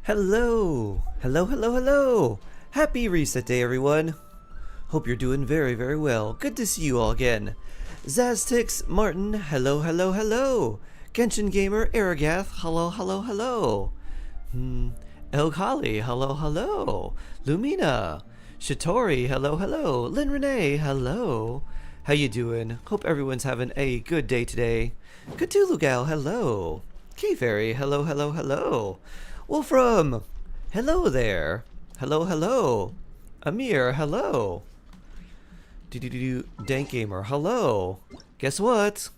Hello! Hello, hello, hello! Happy reset day, everyone! Hope you're doing very, very well. Good to see you all again. Zaztix, Martin, hello, hello, hello! Genshin Gamer, Aragath, hello, hello, hello! Elghali, hello, hello! Lumina! Shitori, hello, hello! Lynn Renee, hello! How you doing? Hope everyone's having a good day today. Cthulhu Gal, hello! K-Fairy, hello, hello, hello! Wolfram, hello there. Hello, hello. Amir, hello. Dank Gamer, hello. Guess what?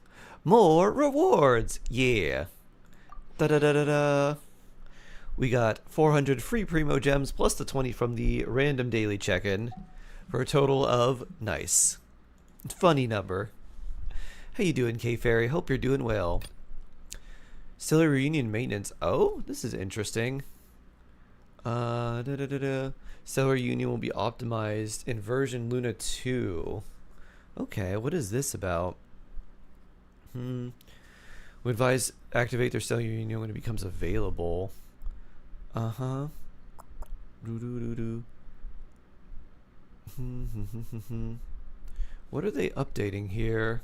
More rewards. Yeah. Da da da da da. We got 400 free Primo gems plus the 20 from the random daily check-in for a total of nice. Funny number. How you doing, K-Fairy? Hope you're doing well. Stellar Reunion maintenance. Oh, this is interesting. Stellar Reunion will be optimized in version Luna 2. Okay, what is this about? We advise activate their Stellar Reunion when it becomes available. What are they updating here?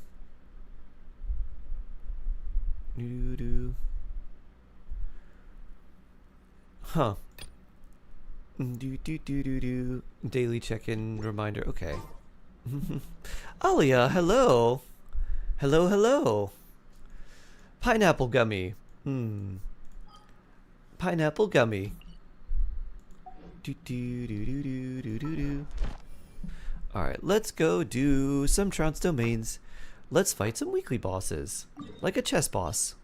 Huh. Daily check-in reminder. Okay. Alia, hello. Hello, hello. Pineapple gummy. Pineapple gummy. Alright, let's go do some Trounce domains. Let's fight some weekly bosses. Like a chess boss.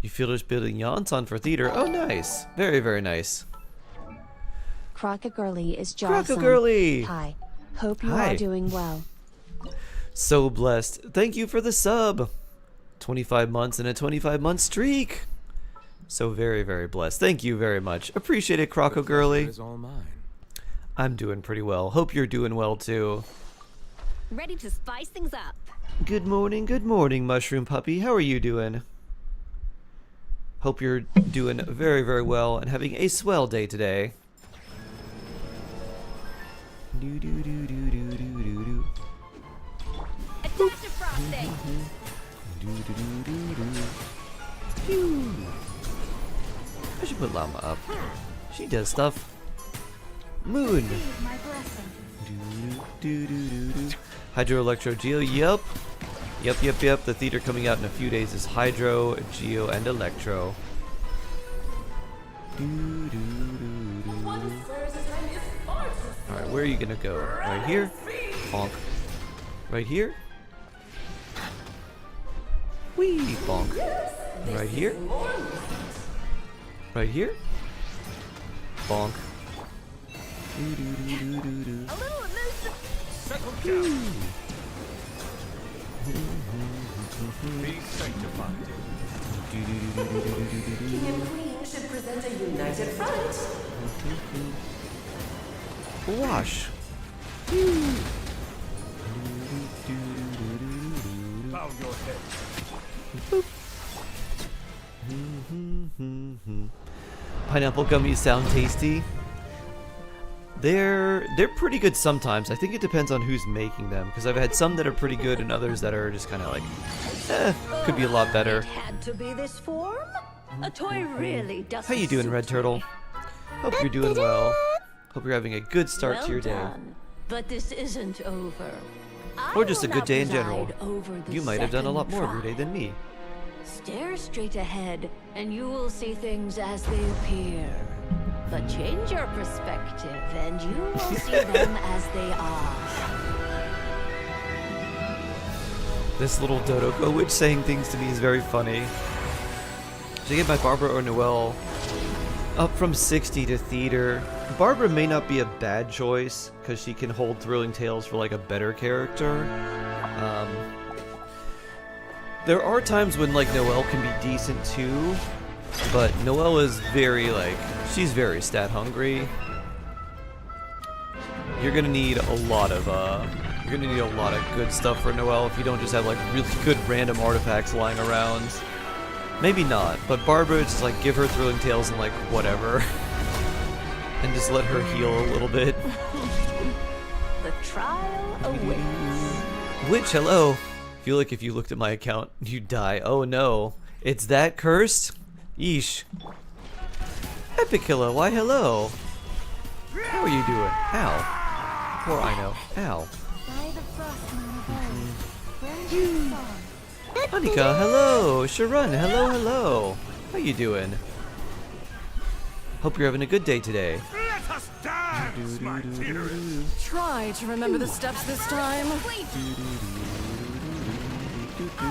You feel just building Yonson for theater. Oh, nice. Very, very nice. Crocogirly is Jocelyn. Crocogirly! Hi. Hope you Hi. are doing well. So blessed. Thank you for the sub. 25 months and a 25-month streak. So very, very blessed. Thank you very much. Appreciate it, Crocogirly. Is all mine. I'm doing pretty well. Hope you're doing well, too. Ready to spice things up. Good morning, Mushroom Puppy. How are you doing? Hope you're doing very, very well and having a swell day today. Attack to frosting. I should put Llama up. She does stuff. Moon. My blessing. Hydro, Electro, Geo. Yep. Yep. The theater coming out in a few days is Hydro, Geo, and Electro. Alright, where are you gonna go? Right here? Bonk. Right here? Whee! Bonk. Right here? Right here? Bonk. A little elusive. Settle down. Be sanctified. King and Queen should present a united front. Wash. Bow your head. Pineapple gummies sound tasty. They're pretty good sometimes. I think it depends on who's making them, because I've had some that are pretty good and others that are just kind of like, could be a lot better. It had to be this form. A toy really doesn't. How you doing, suit Red Turtle? me. Hope you're doing well. Hope you're having a good start Well to your day. done. But this isn't over. Or just a good day in I will general. preside over the You might have done a lot second more of your day trial. than me. Stare straight ahead, and you will see things as they appear. But change your perspective, and you will see them as they are. This little Dodoko witch saying things to me is very funny. Should I get my Barbara or Noelle up from 60 to theater? Barbara may not be a bad choice, because she can hold Thrilling Tales for like a better character. There are times when like Noelle can be decent too, but Noelle is very like, she's very stat hungry. You're gonna need a lot of You're gonna need a lot of good stuff for Noelle if you don't just have like really good random artifacts lying around. Maybe not, but Barbara, just like give her Thrilling Tales and like whatever. And just let her heal a little bit. The trial awaits. Which, hello. Feel like if you looked at my account, you'd die. Oh no. It's that cursed? Yeesh. Epicilla, why hello. How are you doing? Ow. Poor Ino. Ow. Hanika, hello. Sharon, hello. How you doing? Hope you're having a good day today. Let us dance, my dearest. Try to remember the steps this time. Off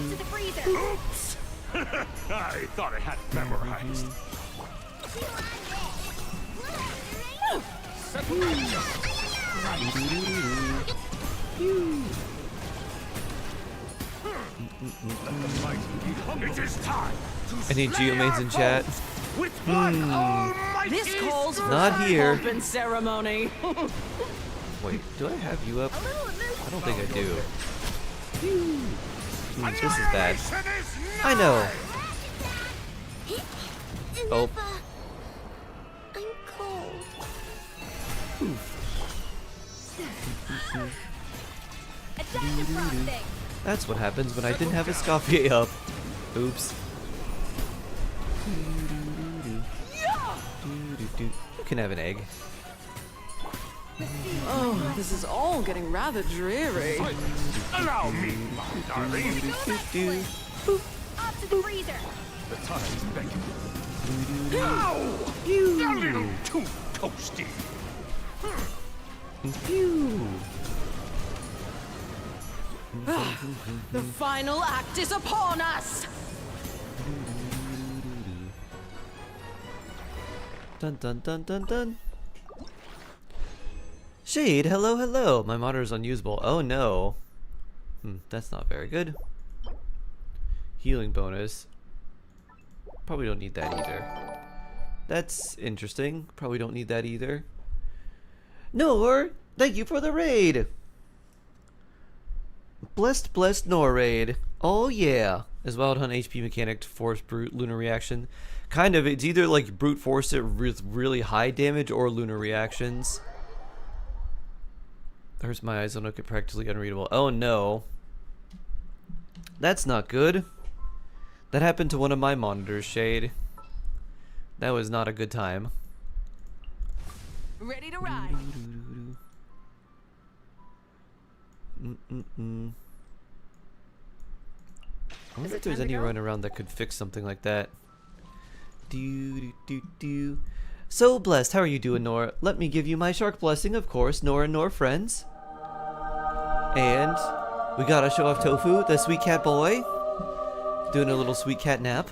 to the freezer. Oops! I thought I had it memorized. It is time to Any Geomains in chat? with one almighty This calls for Not some here. pomp and ceremony. Wait, do I have you up? I don't think I do. This is bad. I know. Oh. I'm cold. That's what happens when I didn't have a Escoffier up. Oops. You can have an egg. Oh, this is all getting rather dreary. Allow me, my darling. Off to the freezer. The time is begging. Ow! A little too toasty. The final act is upon us. Dun dun dun dun dun. Shade, hello. My monitor is unusable. Oh no. That's not very good. Healing bonus. Probably don't need that either. That's interesting. Probably don't need that either. Nor, thank you for the raid. Blessed Nor raid. Oh yeah. As Wild Hunt HP mechanic, Force Brute, Lunar Reaction. Kind of, it's either like Brute Force it with really high damage or Lunar Reactions. Hurts my eyes, I'll make it practically unreadable. Oh no. That's not good. That happened to one of my monitors, Shade. That was not a good time. Ready to ride. I wonder if there's anyone around that could fix something like that. So blessed, how are you doing, Nora? Let me give you my shark blessing, of course, Nora and Nora friends. And we gotta show off Tofu, the sweet cat boy. Doing a little sweet cat nap.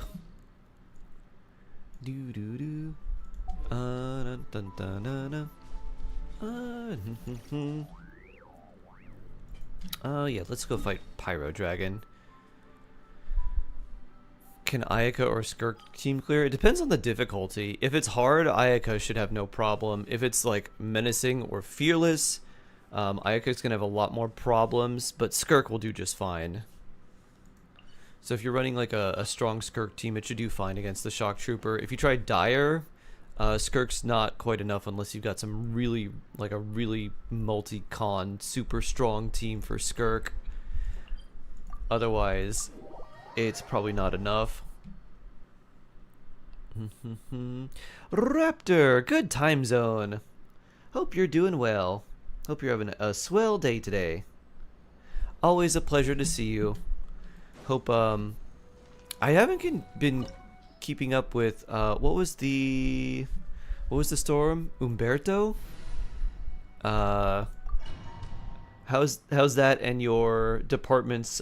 Yeah, let's go fight Pyro Dragon. Can Ayaka or Skirk team clear? It depends on the difficulty. If it's hard, Ayaka should have no problem. If it's like menacing or fearless, Ayaka's gonna have a lot more problems, but Skirk will do just fine. So if you're running like a strong Skirk team, it should do fine against the Shock Trooper. If you try Dire, Skirk's not quite enough unless you've got some really, like a really multi-con, super strong team for Skirk. Otherwise, it's probably not enough. Raptor, good time zone. Hope you're doing well. Hope you're having a swell day today. Always a pleasure to see you. Hope I haven't been keeping up with what was the storm? Umberto? How's that and your department's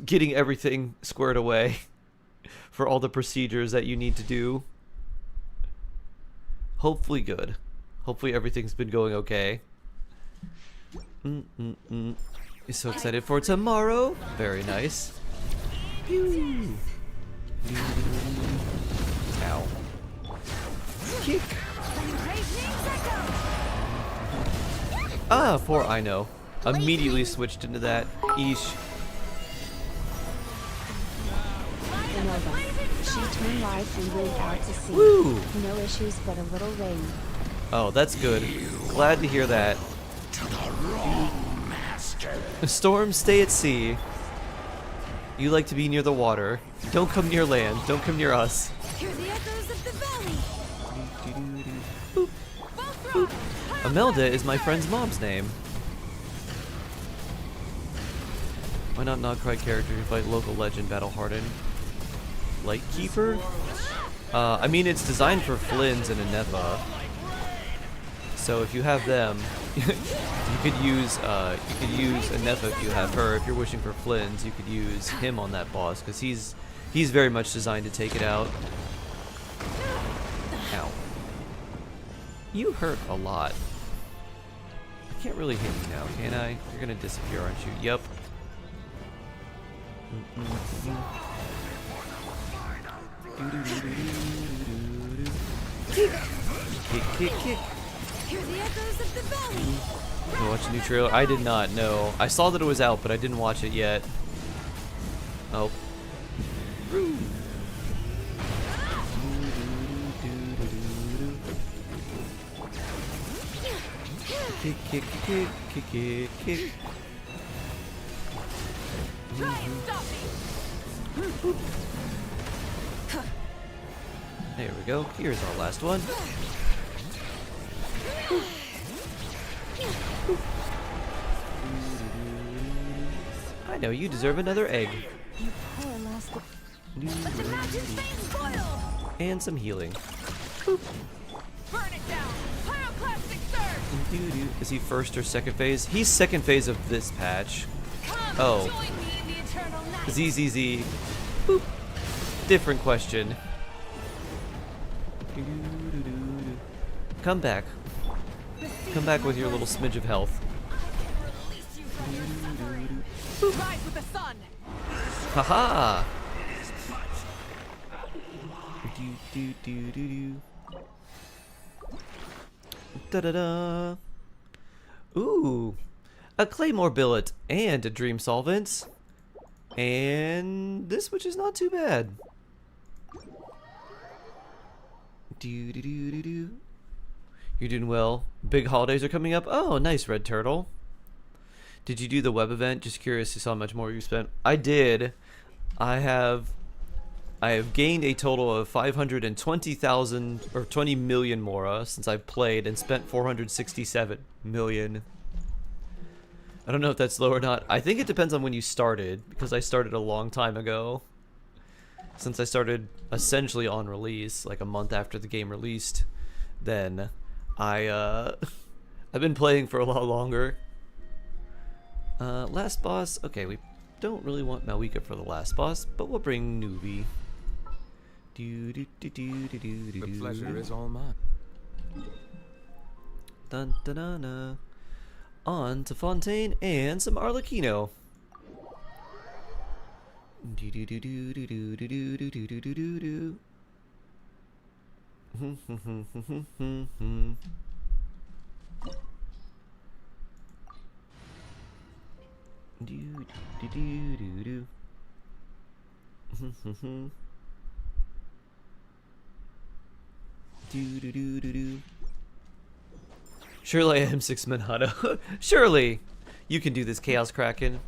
getting everything squared away for all the procedures that you need to do? Hopefully good. Hopefully everything's been going okay. So excited for tomorrow. Very nice. Pew. Ow. Kick. Ah, poor Ino. immediately switched into that. Eesh. Nova. She turned right and went out to sea. Woo! No issues but a little rain. Oh, that's good. Glad to hear that. Storms stay at sea. You like to be near the water. Don't come near land. Don't come near us. Hear the echoes of the valley. Boop. Boop. Imelda is my friend's mom's name. Why not Nogcry character who fight local legend battle hardened? Lightkeeper? I mean, it's designed for Flynn's and Anefa. So if you have them, you could use Anefa if you have her. If you're wishing for Flynn's, you could use him on that boss because he's very much designed to take it out. Ow. You hurt a lot. I can't really hit you now, can I? You're gonna disappear, aren't you? Yep. Kick, kick, kick. Hear the echoes of the valley. You watch a new trailer? I did not, no. I saw that it was out, but I didn't watch it yet. Oh. Kick, kick, kick, kick, kick, kick. There we go. Here's our last one. I know you deserve another egg. You poor elastic. And some healing. Burn it down. Pyroclastic surge. Is he first or second phase? He's second phase of this patch. Come Oh. join me in the eternal night. ZZZ. Boop. Different question. Come back. Come back with your little smidge of health. Release you from your suffering. Rise with the sun. Haha! Da-da-da. Ooh. A Claymore billet and a Dream Solvent. And this, which is not too bad. Do-do-do-do-do. You're doing well. Big holidays are coming up. Oh, nice, Red Turtle. Did you do the web event? Just curious to see how much more you spent. I did. I have gained a total of 520,000 or 20 million Mora since I've played and spent 467 million. I don't know if that's low or not. I think it depends on when you started because I started a long time ago. Since I started essentially on release, like a month after the game released, then I've been playing for a lot longer. Last boss. Okay, we don't really want Malwika for the last boss, but we'll bring Nuvi. The pleasure is all mine. Dun dun dun dun. On to Fontaine and some Arlecchino. Do do do do do do do do do do do do do. Do do do do do. Do do do do do. Surely I am 6 Manado. Surely you can do this, Chaos Kraken.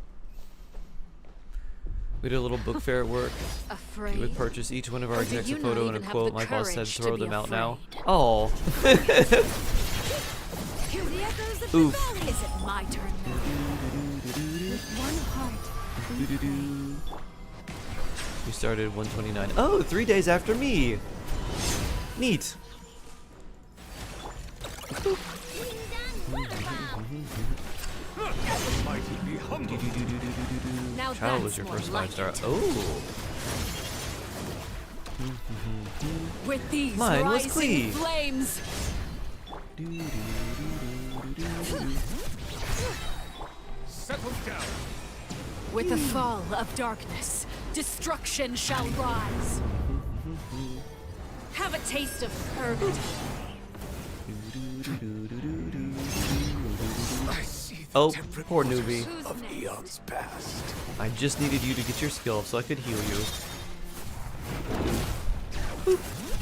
We did a little book fair at work. Afraid? You would purchase each one of our Or did execs a you not photo and a even have quote. the My boss said courage to throw be them out now. afraid? Oh. Hear the echoes of the Oof. valley. Is it my turn now? With one heart. We started 129. Oh, 3 days after me. Neat. Mighty be humble. Now Child that's was your more first like 5-star. it. Oh. With these Mine was rising Cleve. flames. Settle down. With the fall of darkness, destruction shall rise. Have a taste of purgatory. I see Oh, temperate poor waters newbie. of eons past. I just needed you to get your skill up so I could heal you.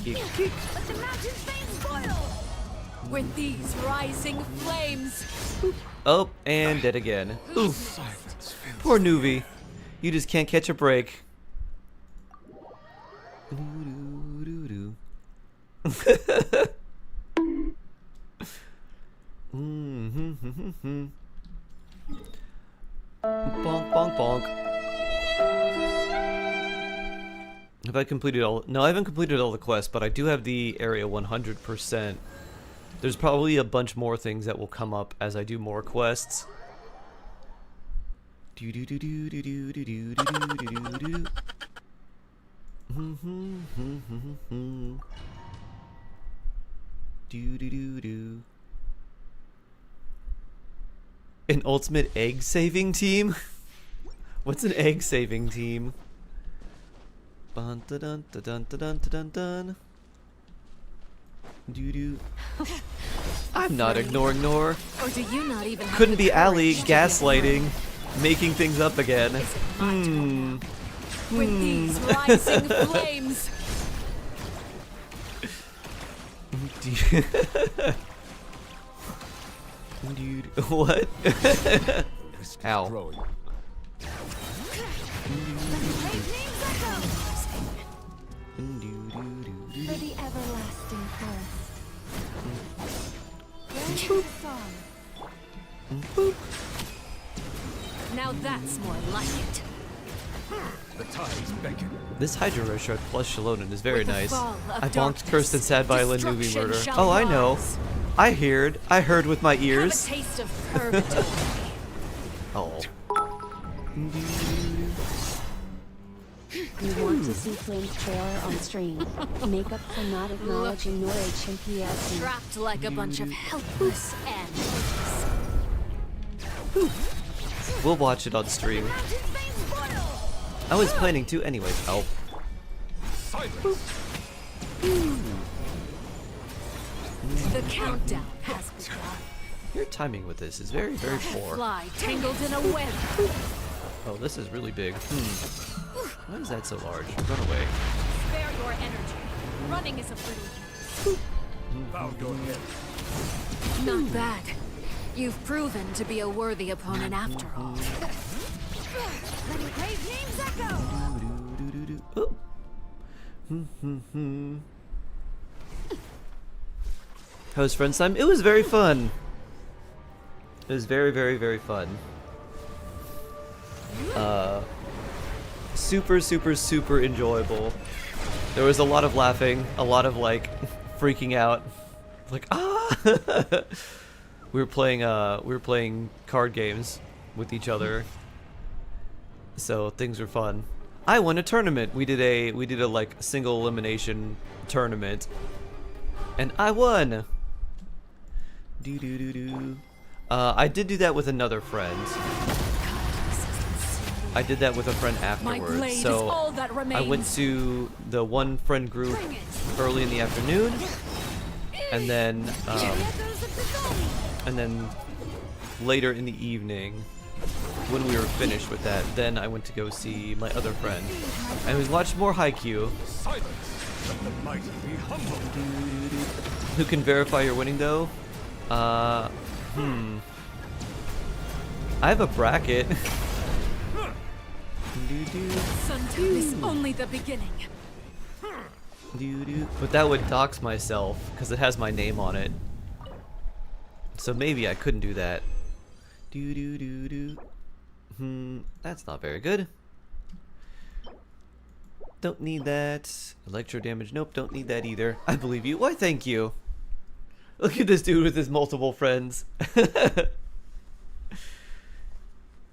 Kick, kick. Let the mountain's veins boil! With these rising flames, Oh, and dead again. Oof. Silence fills Poor newbie. You just can't catch a break. Bonk, bonk, bonk. Have I completed all? No, I haven't completed all the quests, but I do have the area 100%. There's probably a bunch more things that will come up as I do more quests. Do do do do do do do do do do do do. Do do do do. An ultimate egg saving team? What's an egg saving team? Dun dun dun dun dun dun dun dun. Doo doo. I'm not ignoring Nor. or do you not even have Couldn't the be Ali courage to be gaslighting, making things up again. afraid? With these rising flames, Dude, what? risk Ow. growing. For the everlasting forest. Where's the song? now that's more like it. The tides beckon. This Hydra Rush Shard plus Shalonen is very With the nice. fall of I bonked darkness, Cursed and Sad Violin Newbie destruction Murder. shall Oh, I know. rise. I heard with my Have a ears. taste of purgatory. Oh. You want to see Flame's trailer on stream. Make up for not acknowledging nor HMPLC. Trapped like a bunch of helpless animals. We'll watch it on stream. Mountain's veins boil! I was planning to anyways. Oh. Silence. The countdown has begun. Your timing with this is very, very poor. Fly tangled in a web. Oh, this is really big. Why is that so large? Run away. Spare your energy. Running is of little use. Bow your head. Not bad. You've proven to be a worthy opponent after all. Let your brave names echo! How was friends time? It was very fun. It was very, very, very fun. Super, super, super enjoyable. There was a lot of laughing, a lot of like freaking out, like ah. we were playing card games with each other, so things were fun. I won a tournament. We did a like single elimination tournament, and I won. Do do do do. I did do that with another friend. I did that with a friend My afterwards. blade is So all that I remains. went to the one friend group early in the afternoon, and then later in the evening, when we were finished with that, then I went to go see my other friend, and we watched more Haikyuu. Silence. Let the mighty be humble. Who can verify you're winning though? I have a bracket. Sometimes is only the beginning. But that would dox myself because it has my name on it. So maybe I couldn't do that. That's not very good. Don't need that. Electro damage. Nope, don't need that either. I believe you. Why, thank you. Look at this dude with his multiple friends.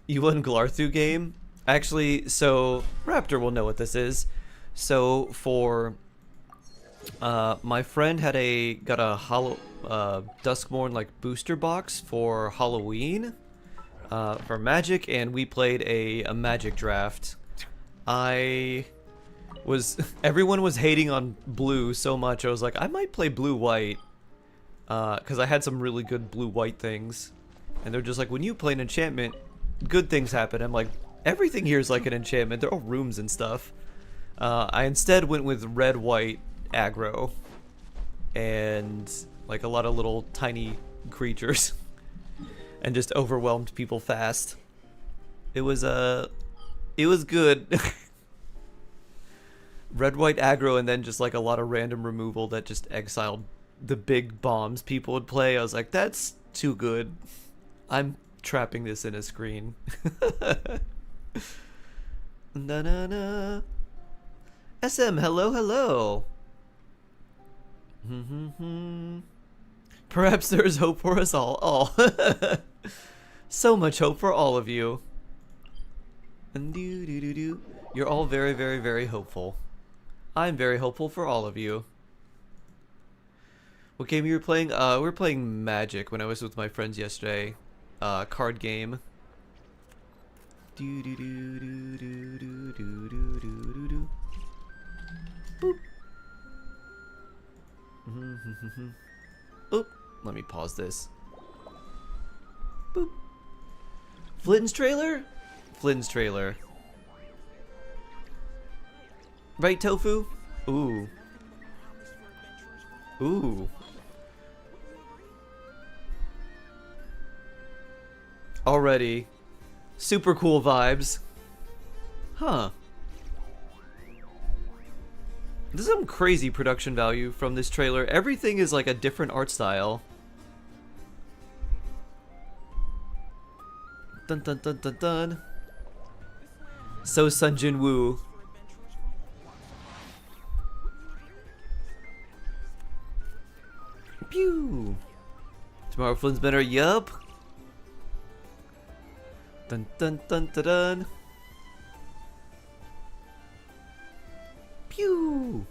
You won Glarthu game? Actually, so Raptor will know what this is. So for my friend got a Duskmorn like booster box for Halloween for Magic, and we played a Magic draft. Everyone was hating on blue so much. I was like, I might play blue white because I had some really good blue white things, And they're just like, when you play an enchantment, good things happen. I'm like, everything here is like an enchantment. They're all rooms and stuff. I instead went with red-white aggro. And like a lot of little tiny creatures. And just overwhelmed people fast. It was good. Red-white aggro and then just like a lot of random removal that just exiled the big bombs people would play. I was like, that's too good. I'm trapping this in a screen. Na na na. SM, hello, hello. Perhaps there is hope for us all. Oh, so much hope for all of you. You're all very, very, very hopeful. I'm very hopeful for all of you. What game you were playing? We were playing Magic when I was with my friends yesterday. Card game. Boop. Oop. Let me pause this. Boop. Flynn's trailer? Flynn's trailer. Right, Tofu? Ooh. Ooh. Already. Super cool vibes. Huh. There's some crazy production value from this trailer. Everything is like a different art style. Dun dun dun dun dun. So Sun Jin Woo. Pew. Tomorrow Flynn's better. Yup. Dun dun dun dun dun. Pew.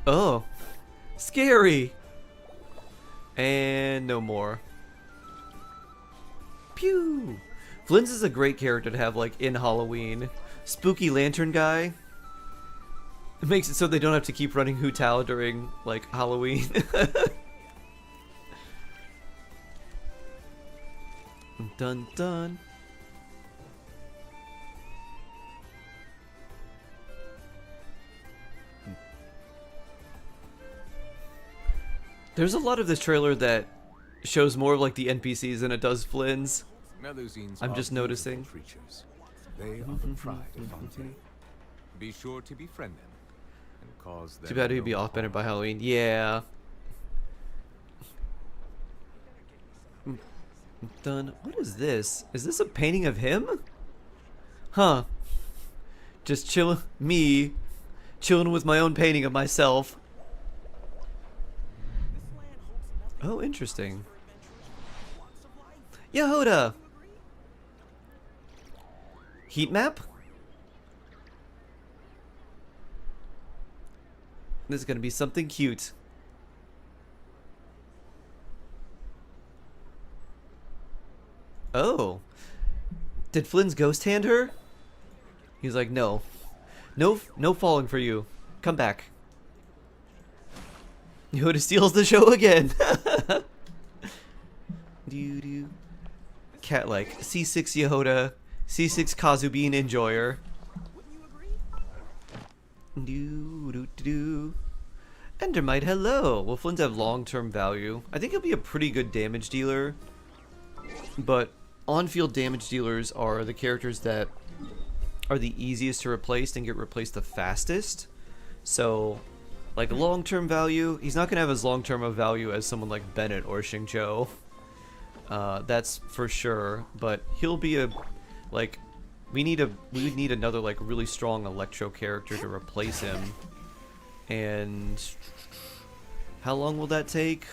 Oh. Scary. And no more. Pew. Flynn's is a great character to have like in Halloween. Spooky lantern guy. It makes it so they don't have to keep running Hu Tao during like Halloween. Dun dun. There's a lot of this trailer that shows more of like the NPCs than it does Flynn's. I'm just noticing. Creatures. They are the pride of Fontaine. Be sure to befriend them and cause them. Too bad he'd be off-banner by Halloween. Yeah. Done. What is this? Is this a painting of him? Huh. Just chilling. Me. Chilling with my own painting of myself. Oh, interesting. Yehoda! Heat map? This is gonna be something cute. Oh. Did Flynn's ghost hand her? He's like, no. No falling for you. Come back. Yehoda steals the show again. Doo-doo. Cat like C6 Yehoda, C6 Kazubin Enjoyer. Doo-doo-doo. Endermite, hello. Will Flynn's have long-term value? I think he'll be a pretty good damage dealer. But on-field damage dealers are the characters that are the easiest to replace and get replaced the fastest. So, like long-term value, he's not going to have as long-term of value as someone like Bennett or Xingqiu. That's for sure. But he'll be a, like, we would need another like really strong Electro character to replace him. And how long will that take?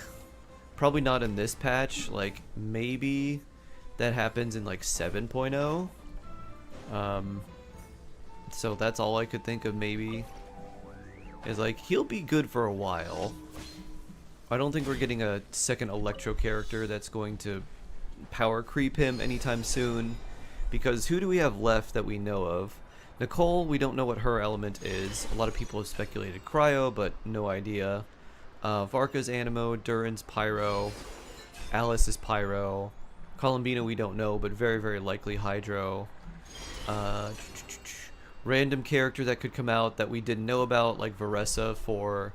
Probably not in this patch. Like maybe that happens in like 7.0. So that's all I could think of. Maybe is like he'll be good for a while. I don't think we're getting a second Electro character that's going to power creep him anytime soon. Because who do we have left that we know of? Nicole, we don't know what her element is. A lot of people have speculated Cryo, but no idea. Varka's Animo, Durin's Pyro, Alice is Pyro, Columbina we don't know, but very, very likely Hydro. Random character that could come out that we didn't know about, like Varessa for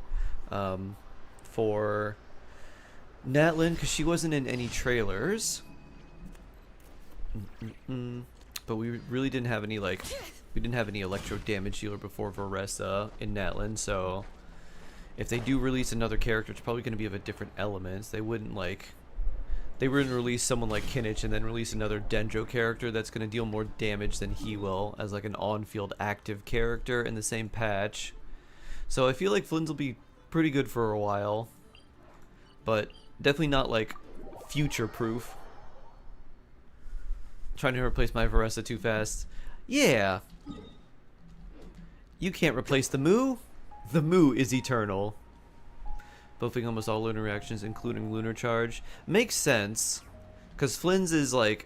Natlin, because she wasn't in any trailers. But we really didn't have any, like, we didn't have any electro damage dealer before Varessa in Natlin, so if they do release another character, it's probably going to be of a different element. They wouldn't release someone like Kinich and then release another Dendro character that's going to deal more damage than he will as like an on-field active character in the same patch. So I feel like Flynn's will be pretty good for a while, but definitely not like future-proof. Trying to replace my Varessa too fast. Yeah. You can't replace the Moo. The Moo is eternal. Buffing almost all lunar reactions, including lunar charge. Makes sense. Because Flynn's is like,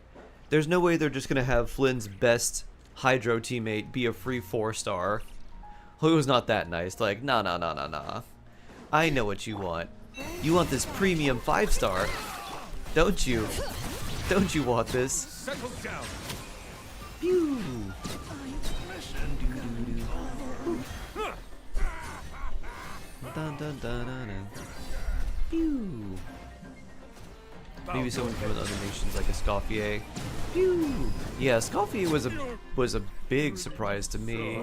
there's no way they're just going to have Flynn's best Hydro teammate be a free 4-star. Who was not that nice. Like, nah. I know what you want. You want this premium 5-star. Don't you? Don't you want this? Settle down. Pew. Dun, dun, dun, dun, dun. Pew. Maybe someone from other nations like a Scoffier. Pew. Yeah, Scoffier was a big surprise to me.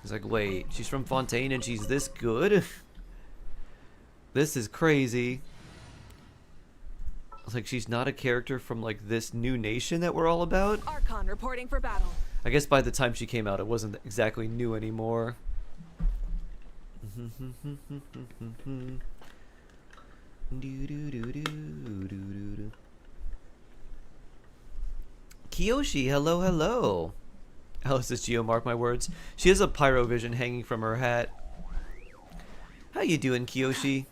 It's like, wait, she's from Fontaine and she's this good? This is crazy. It's like she's not a character from like this new nation that we're all about. Archon reporting for battle. I guess by the time she came out, it wasn't exactly new anymore. Kiyoshi, hello. Alice says, Geo, mark my words. She has a pyro vision hanging from her hat. How you doing, Kiyoshi?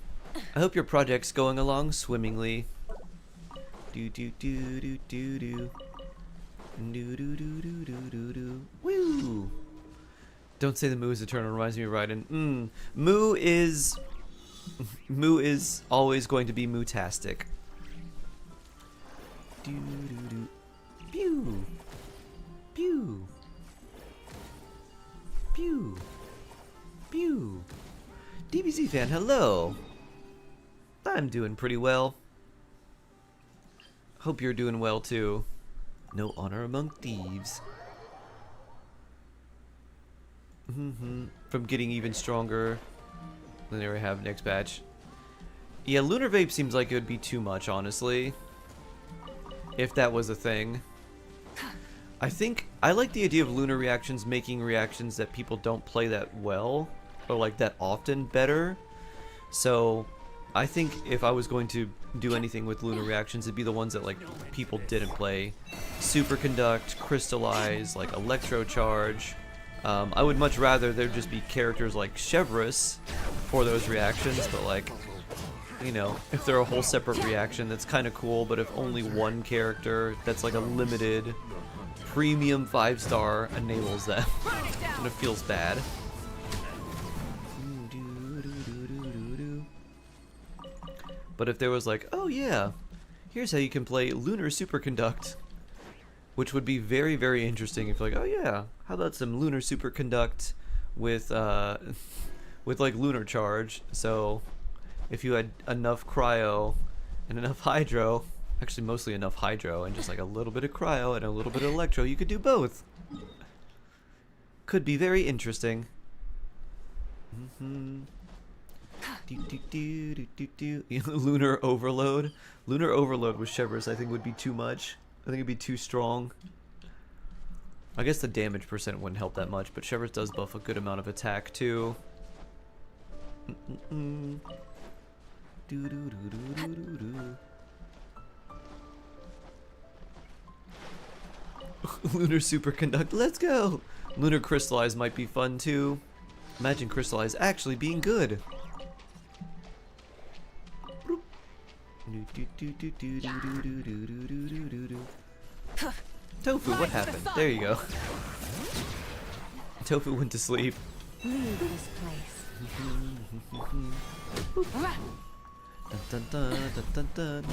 I hope your project's going along swimmingly. Woo! Don't say the Moo is eternal. Reminds me of Raiden. Moo is always going to be Moo-tastic. Pew. Pew. Pew. Pew. DBZ fan, hello. I'm doing pretty well. Hope you're doing well too. No honor among thieves. From getting even stronger than they ever have next batch. Yeah, Lunar Vape seems like it would be too much, honestly. If that was a thing. I think I like the idea of lunar reactions making reactions that people don't play that well or like that often better. So I think if I was going to do anything with lunar reactions, it'd be the ones that like people didn't play. Superconduct, Crystallize, like Electro Charge. I would much rather there just be characters like Chevrolet for those reactions, but like, you know, if they're a whole separate reaction, that's kind of cool, but if only one character that's like a limited premium 5-star enables them, and it feels bad. But if there was like, oh yeah, here's how you can play Lunar Superconduct, which would be very, very interesting if you're like, oh yeah, how about some Lunar Superconduct with like Lunar Charge. So if you had enough Cryo and enough Hydro, actually mostly enough Hydro and just like a little bit of Cryo and a little bit of Electro, you could do both. Could be very interesting. Lunar Overload. Lunar Overload with Chevrolet I think would be too much. I think it'd be too strong. I guess the damage percent wouldn't help that much, but Chevrolet does buff a good amount of attack too. Lunar Superconduct, let's go! Lunar Crystallize might be fun too. Imagine Crystallize actually being good. Tofu, what happened? There you go. Tofu went to sleep. Leave this place. Dun, dun, dun, dun, dun, dun.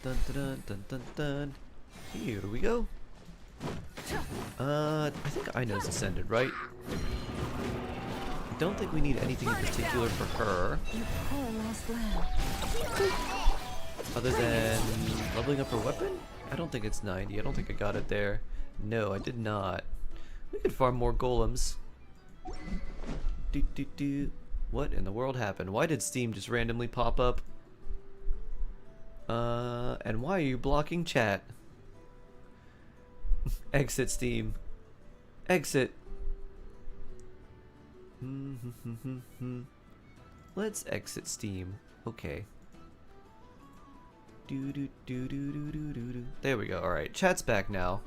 Dun, dun, dun, dun, dun. Here we go. I think Aino's ascended, right? I don't think we need anything in particular for her. Other than leveling up her weapon? I don't think it's 90. I don't think I got it there. No, I did not. We could farm more golems. What in the world happened? Why did Steam just randomly pop up? And why are you blocking chat? Exit Steam. Exit. Let's exit Steam. Okay. There we go. Alright, chat's back now.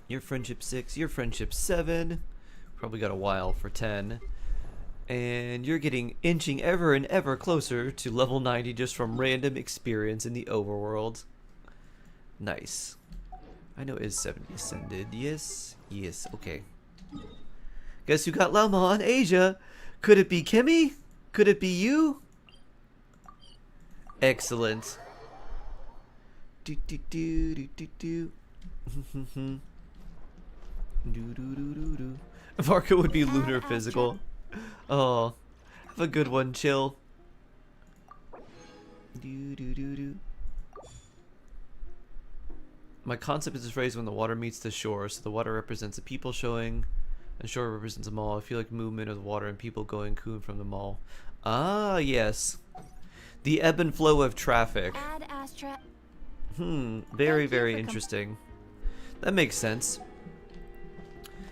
Your friendship 6, your friendship 7. Probably got a while for 10. And you're getting inching ever and ever closer to level 90 just from random experience in the overworld. Nice. I know is 70 ascended. Yes. Yes. Okay. Guess who got Llama on Asia? Could it be Kimmy? Could it be you? Excellent. Do do do do do do. Do do do do do. Marco would be lunar physical. Oh, have a good one, chill. Do do do do. My concept is phrased when the water meets the shore, so the water represents the people showing, and shore represents a mall. I feel like movement of the water and people going coon from the mall. Ah, yes. The ebb and flow of traffic. Add Astra. Very, very interesting. That makes sense.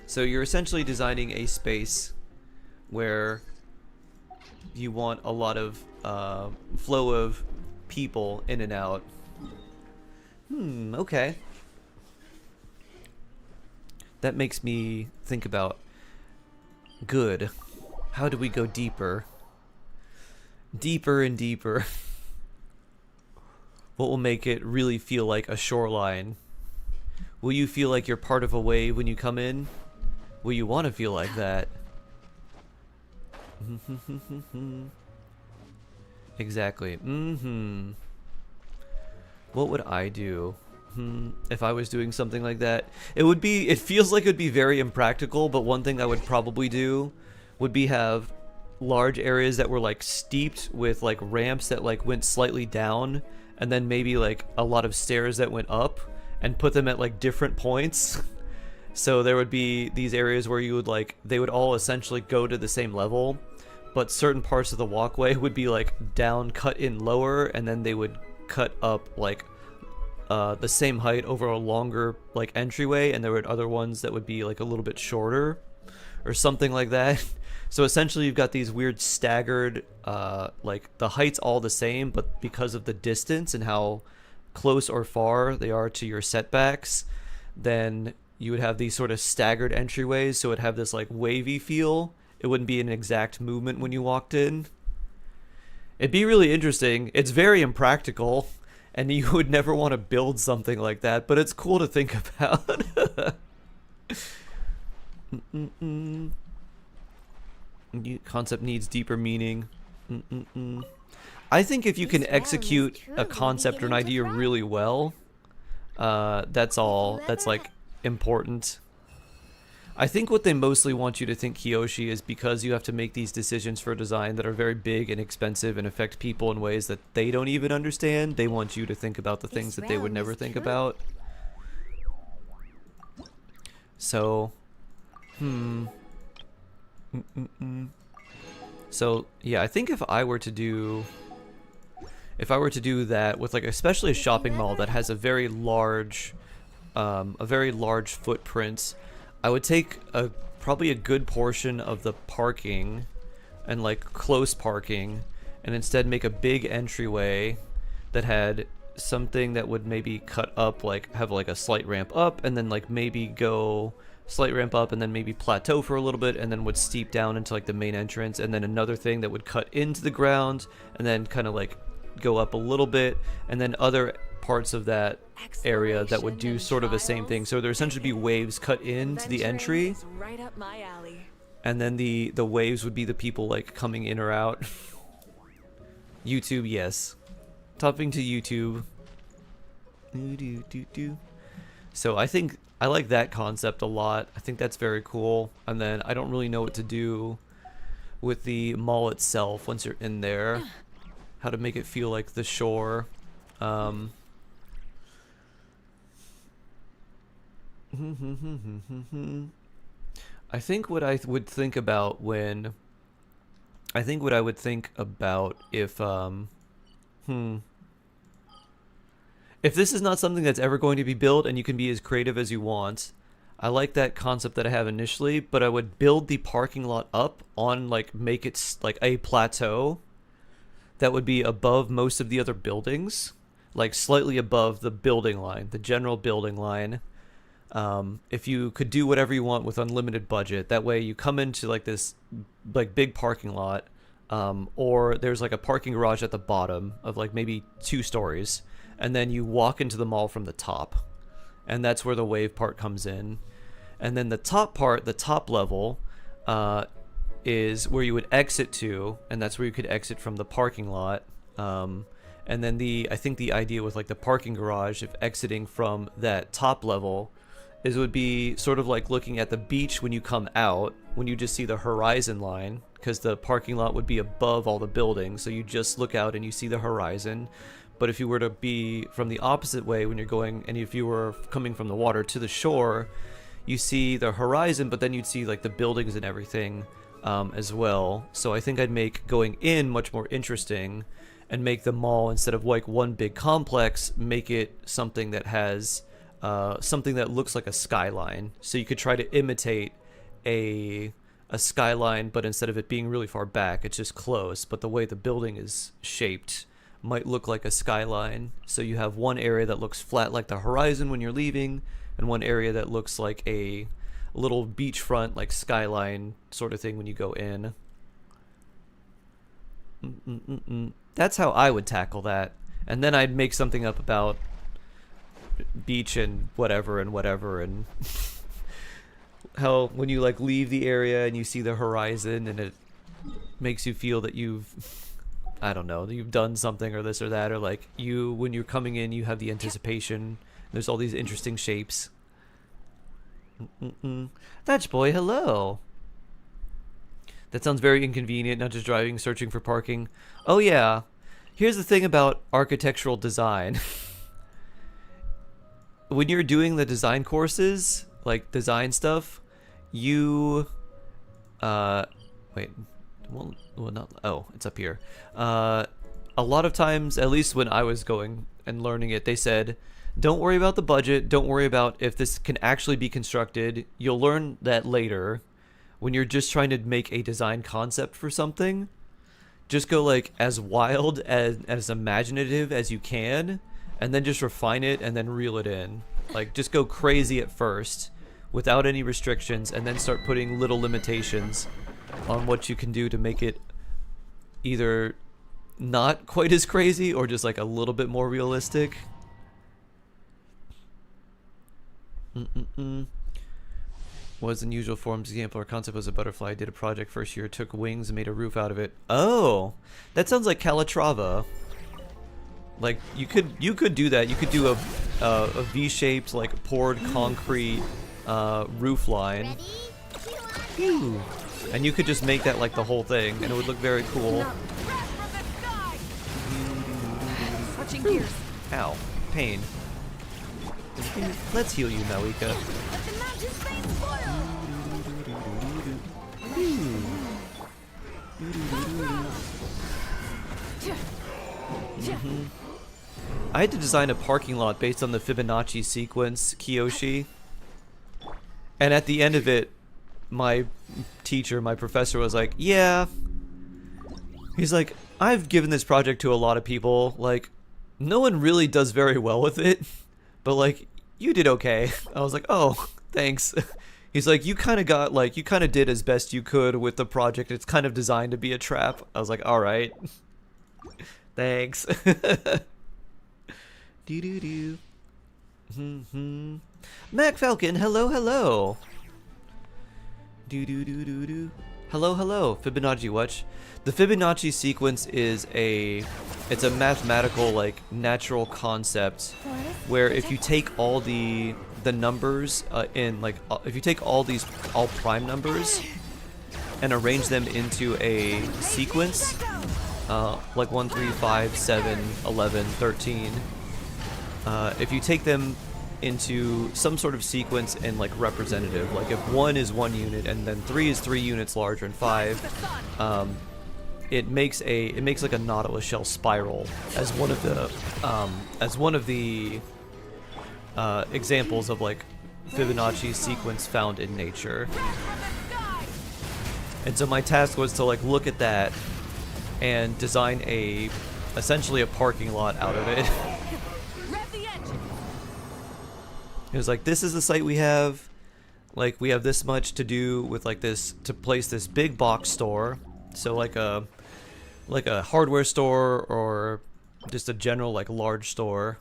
So you're essentially designing a space where you want a lot of flow of people in and out. Okay. That makes me think about, good, how do we go deeper? Deeper and deeper. What will make it really feel like a shoreline? Will you feel like you're part of a wave when you come in? Will you want to feel like that? Exactly. What would I do? If I was doing something like that? It feels like it would be very impractical, but one thing I would probably do would be have large areas that were like steeped with like ramps that like went slightly down, and then maybe like a lot of stairs that went up, and put them at like different points. So there would be these areas where you would like, they would all essentially go to the same level, but certain parts of the walkway would be like down, cut in lower, and then they would cut up like the same height over a longer like entryway, and there were other ones that would be like a little bit shorter or something like that. So essentially you've got these weird staggered like the height's all the same, but because of the distance and how close or far they are to your setbacks, then you would have these sort of staggered entryways, so it'd have this like wavy feel. It wouldn't be an exact movement when you walked in. It'd be really interesting. It's very impractical, and you would never want to build something like that, but it's cool to think about. Concept needs deeper meaning. I think if you can execute a concept or an idea really well, that's all that's like important. I think what they mostly want you to think, Kiyoshi, is because you have to make these decisions for design that are very big and expensive and affect people in ways that they don't even understand. They want you to think about the things that they would never think about. So, So, yeah, I think if I were to do that with like especially a shopping mall that has a very large footprint, I would take probably a good portion of the parking and like close parking, and instead make a big entryway that had something that would maybe cut up, like have like a slight ramp up, and then like maybe go slight ramp up, and then maybe plateau for a little bit, and then would steep down into like the main entrance, and then another thing that would cut into the ground, and then kind of like go up a little bit, and then other parts of that area that would do sort of the same thing. So there essentially be waves cut into the entry, Right up my alley. and then the waves would be the people like coming in or out. YouTube, yes. Topping to YouTube. So I think I like that concept a lot. I think that's very cool. And then I don't really know what to do with the mall itself once you're in there. How to make it feel like the shore. I think what I would think about when... I think what I would think about if, if this is not something that's ever going to be built and you can be as creative as you want, I like that concept that I have initially, but I would build the parking lot up on, like, make it like a plateau that would be above most of the other buildings, like slightly above the building line, the general building line. If you could do whatever you want with unlimited budget, that way you come into like this like big parking lot, or there's like a parking garage at the bottom of like maybe 2 stories, and then you walk into the mall from the top, and that's where the wave part comes in. And then the top part, the top level, is where you would exit to, and that's where you could exit from the parking lot. And then I think the idea with like the parking garage, if exiting from that top level, is it would be sort of like looking at the beach when you come out, when you just see the horizon line, because the parking lot would be above all the buildings, so you just look out and you see the horizon. But if you were to be from the opposite way when you're going, and if you were coming from the water to the shore, you see the horizon, but then you'd see like the buildings and everything as well. So I think I'd make going in much more interesting, and make the mall, instead of like one big complex, make it something that has something that looks like a skyline. So you could try to imitate a skyline, but instead of it being really far back, it's just close, but the way the building is shaped might look like a skyline. So you have one area that looks flat like the horizon when you're leaving, and one area that looks like a little beachfront like skyline sort of thing when you go in. That's how I would tackle that. And then I'd make something up about beach and whatever and how when you like leave the area and you see the horizon, and it makes you feel that you've, I don't know, you've done something or this or that, or like you, when you're coming in, you have the anticipation. There's all these interesting shapes. That's boy, hello. That sounds very inconvenient, not just driving, searching for parking. Oh yeah, here's the thing about architectural design. When you're doing the design courses, like design stuff, you, wait, well not, oh, it's up here. A lot of times, at least when I was going and learning it, they said, don't worry about the budget, don't worry about if this can actually be constructed, you'll learn that later. When you're just trying to make a design concept for something, just go like as wild, as imaginative as you can, and then just refine it and then reel it in. Like just go crazy at first without any restrictions, and then start putting little limitations on what you can do to make it either not quite as crazy or just like a little bit more realistic. Was unusual forms example or concept was a butterfly. Did a project first year, took wings and made a roof out of it. Oh, that sounds like Calatrava. Like you could do that. You could do a V-shaped like poured concrete roof line. Ooh. And you could just make that like the whole thing, and it would look very cool. Switching gears. Ow, pain. Let's heal you, Malika. I had to design a parking lot based on the Fibonacci sequence, Kiyoshi. And at the end of it, my teacher, my professor was like, yeah. He's like, I've given this project to a lot of people. Like, no one really does very well with it, but like you did okay. I was like, oh, thanks. He's like, you kind of got like you kind of did as best you could with the project. It's kind of designed to be a trap. I was like, all right, thanks. Do do do. Mac Falcon, hello, hello. Do do do do do. Hello, hello. Fibonacci watch. The Fibonacci sequence is it's a mathematical like natural concept where if you take all the numbers if you take all prime numbers and arrange them into a sequence like 1 3 5 7 11 13 if you take them into some sort of sequence and like representative, like if 1 is 1 unit and then 3 is 3 units larger and 5, it makes like a nautilus shell spiral as one of the examples of like Fibonacci sequence found in nature. And so my task was to like look at that and design essentially a parking lot out of it. It was like, this is the site we have. Like, we have this much to do with like this to place this big box store. So like a hardware store or just a general like large store.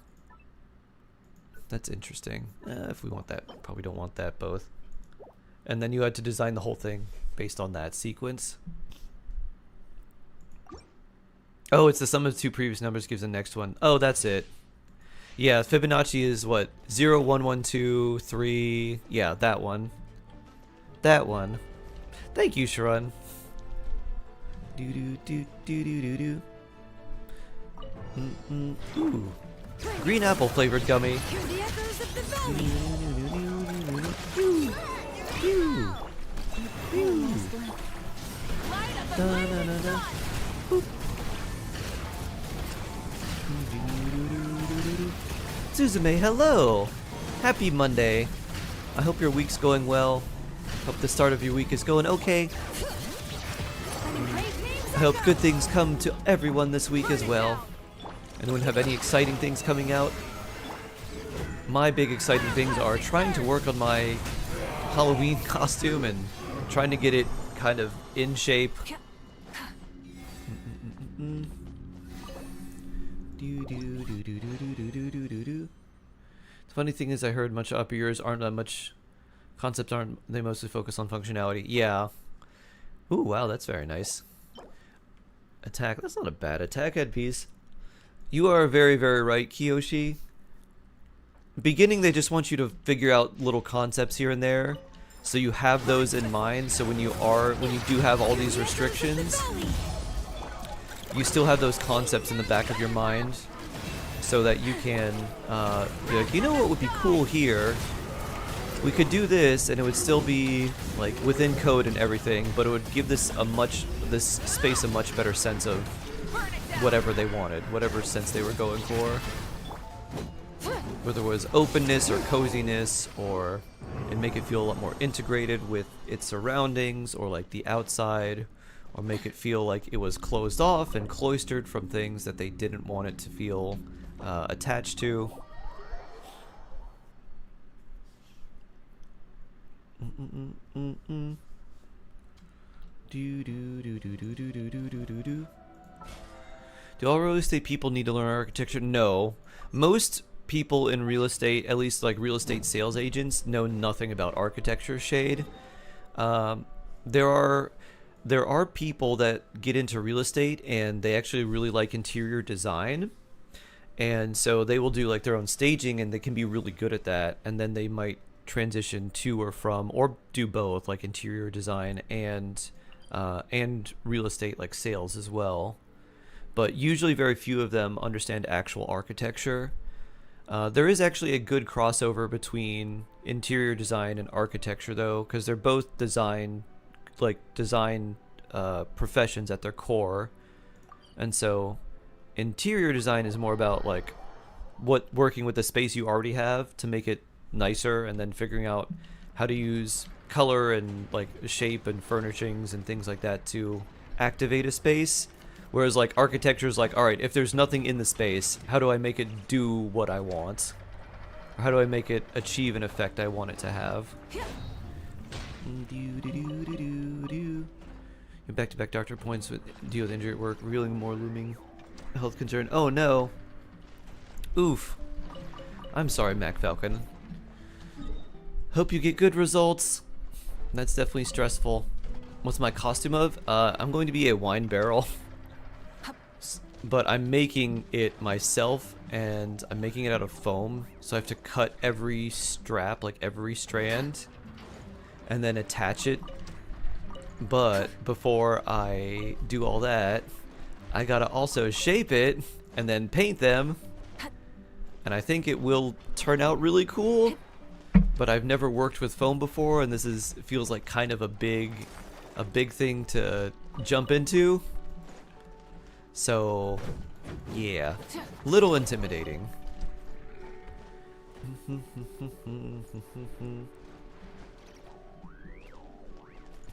That's interesting. If we want that, probably don't want that both. And then you had to design the whole thing based on that sequence. Oh, it's the sum of two previous numbers gives the next one. Oh, that's it. Yeah, Fibonacci is what? 0, 1, 1, 2, 3. Yeah, that one. That one. Thank you, Sharon. Do do do do do do do. Ooh. Green apple flavored gummy. Suzume, hello! Happy Monday. I hope your week's going well. Hope the start of your week is going okay. I hope good things come to everyone this week as well. Anyone have any exciting things coming out? My big exciting things are trying to work on my Halloween costume and trying to get it kind of in shape. The funny thing is I heard much upper years aren't that much concepts aren't they mostly focus on functionality. Yeah. Ooh, wow, that's very nice. Attack, that's not a bad attack headpiece. You are very, very right, Kiyoshi. Beginning, they just want you to figure out little concepts here and there, so you have those in mind, so when you do have all these restrictions, you still have those concepts in the back of your mind, so that you can be like, you know what would be cool here? We could do this, and it would still be like within code and everything, but it would give this space a much better sense of whatever they wanted, whatever sense they were going for. Whether it was openness or coziness, or and make it feel a lot more integrated with its surroundings, or like the outside, or make it feel like it was closed off and cloistered from things that they didn't want it to feel attached to. Do all real estate people need to learn architecture? No. Most people in real estate, at least like real estate sales agents, know nothing about architecture shade. There are people that get into real estate and they actually really like interior design, and so they will do like their own staging and they can be really good at that, and then they might transition to or from or do both, like interior design and real estate like sales as well. But usually very few of them understand actual architecture. There is actually a good crossover between interior design and architecture though, because they're both design professions at their core. And so interior design is more about like working with the space you already have to make it nicer, and then figuring out how to use color and like shape and furnishings and things like that to activate a space. Whereas like architecture is like, all right, if there's nothing in the space, how do I make it do what I want? Or how do I make it achieve an effect I want it to have? Back-to-back doctor points with deal with injury at work, revealing more looming health concern. Oh no. Oof. I'm sorry, Mac Falcon. Hope you get good results. That's definitely stressful. What's my costume of? I'm going to be a wine barrel. But I'm making it myself, and I'm making it out of foam. So I have to cut every strap, like every strand, and then attach it. But before I do all that, I gotta also shape it and then paint them. And I think it will turn out really cool. But I've never worked with foam before, and this feels like kind of a big thing to jump into. So, yeah, little intimidating. I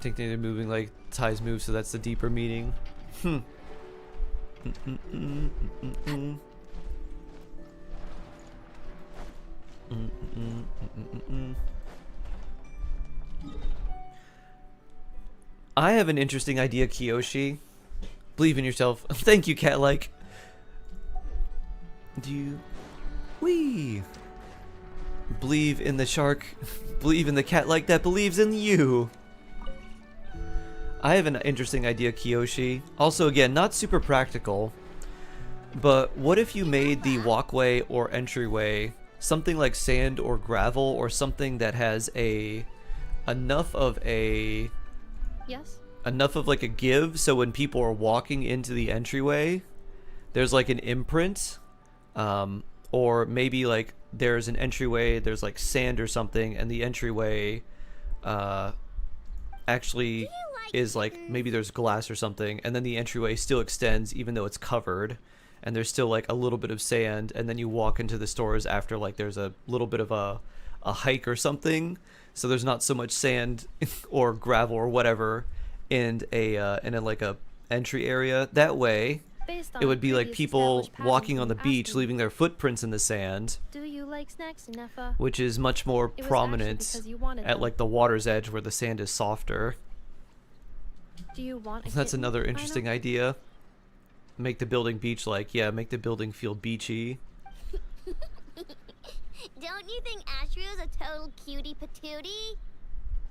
think they're moving like Ty's move, so that's the deeper meaning. I have an interesting idea, Kiyoshi. Believe in yourself. Thank you, cat-like. Do you... Wee! Believe in the shark. Believe in the cat-like that believes in you. I have an interesting idea, Kiyoshi. Also, again, not super practical. But what if you made the walkway or entryway something like sand or gravel, or something that has enough of like a give, so when people are walking into the entryway, there's like an imprint, or maybe like there's an entryway, there's like sand or something, and the entryway actually is like, maybe there's glass or something, and then the entryway still extends even though it's covered, and there's still like a little bit of sand, and then you walk into the stores after like there's a little bit of a hike or something, so there's not so much sand or gravel or whatever in a like a entry area. That way it would be like people walking on the beach, leaving their footprints in the sand, Do you like snacks, Nefa? which is much more It was prominent actually because you wanted at them. like the water's edge where the sand is softer. Do you want a That's kitten, another Lino? interesting idea. Make the building beach-like. Yeah, make the building feel beachy. Don't you think Ashrew's a total cutie patootie?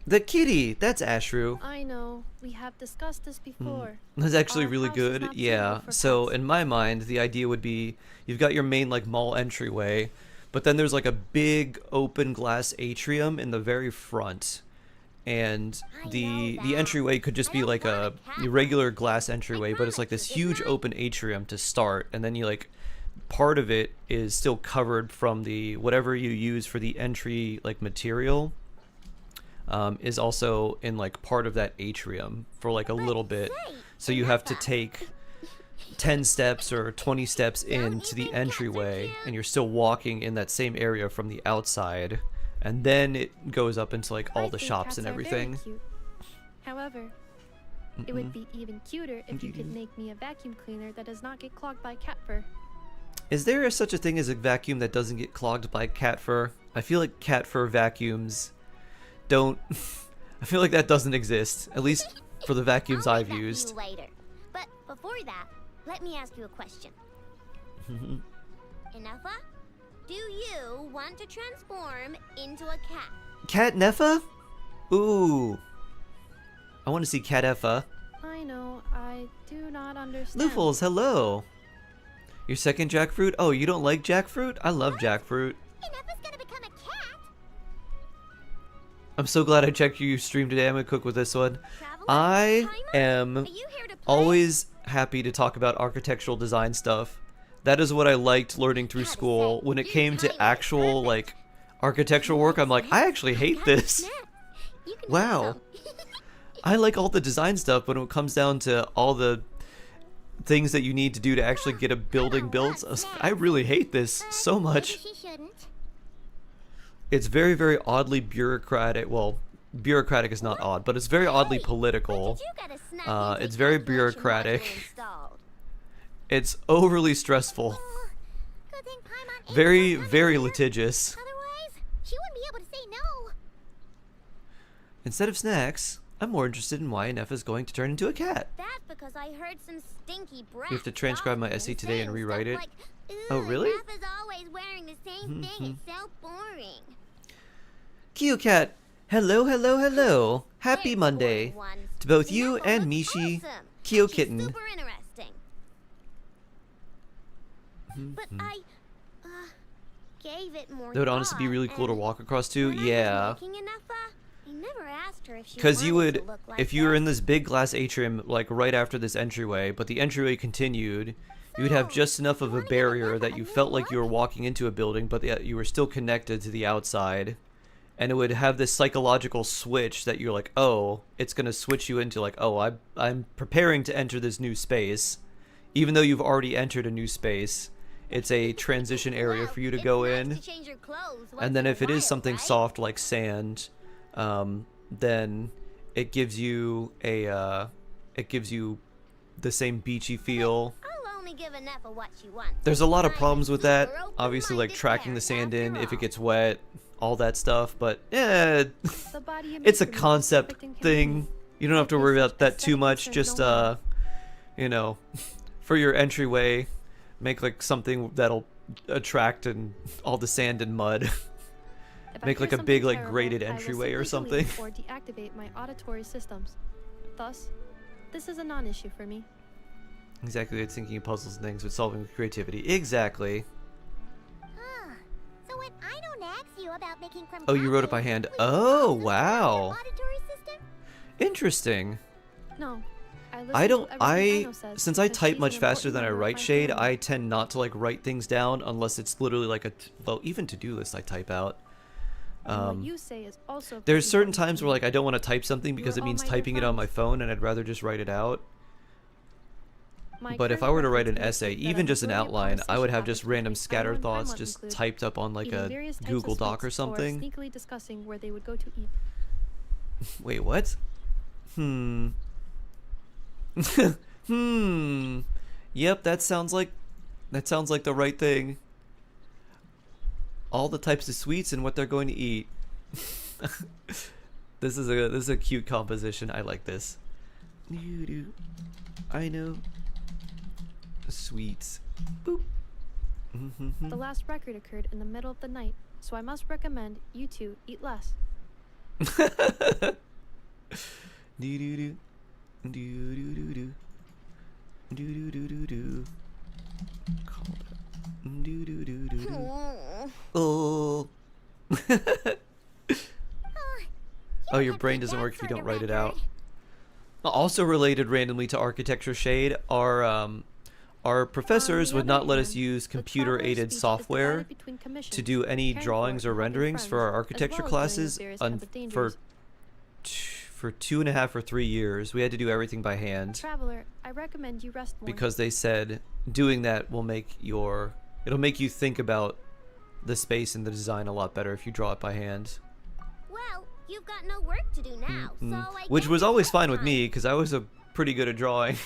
The kitty! That's Ashru. I know. We have discussed this before. That's actually Our really house is good. not Yeah. suitable for So pets. in my mind, the idea would be you've got your main like mall entryway, but then there's like a big open glass atrium in the very front. And the entryway could just be like a regular glass entryway, but it's like this huge open atrium to start, and then you like part of it is still covered from the whatever you use for the entry like material, is also in like part of that atrium for like a little bit, so you have to take 10 steps or 20 steps into the entryway, and you're still walking in that same area from the outside, and then it goes up into like all I the think shops cats and are very everything. cute. However, it would be even cuter if you could make me a vacuum cleaner that does not get clogged by cat fur. Is there such a thing as a vacuum that doesn't get clogged by cat fur? I feel like cat fur vacuums don't... I feel like that doesn't exist, at least for the vacuums I'll I've get back to used. you later. But before that, let me ask you a question. Enougha, do you want to transform into a cat? Cat Neffa? Ooh. I want to see Cat Effa. I know. I do not understand. Loofles, hello. Your second jackfruit? Oh, you don't like jackfruit? I love jackfruit. Enougha's gonna become a cat? I'm so glad I checked your stream today. I'm gonna cook with this one. Traveler? I Timer? am Are you here to play? always happy to talk about architectural design stuff. That is what I liked learning through school. When it came to actual like architectural work, I'm like, I actually hate this. You can Wow. have some. I like all the design stuff, but when it comes down to all the things that you need to do to actually get a building built, I really hate this so much. Maybe she shouldn't. It's very, very oddly bureaucratic. Well, bureaucratic is not odd, but it's very oddly political. Did you get a snacky It's very ventilation module bureaucratic. installed? It's overly stressful. Good thing Paimon ate Very, some very earlier. litigious. Otherwise, she wouldn't be able to say no. Instead of snacks, I'm more interested in why Neff is going to turn into a cat. That's because I heard some stinky breath. You have to transcribe my essay today and rewrite it. Like, Oh, really? Neff is always wearing the same thing. It's so boring. Kyo Cat, hello, hello, hello. Happy We're Monday boring ones. to both you Neff and looks Mishi, awesome. Kyo She's Kitten. super interesting. But I gave it more That would honestly be thought, really cool to and walk across to. when I was Yeah. making Enough, I never asked her if she Because you wanted would, to look like if you were that. in this big glass atrium, like right after this entryway, but the entryway continued, you would have just enough of a barrier that you felt like you were walking into a building, but you were still connected to the outside. And it would have this psychological switch that you're like, oh, it's going to switch you into like, oh, I'm preparing to enter this new space. Even though you've already entered a new space, it's a transition area for you to It's go nice in. to change your clothes once And then in a if it is while, something right? soft like sand, then it gives you the same beachy feel. I'll only give Enough what she wants. There's a lot of I'm problems with that. super Obviously, like open-minded tracking the parent, sand in after if it all. gets wet, all that stuff. But The body you it's a make for me is concept perfect and thing. convenient. You don't have to worry about that too Aesthetic much. concerns Just don't matter. you know, for your entryway, make like something that'll attract and all the sand and mud. If I Make hear like a something big like terrible, graded I will entryway or simply something. delete or deactivate my auditory systems. Thus, this is a non-issue for me. Exactly, it's thinking of puzzles and things with solving with creativity. Exactly. So when I don't ask you about making crumb Oh, you wrote it by hand. Oh, wow. Auditory system? Interesting. No, I don't. listen to everything I Aino says since I because type she's much an faster important than I member of write my shade, family. I tend not to like write things down unless it's literally like well, even to-do list I type out. And what you say is also There's pretty certain important to times where me. like I don't want to type something because it You're all means my dear typing it on my friends. phone, and I'd rather just write it out. My But if I current were to write an preference essay, makes it that even I'm just an enjoying a outline, I would conversation have just topic random between scatter anyone thoughts Paimon just includes, typed up on like eating a various types Google of Doc or sweets, something. sneakily discussing where they would go to eat. Wait, what? Yep, that sounds like the right thing. All the types of sweets and what they're going to eat. This is a cute composition. I like this. I know. Sweets. Boop. The last record occurred in the middle of the night, so I must recommend you two eat less. Do-do-do. Do-do-do-do. Do-do-do-do-do. Called it. Do-do-do-do-do. Oh. Oh, your brain doesn't work if you don't write it out. Also related randomly to architecture shade, our professors On the would not other let us hand, use the traveler's computer-aided speech is software divided between commissions, to do any caring for drawings or and helping renderings for our friends, architecture as well as dealing classes with various kinds of dangers. for 2.5 or 3 years. We had to do everything by hand Traveler, I recommend you rest more. because they said doing that will it'll make you think about the space and the design a lot better if you draw it by hand. Well, you've got no work to do now, so I Which guess was it's always rest fine with time. me because I was pretty good at drawing.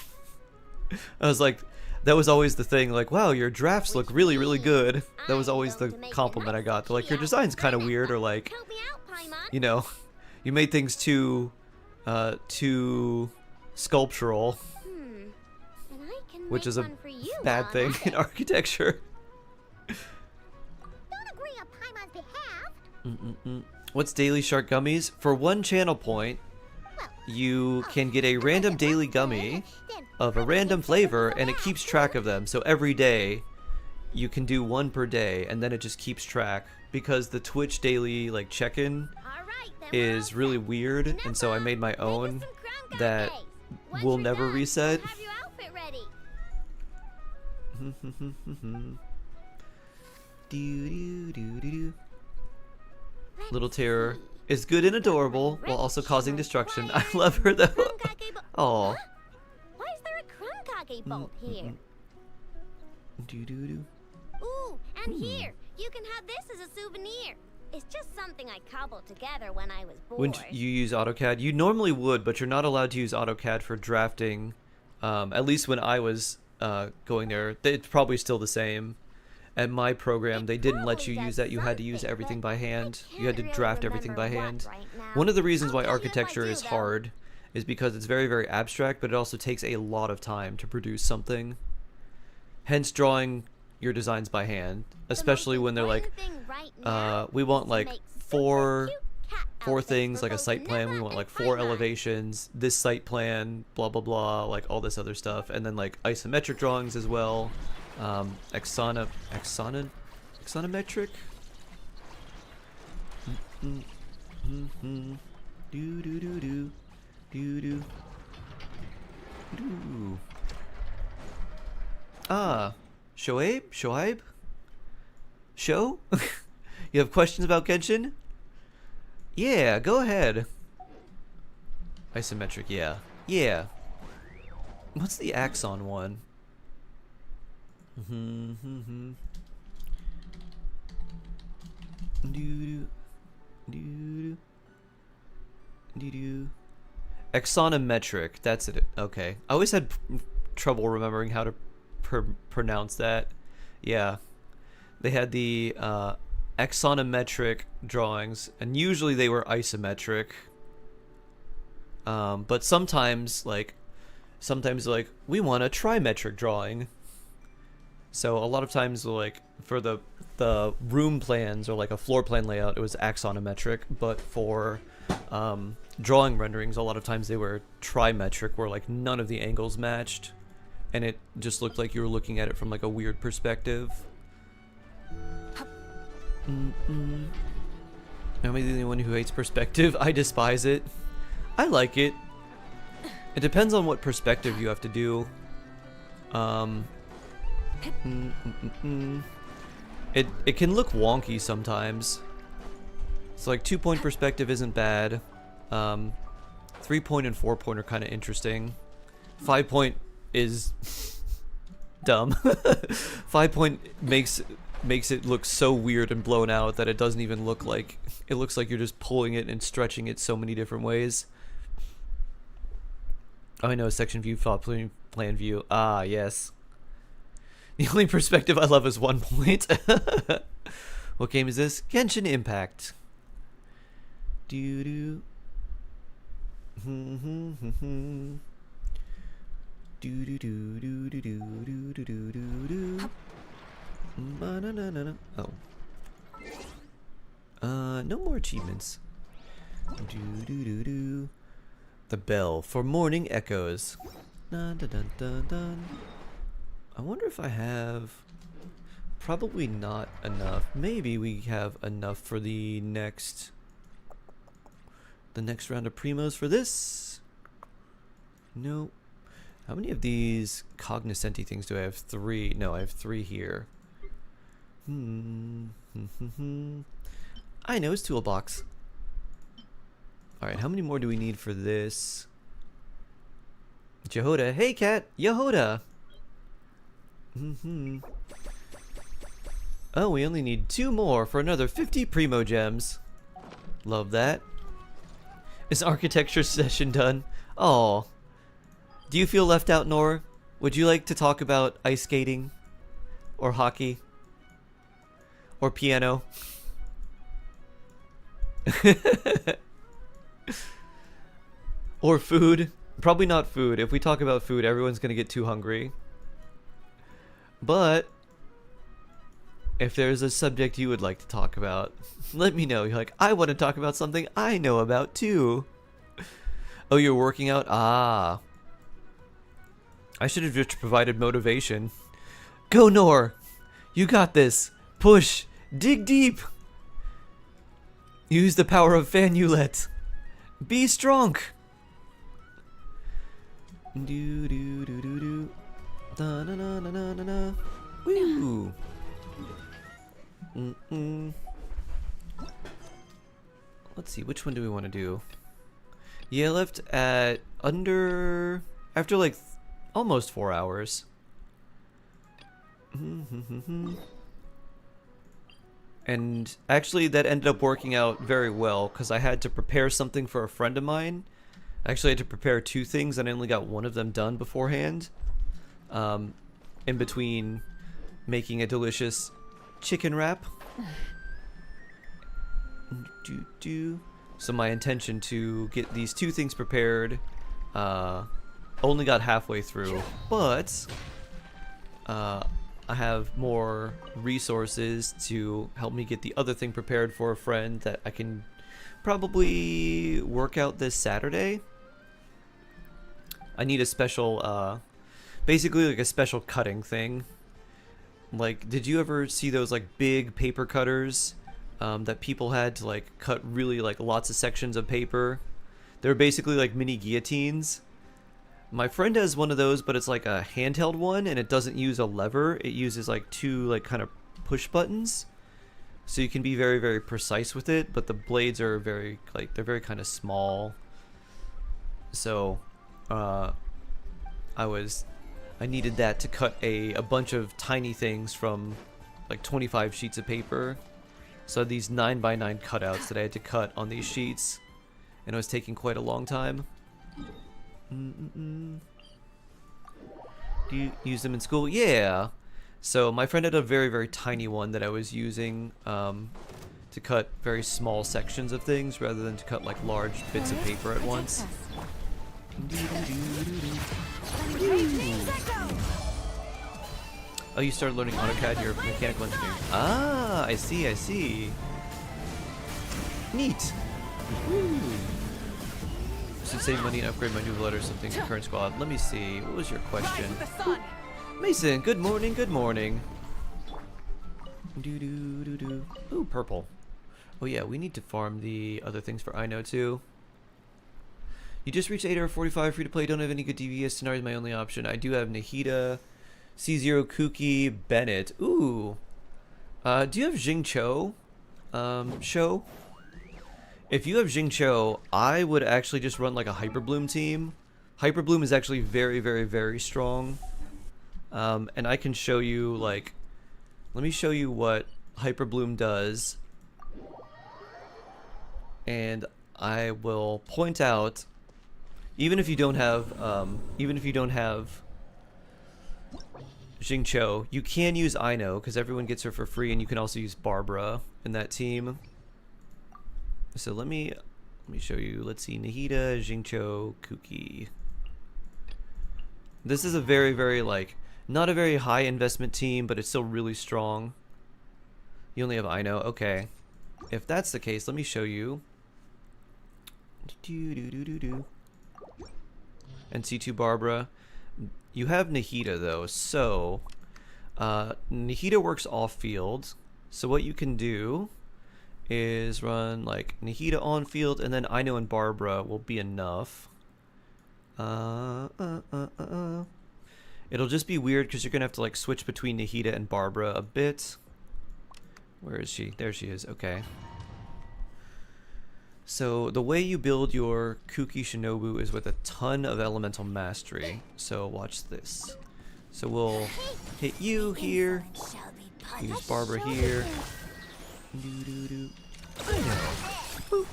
I was like, that was always the thing, like, wow, your drafts look really, really good. That was always the compliment I got. They're like, your design's kind of weird, or like, Help me out, Paimon. you know, you made things too sculptural, And I can which make is a one for you bad while thing I'm at in it. architecture. Don't agree on Paimon's behalf. What's Daily Shark Gummies? For 1 channel point, you can get a random daily gummy of a random flavor, and it keeps track of them. So every day, you can do 1 per day, and then it just keeps track. Because the Twitch daily like check-in All right, then is we're all really set. weird, and so I made my Make us own some crown that gages. Once will you're never done, reset. we'll have your outfit ready. Do-do-do-do-do. Little Terror is good and adorable while also causing destruction. I love her though. Aw. Why is there a Krumkage bolt here? Do-do-do. Ooh, and here, you can have this as a souvenir. It's just something I cobbled together when I was bored. Wouldn't you use AutoCAD? You normally would, but you're not allowed to use AutoCAD for drafting. At least when I was going there. It's probably still the same. At my program, they didn't let you use that. You had to use everything by hand. You had to draft everything by hand. One of the reasons why architecture is hard is because it's very, very abstract, but it also takes a lot of time to produce something. Hence drawing your designs by hand, especially when they're like, we want like four things, like a site plan, we want like 4 elevations, this site plan, blah blah blah, like all this other stuff, and then like isometric drawings as well, axonometric. Do do do do do do do. Ah, Shoaib? Show? You have questions about Genshin? Yeah, go ahead. Isometric, yeah. Yeah. What's the axon one? Axonometric, that's it. Okay. I always had trouble remembering how to pronounce that. Yeah. They had the axonometric drawings, and usually they were isometric. But sometimes we want a trimetric drawing. So a lot of times, like for the room plans or like a floor plan layout, it was axonometric. But for drawing renderings, a lot of times they were trimetric, where like none of the angles matched, and it just looked like you were looking at it from like a weird perspective. Am I the only one who hates perspective? I despise it. I like it. It depends on what perspective you have to do. It can look wonky sometimes. So like 2-point perspective isn't bad. 3-point and 4-point are kind of interesting. 5-point is dumb. 5-point makes it look so weird and blown out that it doesn't even look like, it looks like you're just pulling it and stretching it so many different ways. Oh, I know, section view, plot plan view. Ah, yes. The only perspective I love is 1 point. What game is this? Genshin Impact. Doo doo. Do do do do do do do do do do. Oh. No more achievements. Do do do do. The bell for morning echoes. Dun dun dun dun dun. I wonder if I have. Probably not enough. Maybe we have enough for the next round of primos for this. No. How many of these cognoscenti things do I have? 3. No, I have 3 here. I know, it's toolbox. Alright, how many more do we need for this? Jehoda. Hey, cat! Yehoda! Oh, we only need 2 more for another 50 primo gems. Love that. Is architecture session done? Oh. Do you feel left out, Nor? Would you like to talk about ice skating? Or hockey? Or piano? Or food? Probably not food. If we talk about food, everyone's gonna get too hungry. But if there's a subject you would like to talk about, let me know. You're like, I want to talk about something I know about too. Oh, you're working out? Ah. I should have just provided motivation. Go, Nor! You got this! Push! Dig deep! Use the power of FIN-ancially. Be strong! Do do do do do. Da na na na na na na. Woo! Let's see, which one do we want to do? Yeah, left at after like almost 4 hours. And actually that ended up working out very well because I had to prepare something for a friend of mine. I actually had to prepare 2 things and I only got one of them done beforehand. in between making a delicious chicken wrap. So my intention to get these two things prepared only got halfway through, but I have more resources to help me get the other thing prepared for a friend that I can probably work out this Saturday. I need a special, basically like a special cutting thing. Like, did you ever see those like big paper cutters that people had to like cut really like lots of sections of paper? They're basically like mini guillotines. My friend has one of those, but it's like a handheld one, and it doesn't use a lever. It uses like two like kind of push buttons, so you can be very, very precise with it. But the blades are very like they're very kind of small. So, I needed that to cut a bunch of tiny things from like 25 sheets of paper. So these 9x9 cutouts that I had to cut on these sheets, and it was taking quite a long time. Do you use them in school? Yeah. So my friend had a very, very tiny one that I was using to cut very small sections of things rather than to cut like large bits of paper at once. Oh, you started learning AutoCAD, you're a mechanical engineer. Ah, I see, I see. Neat. Should save money and upgrade my new letter or something to current squad. Let me see. What was your question? Mason, good morning, good morning. Ooh, purple. Oh yeah, we need to farm the other things for I know too. You just reached 8 hour 45, free to play, don't have any good DVS scenario is my only option. I do have Nahida, C0 Kuki, Bennett. Ooh. Do you have Jingcho? Show? If you have Jingcho, I would actually just run like a Hyperbloom team. Hyperbloom is actually very, very, very strong. And I can show you like, let me show you what Hyperbloom does. And I will point out, even if you don't have Jingcho, you can use Ino because everyone gets her for free, and you can also use Barbara in that team. So let me show you. Let's see, Nahida, Jingcho, Kuki. This is a very, very like not a very high investment team, but it's still really strong. You only have Ino, okay. If that's the case, let me show you. And C2 Barbara. You have Nahida though, so Nahida works off field. So what you can do is run like Nahida on field, and then Ino and Barbara will be enough. It'll just be weird because you're gonna have to like switch between Nahida and Barbara a bit. Where is she? There she is. Okay. So the way you build your Kuki Shinobu is with a ton of elemental mastery. So watch this. So we'll hit you here. Use Barbara here. I know.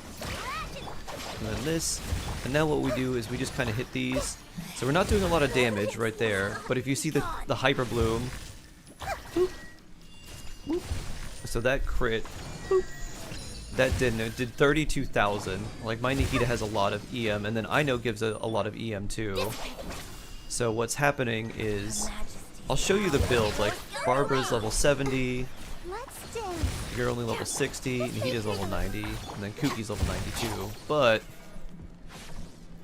And then this. And now what we do is we just kind of hit these. So we're not doing a lot of damage right there. But if you see the Hyper Bloom. So that crit. That did 32,000. Like my Nahida has a lot of EM, and then Ino gives a lot of EM too. So what's happening is, I'll show you the build. Like Barbara's level 70, you're only level 60, Nahida's level 90, and then Kuki's level 92. But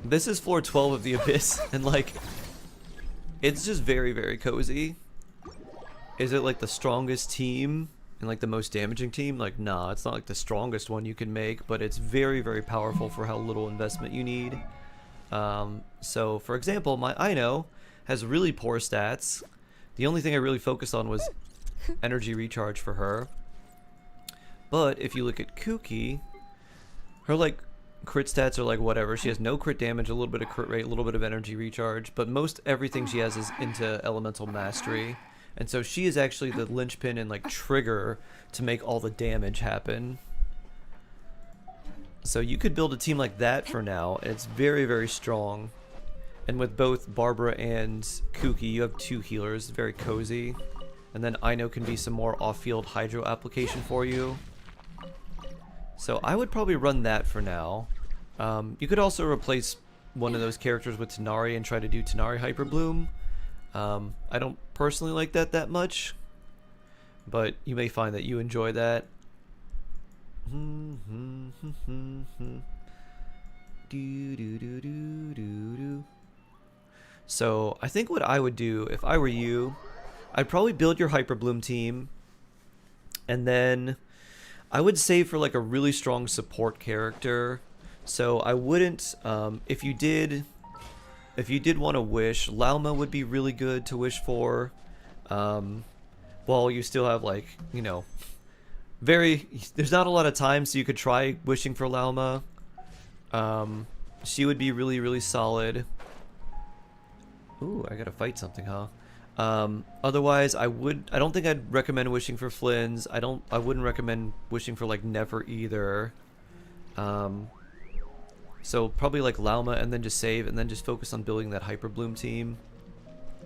this is floor 12 of the Abyss, and like, it's just very, very cozy. Is it like the strongest team? And like the most damaging team? Like, nah, it's not like the strongest one you can make, but it's very, very powerful for how little investment you need. So for example, my Ino has really poor stats. The only thing I really focused on was energy recharge for her. But if you look at Kuki, her like crit stats are like whatever. She has no crit damage, a little bit of crit rate, a little bit of energy recharge, but most everything she has is into elemental mastery. And so she is actually the linchpin and like trigger to make all the damage happen. So you could build a team like that for now. It's very, very strong. And with both Barbara and Kuki, you have 2 healers, very cozy. And then Ino can be some more off-field hydro application for you. So I would probably run that for now. You could also replace one of those characters with Tanari and try to do Tanari Hyper Bloom. I don't personally like that much, but you may find that you enjoy that. So I think what I would do if I were you, I'd probably build your Hyper Bloom team, and then I would save for like a really strong support character. So I wouldn't, if you did want to wish, Lauma would be really good to wish for. While you still have, like, you know, there's not a lot of time, so you could try wishing for Lauma. She would be really, really solid. Ooh, I gotta fight something, huh? Otherwise, I don't think I'd recommend wishing for Flynn's. I wouldn't recommend wishing for, like, Never either. So probably like Lauma, and then just save, and then just focus on building that Hyper Bloom team.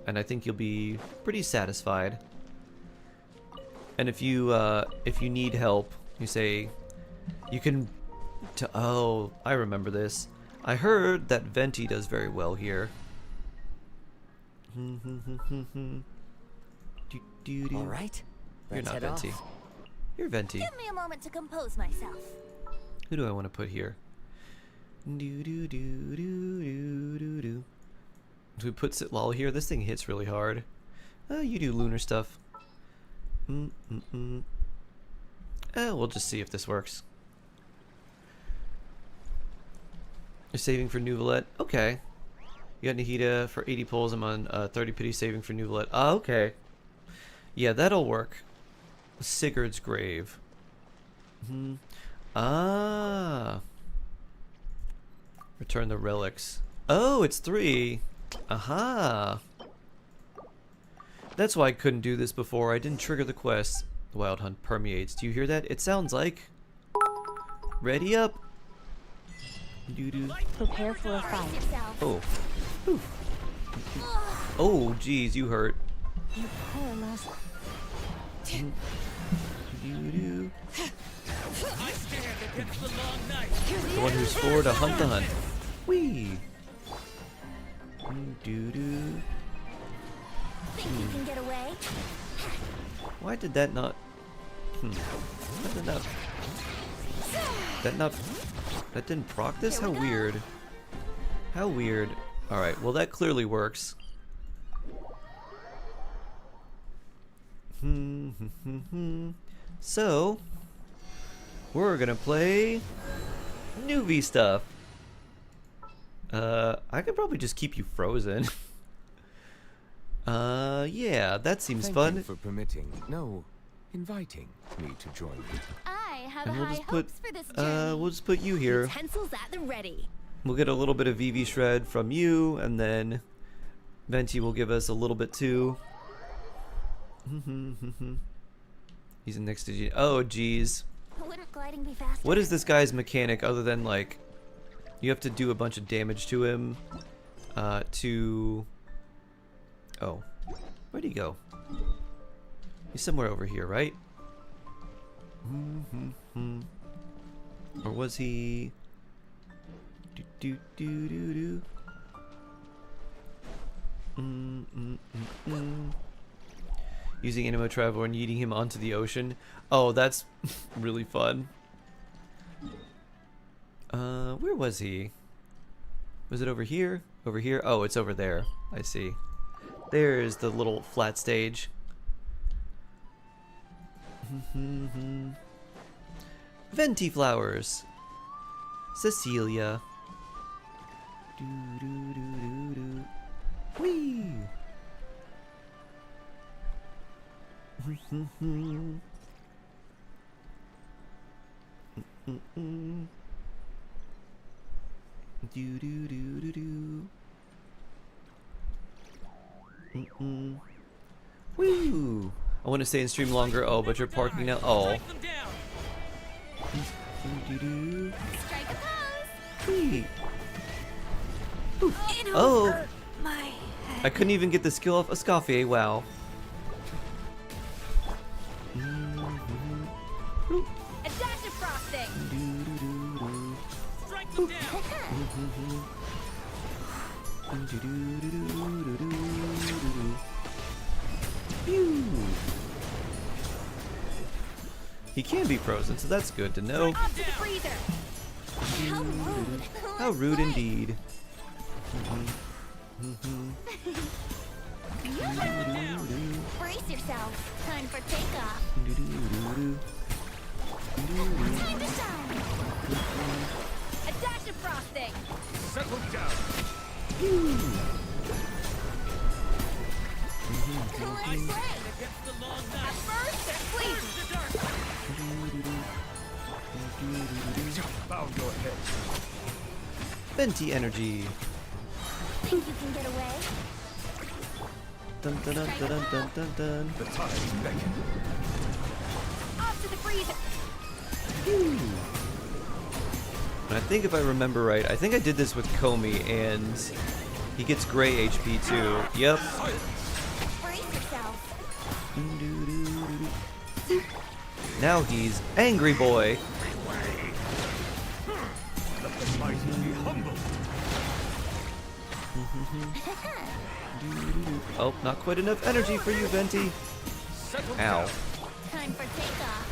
And I think you'll be pretty satisfied. And if you need help, you say, you can, oh, I remember this. I heard that Venti does very well here. All right. You're Let's not head Venti. off. You're Venti. Give me a moment to compose myself. Who do I want to put here? Do. Do we put Sitlal here? This thing hits really hard. You do lunar stuff. We'll just see if this works. You're saving for Nuvalet. Okay. You got Nahida for 80 pulls. I'm on 30 pity saving for Nuvalet. Okay. Yeah, that'll work. Sigurd's Grave. Return the relics. Oh, it's 3. Aha. That's why I couldn't do this before. I didn't trigger the quest. The Wild Hunt permeates. Do you hear that? It sounds like... Ready up. Doo-doo. Prepare for a fight. Oh. Ooh. Oh, geez, you hurt. You're paralyzed. Doo-doo. The one who's for to hunt the hunt. Whee! Doo-doo. Think you can get away? Why did that not... Why did that not... That didn't proc this? How weird. How weird. Alright, well that clearly works. So... We're gonna play... Newbie stuff. I could probably just keep you frozen. Yeah, that seems Thank fun. you for permitting, no, inviting me to join you. I have And we'll high just put, hopes for this journey. we'll just put you here. Utensils at the ready. We'll get a little bit of VV Shred from you, and then Venti will give us a little bit too. He's next to you. Oh, geez. Wouldn't gliding be faster? What is this guy's mechanic other than, like, you have to do a bunch of damage to him, to... Oh. Where'd he go? He's somewhere over here, right? Or was he... Using Animo Traveler and yeeting him onto the ocean. Oh, that's really fun. Where was he? Was it over here? Over here? Oh, it's over there. I see. There's the little flat stage. Venti flowers. Cecilia. Whee! Woo! I want to stay and stream longer. Oh, but you're parking now. Oh. Strike a pose. Whee! Oh! I couldn't even get the skill off Escoffier, wow. A dash of frosting. Strike them down. He can be frozen, so that's good to know. Off to the freezer. How rude. How rude indeed. Brace yourself. Time for takeoff. Time to shine. A dash of frosting. Settle down. Let's play. At first, sleep. Bow your head. Venti energy. Think you can get away? Dun dun dun dun dun dun dun. The tides beckon. Off to the freezer. And I think if I remember right, I think I did this with Comey, and he gets gray HP too. Yep. Brace yourself. Now he's Angry Boy. Let the mighty be humble. Oh, not quite enough energy for you, Venti. Settle Ow. down. Time for takeoff.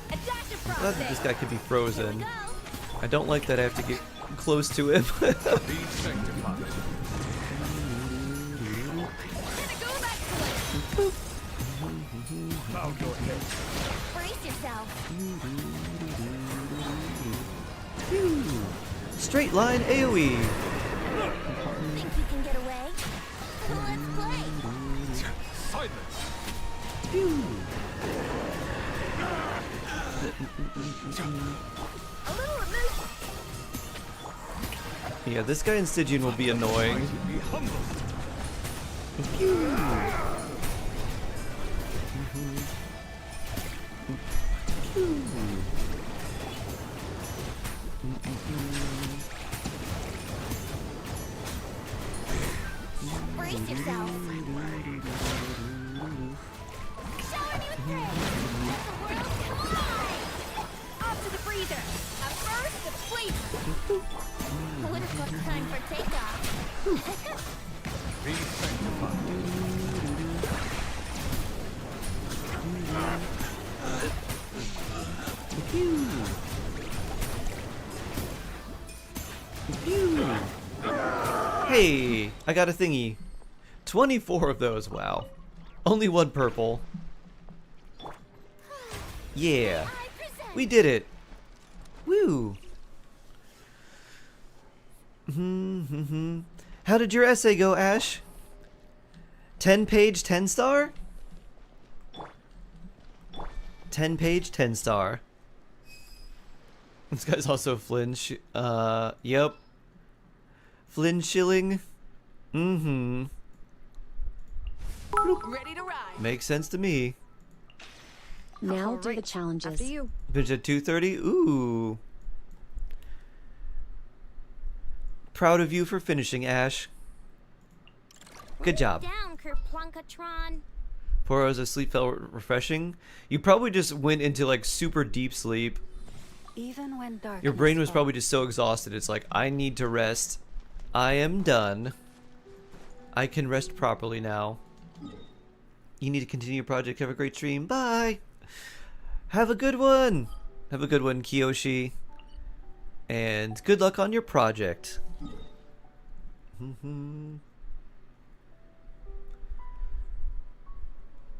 A dash of Glad that this frosting. guy could be frozen. Go. I don't like that I have to get close to him. Be sanctified. Gonna go back to it. Bow your head. Brace yourself. Straight line AoE. Think you can get away? Let's play. Silence. A little emotion. Yeah, this guy in Stygian will be annoying. Be humble. Brace yourself. Showing you things. Let the world collide. Off to the freezer. At first, the flavor. Would have booked time for takeoff. Be sanctified. Hey, I got a thingy. 24 of those, wow. Only one purple. Yeah, I present. we did it. Woo. How did your essay go, Ash? 10-page, 10-star? 10-page, 10-star. This guy's also Flinch. Yep. Flynn Shilling. Ready to ride. Makes sense to me. Now do the Alright, challenges. After you. Finish at 2:30. Ooh. Proud of you for finishing, Ash. Good job. Down, Kerplunkatron. 4 hours of sleep felt refreshing. You probably just went into like super deep sleep. Even when dark. Your brain was probably just so exhausted. It's like, I need to rest. I am done. I can rest properly now. You need to continue your project. Have a great stream. Bye. Have a good one. Have a good one, Kiyoshi. And good luck on your project.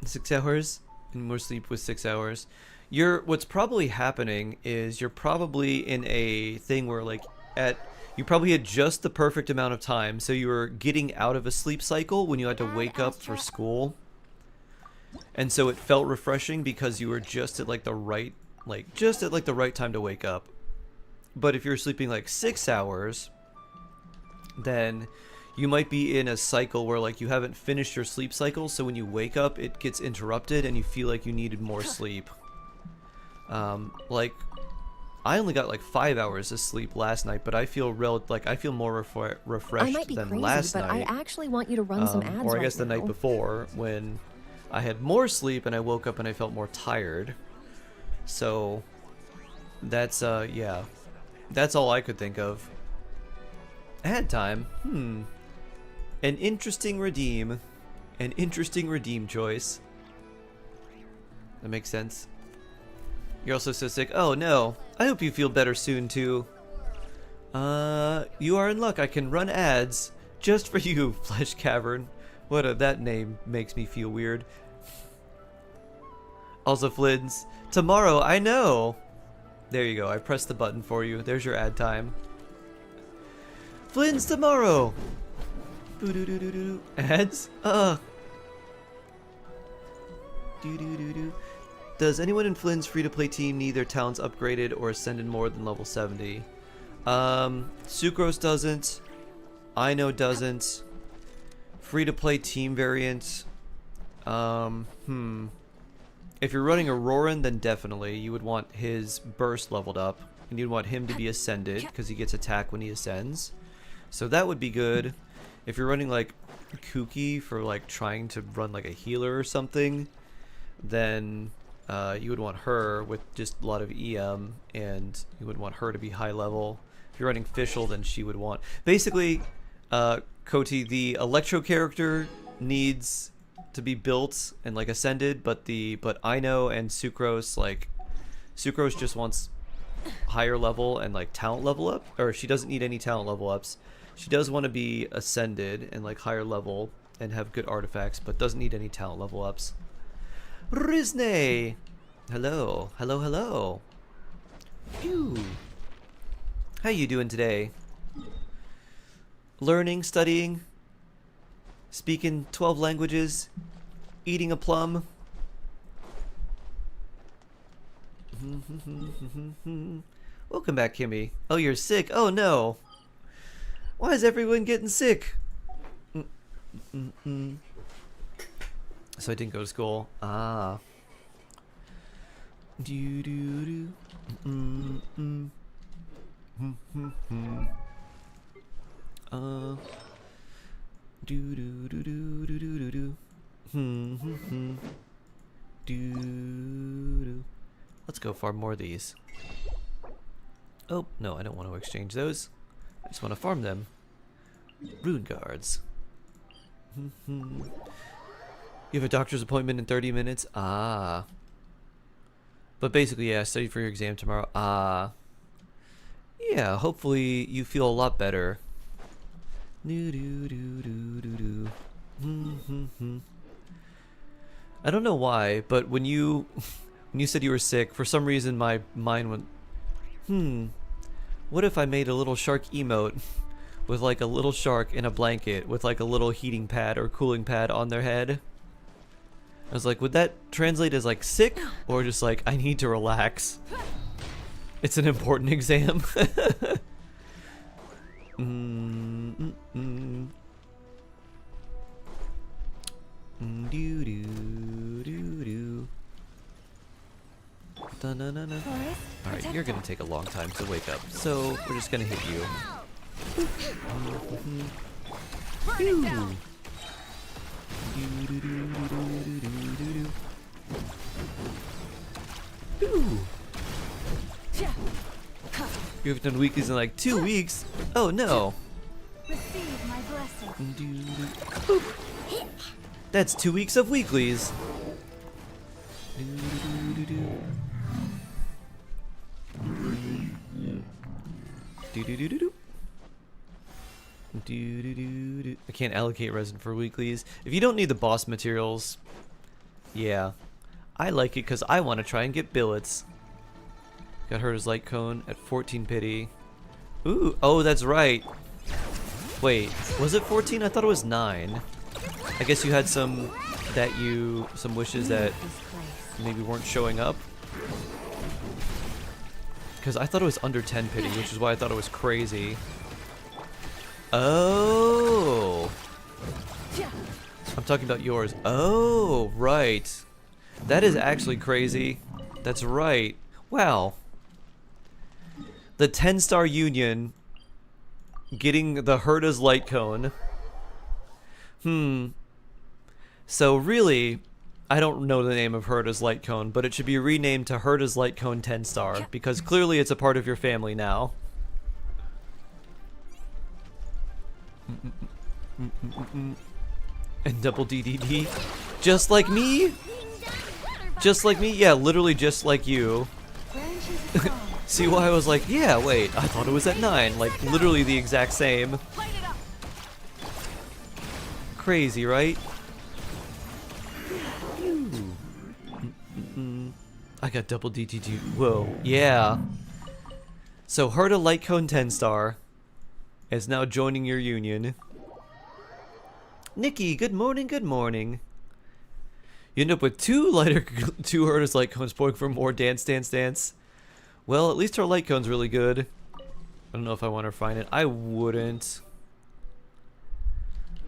6 hours and more sleep with 6 hours. What's probably happening is you're probably in a thing where like you probably had just the perfect amount of time, so you were getting out of a sleep cycle when you had to wake up for school, and so it felt refreshing because you were just at like the right time to wake up. But if you're sleeping like 6 hours, then you might be in a cycle where like you haven't finished your sleep cycle, so when you wake up it gets interrupted and you feel like you needed more sleep. Like I only got like 5 hours of sleep last night, but I feel I feel more refreshed I might be than crazy, last but night. I actually want you to run some ads Or I guess right the now. night before when I had more sleep and I woke up and I felt more tired. So that's yeah. That's all I could think of. Ad time. An interesting redeem. An interesting redeem choice. That makes sense. You're also so sick. Oh no. I hope you feel better soon too. You are in luck. I can run ads just for you, Flesh Cavern. That name makes me feel weird. Also, Flynn's. Tomorrow, I know. There you go. I pressed the button for you. There's your ad time. Flynn's tomorrow. Boo-doo-doo-doo-doo. Ads? Do-do-do-do. Does anyone in Flynn's free-to-play team need their talents upgraded or ascended more than level 70? Sucrose doesn't. I know doesn't. Free-to-play team variant. If you're running Auroran, then definitely you would want his burst leveled up, and you'd want him to be ascended because he gets attack when he ascends. So that would be good. If you're running like Kuki for like trying to run like a healer or something, then you would want her with just a lot of EM, and you would want her to be high level. If you're running Fischl, then she would want basically Koti, the Electro character needs to be built and like ascended, but Ino and Sucrose, like Sucrose just wants higher level and like talent level up, or she doesn't need any talent level ups. She does want to be ascended and like higher level and have good artifacts, but doesn't need any talent level ups. Rizne, hello, hello, hello. Phew. How you doing today? Learning, studying, speaking 12 languages, eating a plum. Welcome back, Kimmy. Oh, you're sick? Oh no. Why is everyone getting sick? So I didn't go to school. Ah. Do do do. Do do do do do do do. Do. Let's go farm more of these. Oh no, I don't want to exchange those. I just want to farm them. Rune guards. You have a doctor's appointment in 30 minutes? Ah. But basically, yeah, study for your exam tomorrow. Ah. Yeah, hopefully you feel a lot better. Do do do do do do. I don't know why, but when you said you were sick, for some reason my mind went, what if I made a little shark emote with like a little shark in a blanket with like a little heating pad or cooling pad on their head? I was like, would that translate as like sick or just like I need to relax? It's an important exam. Do do do do. Alright, you're gonna take a long time to wake up, so we're just gonna hit you. You've done weeklies in like 2 weeks? Oh no! Receive my blessing. That's 2 weeks of weeklies! I can't allocate resin for weeklies. If you don't need the boss materials, yeah. I like it because I want to try and get billets. Got her as light cone at 14 pity. Ooh, oh, that's right. Wait, was it 14? I thought it was 9. I guess you had some wishes that maybe weren't showing up. Because I thought it was under 10 pity, which is why I thought it was crazy. Oh. I'm talking about yours. Oh, right. That is actually crazy. That's right. Wow. The 10-star union getting the Herta's light cone. So really, I don't know the name of Herta's light cone, but it should be renamed to Herta's light cone 10-star because clearly it's a part of your family now. And double DDD. Just like me? Just like me? Yeah, literally just like you. See why I was like, yeah, wait, I thought it was at 9. Like, literally the exact same. Crazy, right? I got double DDD. Whoa, yeah. So, Herta Light Cone 10-star is now joining your union. Nikki, good morning, good morning. You end up with two Herta's light cones pouring for more dance, dance, dance. Well, at least her light cone's really good. I don't know if I want to find it. I wouldn't.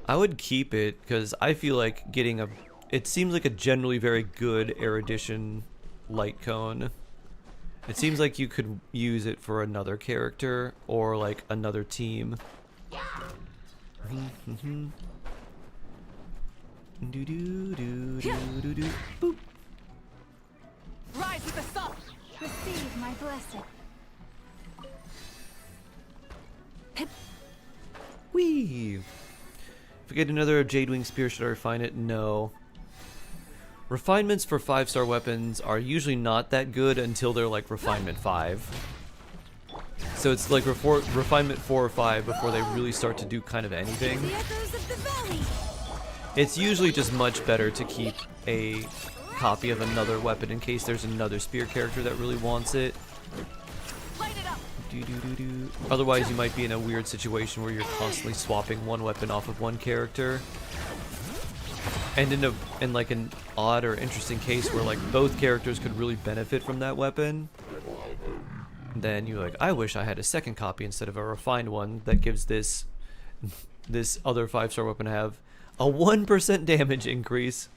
I would keep it because I feel like getting a... It seems like a generally very good Erudition light cone. It seems like you could use it for another character or like another team. Do do do do do do. Boop. Rise with the sun. Receive my blessing. Whee! If we get another Jadewing Spear, should I refine it? No. Refinements for 5-star weapons are usually not that good until they're like Refinement 5. So it's like Refinement 4 or 5 before they really start to do kind of anything. The echoes of the valley. It's usually just much better to keep a copy of another weapon in case there's another spear character that really wants it. Otherwise you might be in a weird situation where you're constantly swapping one weapon off of one character. And in like an odd or interesting case where like both characters could really benefit from that weapon, then you're like, I wish I had a second copy instead of a refined one that gives this other 5-star weapon have a 1% damage increase.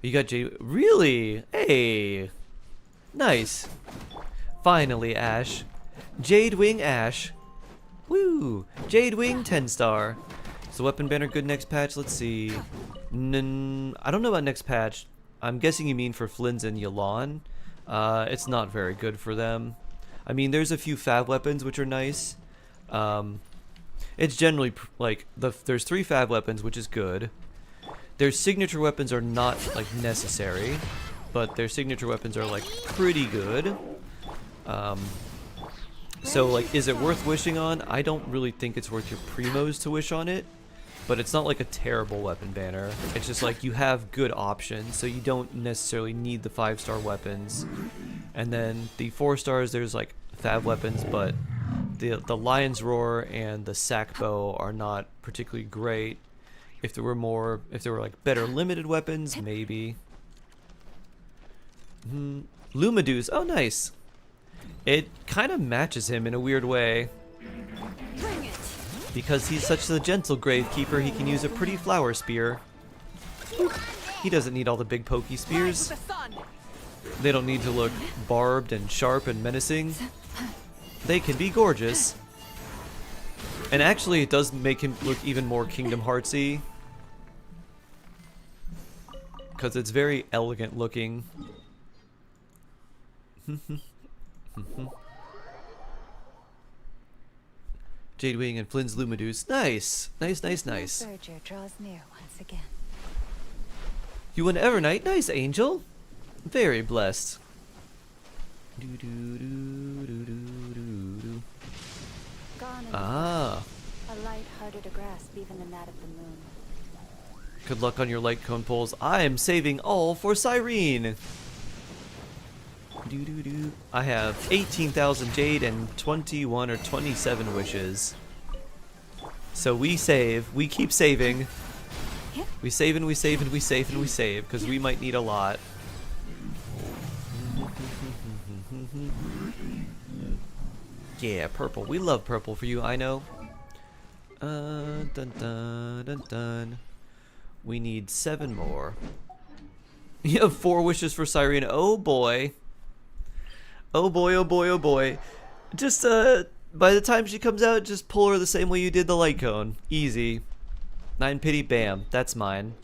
You got Jade. Really? Hey. Nice. Finally, Ash. Jadewing Ash. Woo. Jadewing 10-star. Is the weapon banner good next patch? Let's see. I don't know about next patch. I'm guessing you mean for Flynn's and Yelan. It's not very good for them. I mean, there's a few fab weapons which are nice. It's generally like there's 3 fab weapons, which is good. Their signature weapons are not like necessary, but their signature weapons are like pretty good. So like, is it worth wishing on? I don't really think it's worth your primos to wish on it, but it's not like a terrible weapon banner. It's just like you have good options, so you don't necessarily need the 5-star weapons. And then the 4 stars, there's like fab weapons, but the Lion's Roar and the Sack Bow are not particularly great. If there were like better limited weapons, maybe. Lumideus, oh nice. It kind of matches him in a weird way. Because he's such a gentle gravekeeper, he can use a pretty flower spear. He doesn't need all the big pokey spears. They don't need to look barbed and sharp and menacing. They can be gorgeous. And actually it does make him look even more Kingdom Heartsy. Because it's very elegant looking. Jadewing and Flynn's Lumideus. Nice! Nice, nice, nice. Surger draws near once again. You an Evernight? Nice, Angel! Very blessed. Gone in Ah. a light harder to grasp even than that of the moon. Good luck on your light cone pulls. I am saving all for Cyrene. I have 18,000 jade and 21 or 27 wishes. So we save. We keep saving. We save and we save and we save and we save because we might need a lot. Yeah, purple. We love purple for you, I know. Dun dun dun dun. We need 7 more. You have 4 wishes for Cyrene. Oh boy. Oh boy, oh boy, oh boy. Just, by the time she comes out, just pull her the same way you did the light cone. Easy. 9 pity, bam. That's mine.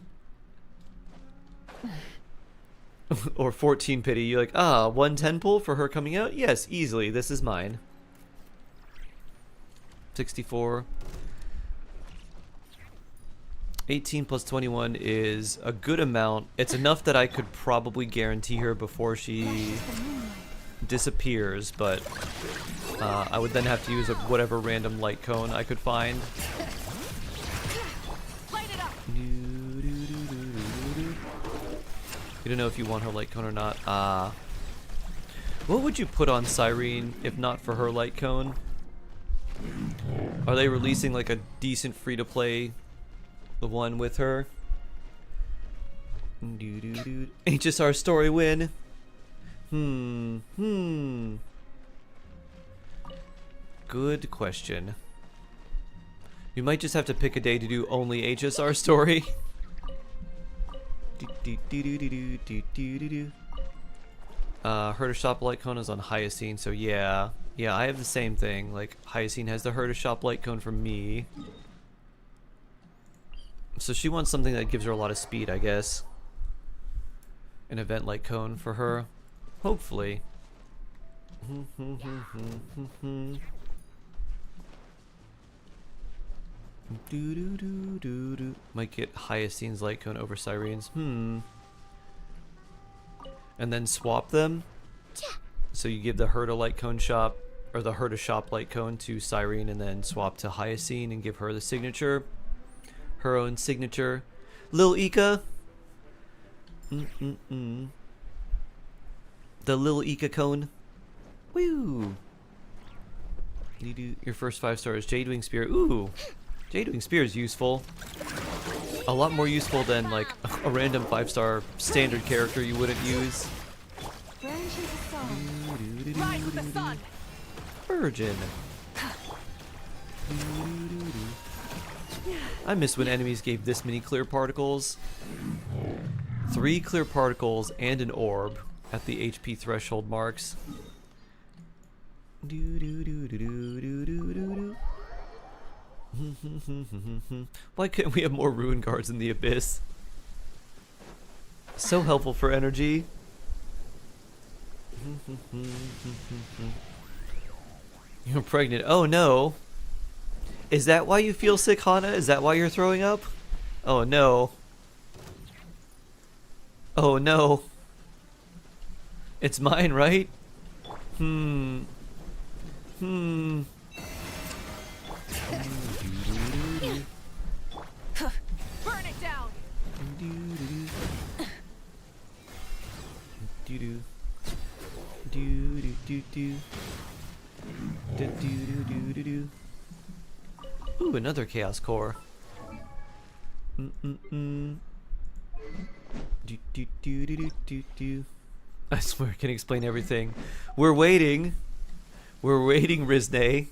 Or 14 pity. You're like, 110 pull for her coming out? Yes, easily. This is mine. 64. 18 plus 21 is a good amount. It's enough that I could probably guarantee her before she disappears, but I would then have to use whatever random light cone I could find. You don't know if you want her light cone or not. What would you put on Cyrene if not for her light cone? Are they releasing like a decent free-to-play one with her? HSR story win. Good question. You might just have to pick a day to do only HSR story. Her to shop light cone is on Hyacine, so yeah. Yeah, I have the same thing. Like, Hyacine has the her to shop light cone from me. So she wants something that gives her a lot of speed, I guess. An event light cone for her. Hopefully. Might get Hyacine's light cone over Cyrene's. And then swap them. So you give the her to light cone shop, or the her to shop light cone to Cyrene, and then swap to Hyacine and give her the signature. Her own signature. Lil Ika. The Lil Ika cone. Woo! You do your first 5 stars. Jadewing Spear. Ooh! Jadewing Spear is useful. A lot more useful than like a random 5-star standard character you wouldn't use. Rise with the sun. Virgin. I miss when enemies gave this many clear particles. 3 clear particles and an orb at the HP threshold marks. Why couldn't we have more rune guards in the abyss? So helpful for energy. You're pregnant. Oh no. Is that why you feel sick, Hana? Is that why you're throwing up? Oh no. Oh no. It's mine, right? Burn it down. Ooh, another chaos core. I swear I can explain everything. We're waiting. We're waiting, Rizne.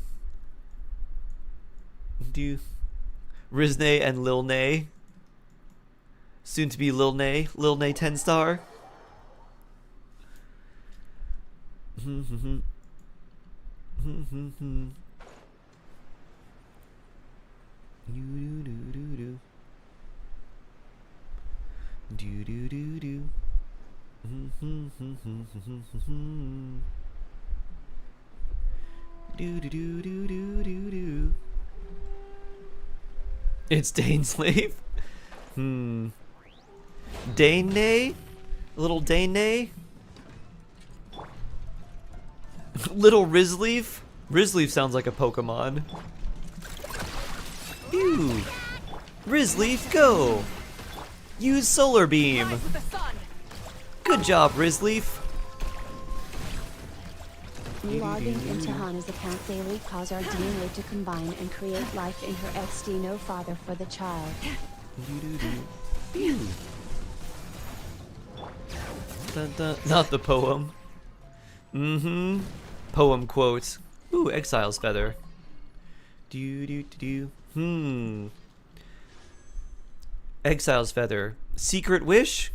Rizne and Lil Nay. Soon to be Lil Nay. Lil Nay 10-star. It's Dane Slave. Dane? Little Dane? Little Rizleaf? Rizleaf sounds like a Pokemon. Ew. Rizleaf, go! Use Solar Beam! Rise with the sun. Good job, Rizleaf! Logging into Hana's account daily cause our DNA to combine and create life in her XD. No father for the child. Dun, dun. Not the poem. Poem quote. Ooh, Exile's Feather. Exile's Feather. Secret Wish?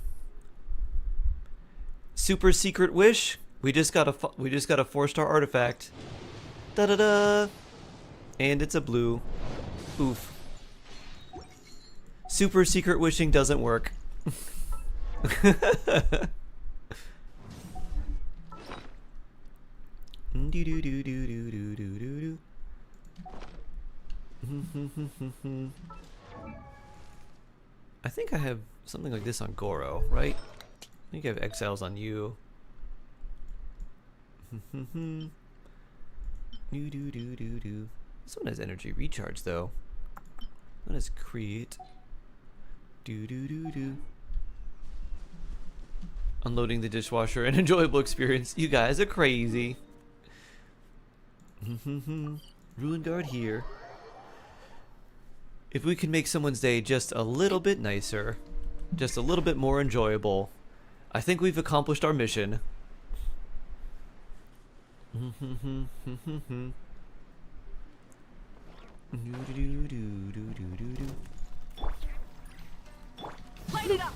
Super Secret Wish? We just got a 4-star artifact. Da da da. And it's a blue. Oof. Super Secret Wishing doesn't work. I think I have something like this on Goro, right? I think I have exiles on you. This one has energy recharge though. What is create? Unloading the dishwasher, an enjoyable experience. You guys are crazy. Ruin Guard here. If we can make someone's day just a little bit nicer, just a little bit more enjoyable, I think we've accomplished our mission. Light it up.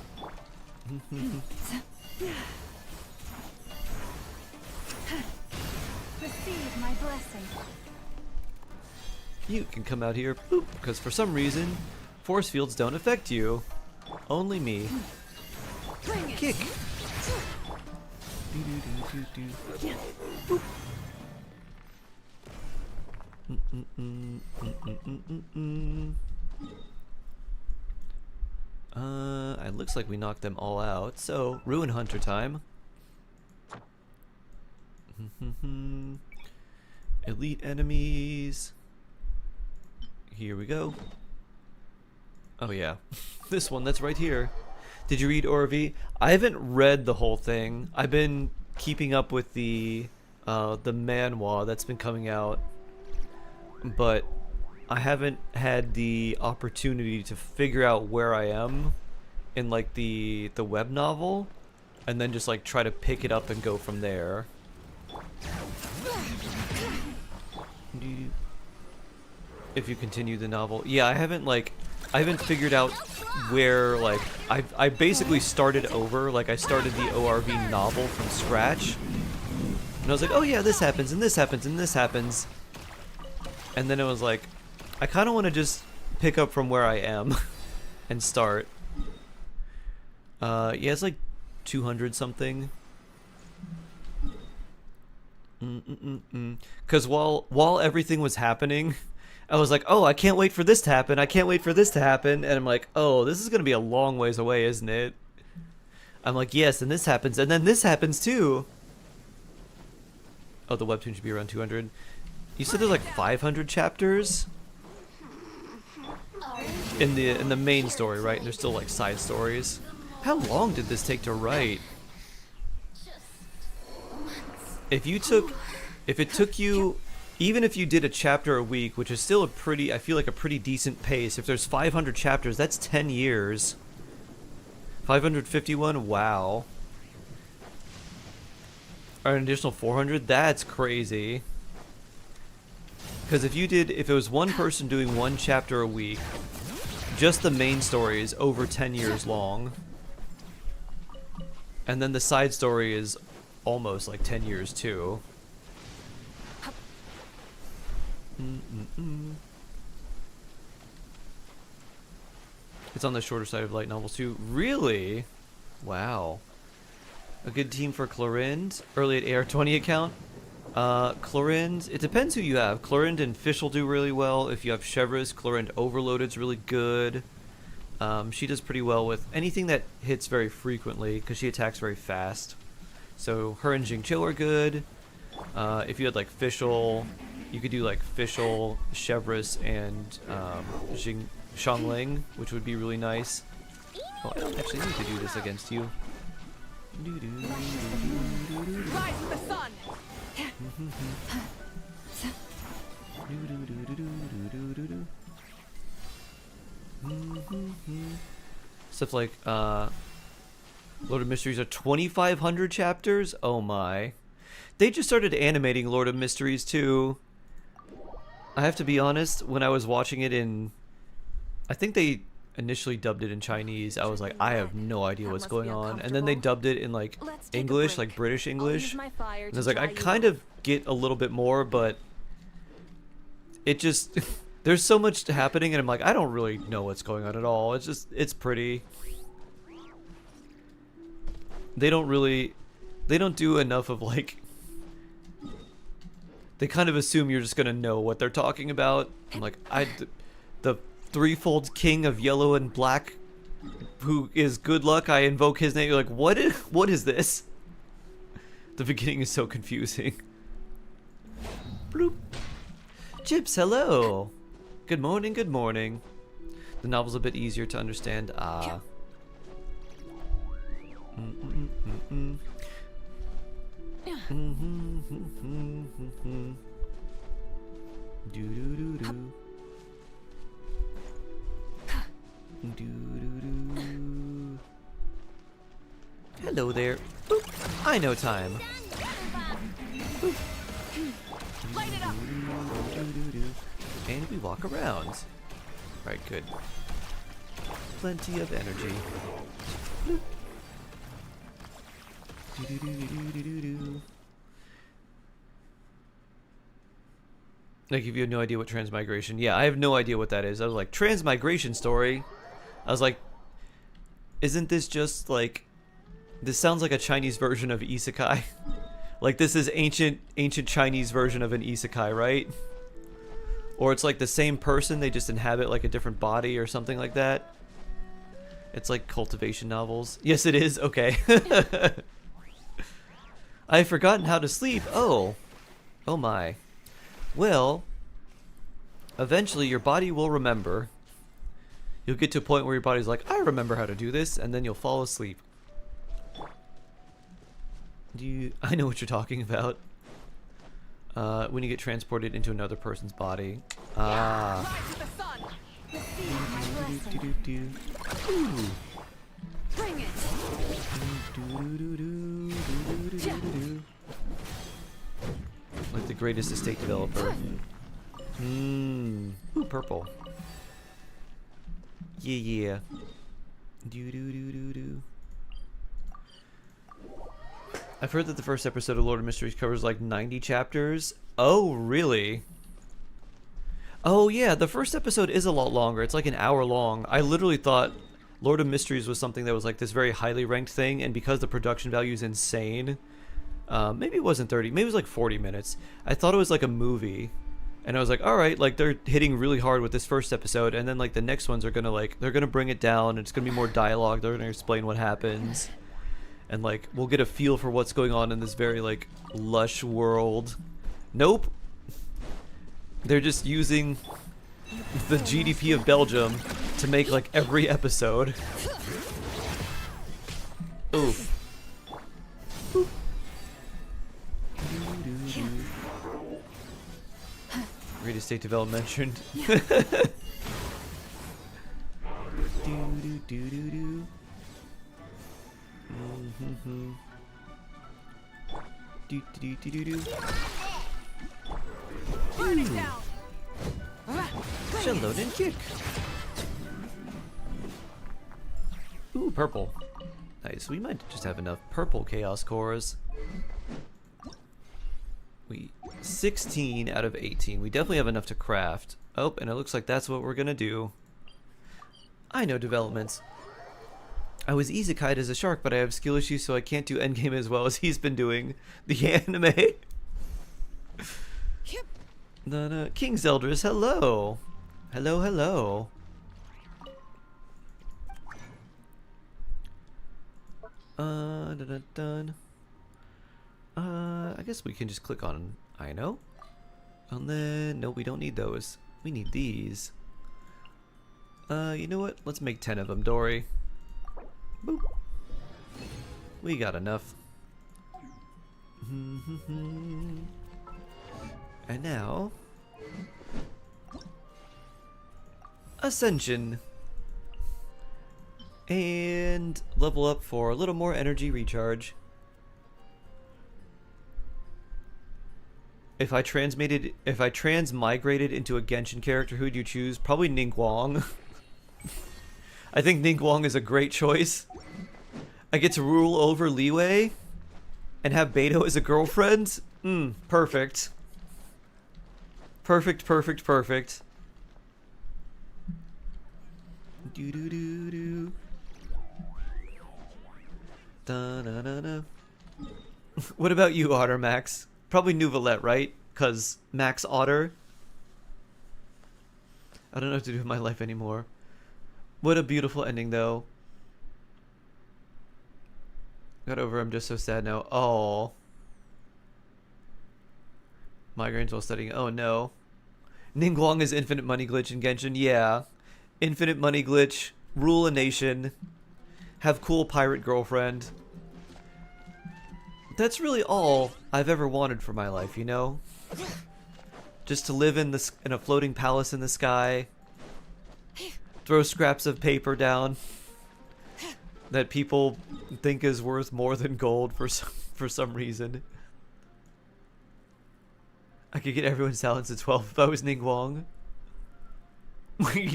Receive my blessing. You can come out here, boop, because for some reason, force fields don't affect you. Only me. Kick. Boop. It looks like we knocked them all out. So, Ruin Hunter time. Elite enemies. Here we go. Oh yeah, this one that's right here. Did you read Orv? I haven't read the whole thing. I've been keeping up with the manhwa that's been coming out, but I haven't had the opportunity to figure out where I am in like the web novel, and then just like try to pick it up and go from there. If you continue the novel, yeah, I haven't figured out where, like, I basically started over. Like, I started the ORV novel from scratch, and I was like, oh yeah, this happens and this happens and this happens, and then it was like, I kind of want to just pick up from where I am and start. Yeah, it's like 200 something. Because while everything was happening, I was like, oh, I can't wait for this to happen. I can't wait for this to happen. And I'm like, oh, this is going to be a long ways away, isn't it? I'm like, yes, and this happens. And then this happens too. Oh, the webtoon should be around 200. You said there's like 500 chapters in the main story, right? And there's still like side stories. How long did this take to write? If it took you, even if you did a chapter a week, which is still I feel like a pretty decent pace. If there's 500 chapters, that's 10 years. 551, wow. Or an additional 400, that's crazy. Because if it was one person doing one chapter a week, just the main story is over 10 years long. And then the side story is almost like 10 years too. It's on the shorter side of light novels too. Really? Wow. A good team for Clorind. Early at AR20 account. Clorind, it depends who you have. Clorind and Fish will do really well. If you have Chevrolet, Clorind Overloaded's really good. She does pretty well with anything that hits very frequently because she attacks very fast. So her and Jingqiu are good. If you had like Fischl, you could do like Fischl, Chevrolet, and Xiangling, which would be really nice. Oh, I don't actually need to do this against you. Rise with the sun. Stuff like Lord of Mysteries are 2,500 chapters. Oh my! They just started animating Lord of Mysteries too. I have to be honest, when I was watching it in, I think they initially dubbed it in Chinese, I was like, I have no idea what's going on. And then they dubbed it in like English, like British English. And I was like, I kind of get a little bit more, but it just, there's so much happening and I'm like, I don't really know what's going on at all. It's just, it's pretty. They don't do enough of like, they kind of assume you're just gonna know what they're talking about. I'm like, the threefold king of yellow and black, who is good luck, I invoke his name. You're like, what is this? The beginning is so confusing. Bloop. Chips, hello. Good morning, good morning. The novel's a bit easier to understand. Ah. Hello there. Boop. I know time. Boop. Light it up. And we walk around. Right, good. Plenty of energy. Bloop. Like, if you have no idea what transmigration, yeah, I have no idea what that is. I was like, transmigration story? I was like, isn't this just like, this sounds like a Chinese version of isekai. Like, this is ancient Chinese version of an isekai, right? Or it's like the same person, they just inhabit like a different body or something like that. It's like cultivation novels. Yes, it is. Okay. I've forgotten how to sleep. Oh. Oh my. Well, eventually your body will remember. You'll get to a point where your body's like, I remember how to do this, and then you'll fall asleep. I know what you're talking about. When you get transported into another person's body. Ah. Bring it. Like the greatest estate developer. Ooh, purple. Yeah. I've heard that the first episode of Lord of Mysteries covers like 90 chapters. Oh, really? Oh, yeah, the first episode is a lot longer. It's like an hour long. I literally thought Lord of Mysteries was something that was like this very highly ranked thing, and because the production value is insane, maybe it wasn't 30, maybe it was like 40 minutes. I thought it was like a movie, and I was like, all right, like they're hitting really hard with this first episode, and then like the next ones are gonna like, they're gonna bring it down, and it's gonna be more dialogue, they're gonna explain what happens, and like we'll get a feel for what's going on in this very like lush world. Nope. They're just using the GDP of Belgium to make like every episode. Oof. Great estate development mentioned. Burn it down. Shell and kick. Ooh, purple. Nice. We might just have enough purple chaos cores. 16 out of 18. We definitely have enough to craft. Oh, and it looks like that's what we're gonna do. I know developments. I was isekai'd as a shark, but I have skill issues, so I can't do endgame as well as he's been doing. The anime. King's Elders, hello. Hello. Dun. I guess we can just click on I know. And then, no, we don't need those. We need these. You know what? Let's make 10 of them, Dory. Boop. We got enough. And now, Ascension. And level up for a little more energy recharge. If I transmigrated into a Genshin character, who'd you choose? Probably Ningguang. I think Ningguang is a great choice. I get to rule over Liyue and have Beidou as a girlfriend. Perfect. Perfect, perfect, perfect. Do do do do. Da da da da. What about you, Otter Max? Probably Nouvelette, right? Cause Max Otter. I don't know what to do with my life anymore. What a beautiful ending, though. Got over. I'm just so sad now. Oh. Migraines while studying. Oh no. Ningguang is infinite money glitch in Genshin. Yeah. Infinite money glitch. Rule a nation. Have cool pirate girlfriend. That's really all I've ever wanted for my life, you know? Just to live in a floating palace in the sky. Throw scraps of paper down that people think is worth more than gold for some reason. I could get everyone's talents at 12 if I was Ningguang.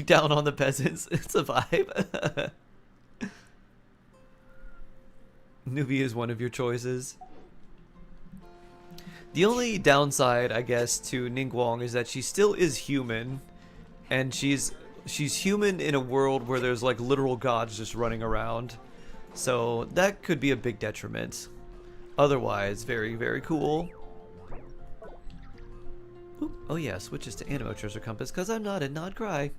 Down on the peasants. It's a vibe. Newbie is one of your choices. The only downside, I guess, to Ningguang is that she still is human, and she's human in a world where there's like literal gods just running around. So that could be a big detriment. Otherwise, very, very cool. Oop, oh yeah, switches to Animo Treasure Compass because I'm not a Nod Cry.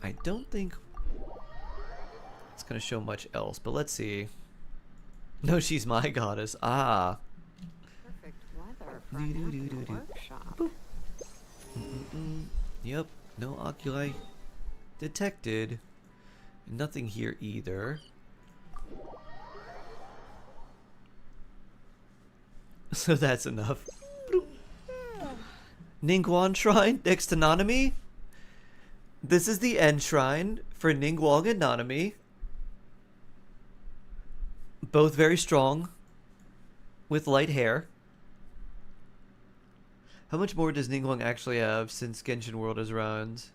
I don't think it's gonna show much else, but let's see. No, she's my goddess. Ah. Perfect weather for an workshop. Yep, no oculi detected. Nothing here either. So that's enough. Ningguang Shrine next to Nanami. This is the end shrine for Ningguang and Nanami. Both very strong, with light hair. How much more does Ningguang actually have since Genshin World is around?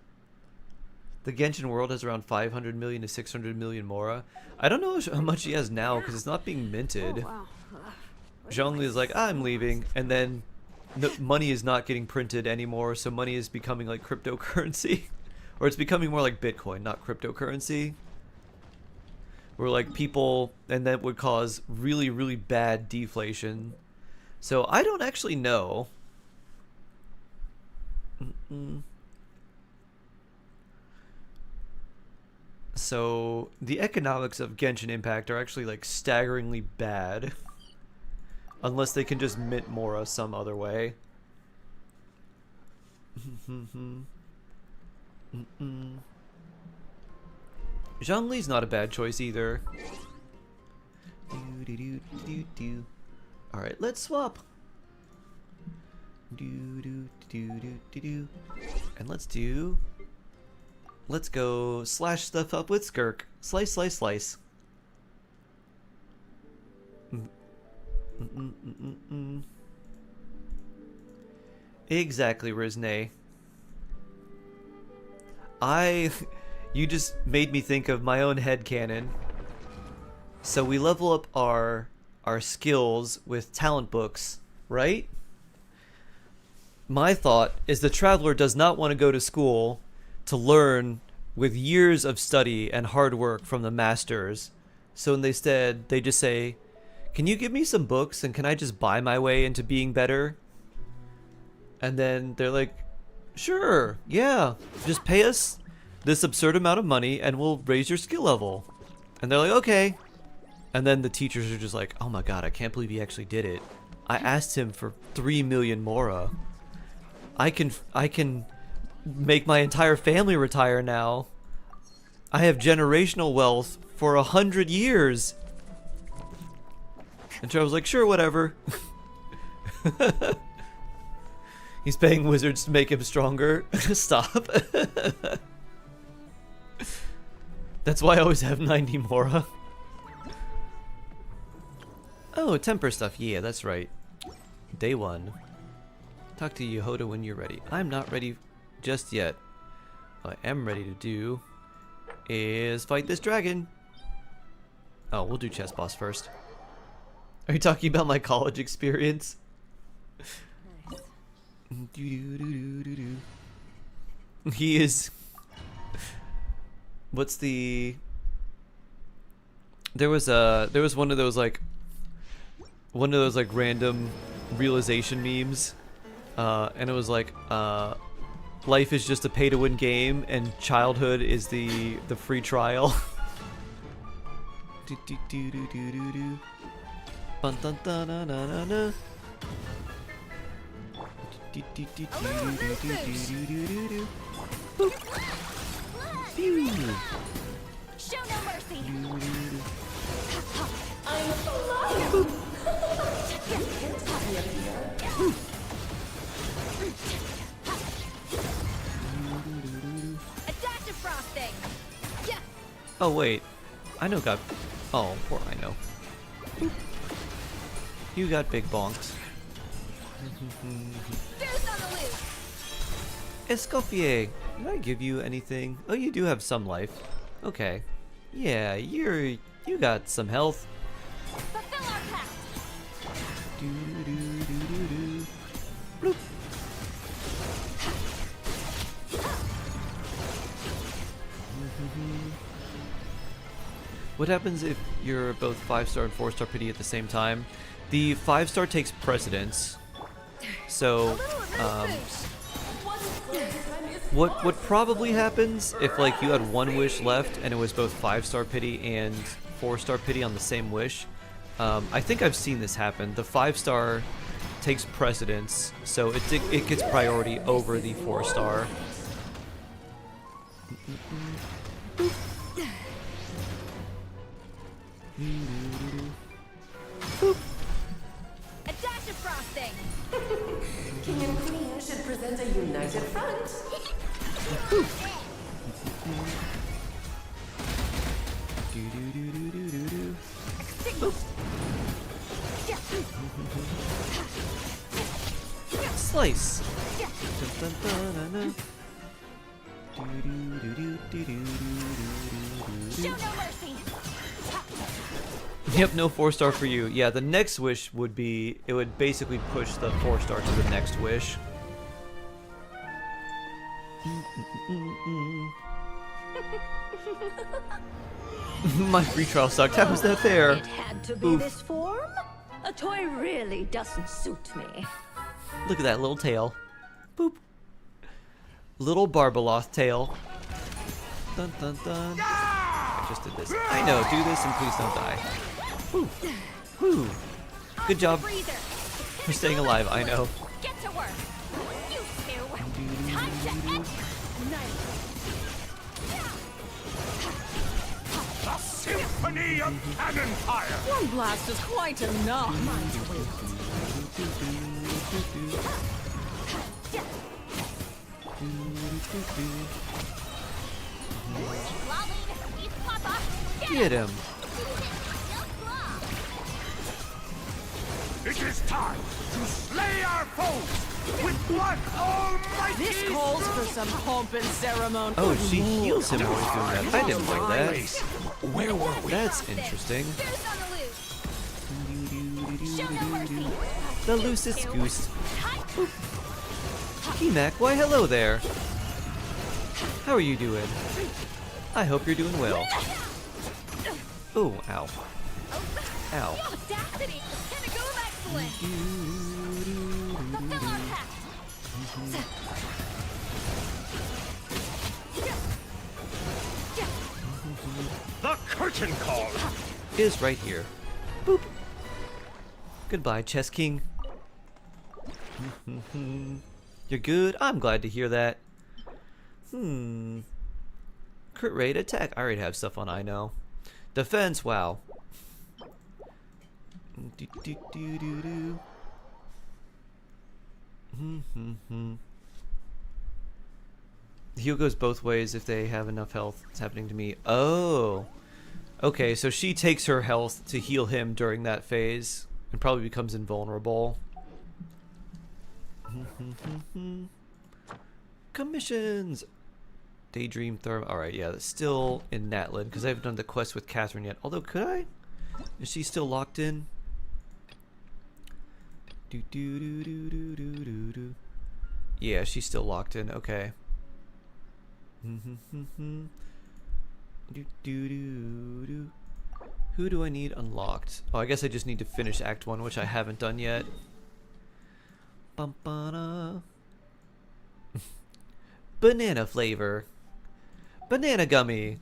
The Genshin World has around 500 million to 600 million Mora. I don't know how much he has now because it's not being minted. Oh, wow. Zhongli is like, I'm leaving, and then money is not getting printed anymore, so money is becoming like cryptocurrency. Or it's becoming more like Bitcoin, not cryptocurrency. Where like people, and that would cause really, really bad deflation. So I don't actually know. So the economics of Genshin Impact are actually like staggeringly bad. Unless they can just mint Mora some other way. Zhongli's not a bad choice either. Alright, let's swap. And let's go slash stuff up with Skirk. Slice, slice, slice. Exactly, Rizne. You just made me think of my own headcanon. So we level up our skills with talent books, right? My thought is the traveler does not want to go to school to learn with years of study and hard work from the masters. So instead, they just say, can you give me some books and can I just buy my way into being better? And then they're like, sure, yeah, just pay us this absurd amount of money and we'll raise your skill level. And they're like, okay. And then the teachers are just like, oh my god, I can't believe he actually did it. I asked him for 3 million Mora. I can make my entire family retire now. I have generational wealth for 100 years. And Trevor's like, sure, whatever. He's paying wizards to make him stronger. Stop. That's why I always have 90 Mora. Oh, temper stuff. Yeah, that's right. Day 1. Talk to Yehoda when you're ready. I'm not ready just yet. What I am ready to do is fight this dragon. Oh, we'll do chess boss first. Are you talking about my college experience? He is. What's the? There was one of those like random realization memes, and it was like life is just a pay-to-win game, and childhood is the free trial. Bun, dun, dun, na, na, na, na. Phew. Show no mercy. A dash of frosting. Yeah. Oh wait, I know got. Oh, poor I know. You got big bonks. Deuce on the loose. Escoffier, did I give you anything? Oh, you do have some life. Okay. Yeah, you got some health. Fulfill our pact. Bloop. What happens if you're both 5-star and 4-star pity at the same time? The 5-star takes precedence. So, what probably happens if like you had one wish left and it was both 5-star pity and 4-star pity on the same wish? I think I've seen this happen. The 5-star takes precedence, so it gets priority over the 4-star. A dash of frosting. King and Queen should present a united front. Slice. Show no mercy. Yep, no 4-star for you. Yeah, the next wish would be, it would basically push the 4-star to the next wish. My free trial sucked. How was that fair? It had to be Oof. this form? A toy really doesn't suit me. Look at that little tail. Boop. Little Barbaloth tail. Dun dun dun. I just did this. I know, do this and please don't die. Whew. Whew. Good job for staying alive, I know. Get to work. You two. Time to end. Nice. The symphony of cannon fire! One blast is quite enough. Lolly, eat Papa. Get him. It is time to slay our foes with blood almighty! This calls for some pomp and ceremony. Oh, she heals him while he's doing that. I didn't know that. Where were we? That's interesting. Deuce on the loose. Show no mercy. The loosest goose. T-Mac, why hello there. How are you doing? I hope you're doing well. Oh, ow. Ow. The audacity. Pinnacle of excellence. Fulfill our pact. The curtain call! Is right here. Boop. Goodbye, Chess King. You're good? I'm glad to hear that. Crit rate, attack. I already have stuff on I know. Defense, wow. Heal goes both ways if they have enough health. It's happening to me. Oh. Okay, so she takes her health to heal him during that phase and probably becomes invulnerable. Commissions! Daydream Therm. Alright, yeah, that's still in Natlin because I haven't done the quest with Catherine yet. Although, could I? Is she still locked in? Do do do do do do do do. Yeah, she's still locked in. Okay. Do do do do. Who do I need unlocked? Oh, I guess I just need to finish Act 1, which I haven't done yet. Bum ba banana flavor. Banana gummy.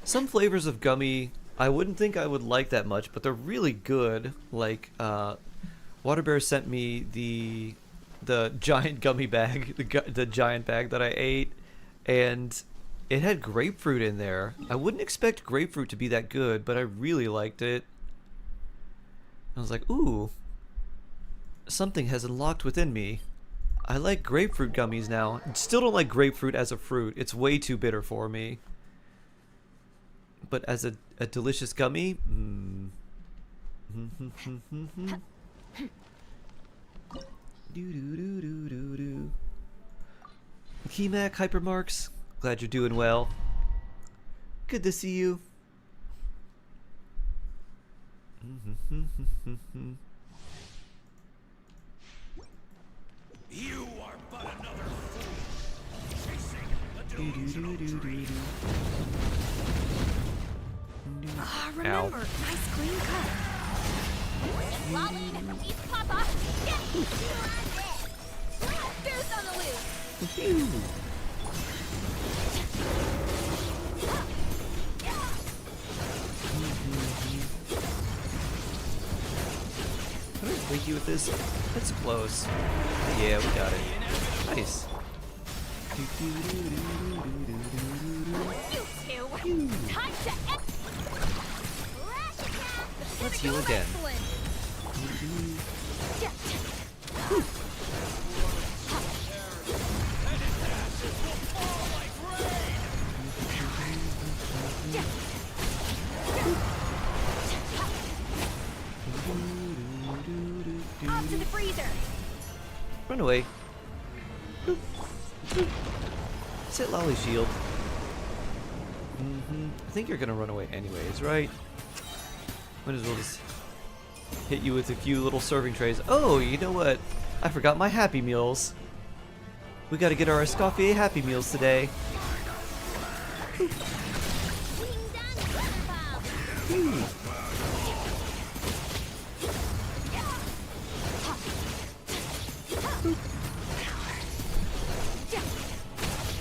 Some flavors of gummy I wouldn't think I would like that much, but they're really good. Like, Waterbear sent me the giant gummy bag, the giant bag that I ate, and it had grapefruit in there. I wouldn't expect grapefruit to be that good, but I really liked it. I was like, ooh, something has unlocked within me. I like grapefruit gummies now. Still don't like grapefruit as a fruit. It's way too bitter for me. But as a delicious gummy, Keymac, Hypermarks, glad you're doing well. Good to see you. You are but another fool, chasing a delusional dream. Remember, nice clean cut. Lolly, these pop-up. Get you on this. Goose on the loose. Can I break you with this? That's close. Yeah, we got it. Nice. You two. Time to end. Let's heal again. Off to the freezer. Run away. Boop. Boop. Sit Lolly Shield. I think you're gonna run away anyways, right? Might as well just hit you with a few little serving trays. Oh, you know what? I forgot my Happy Meals. We gotta get our Escoffier Happy Meals today.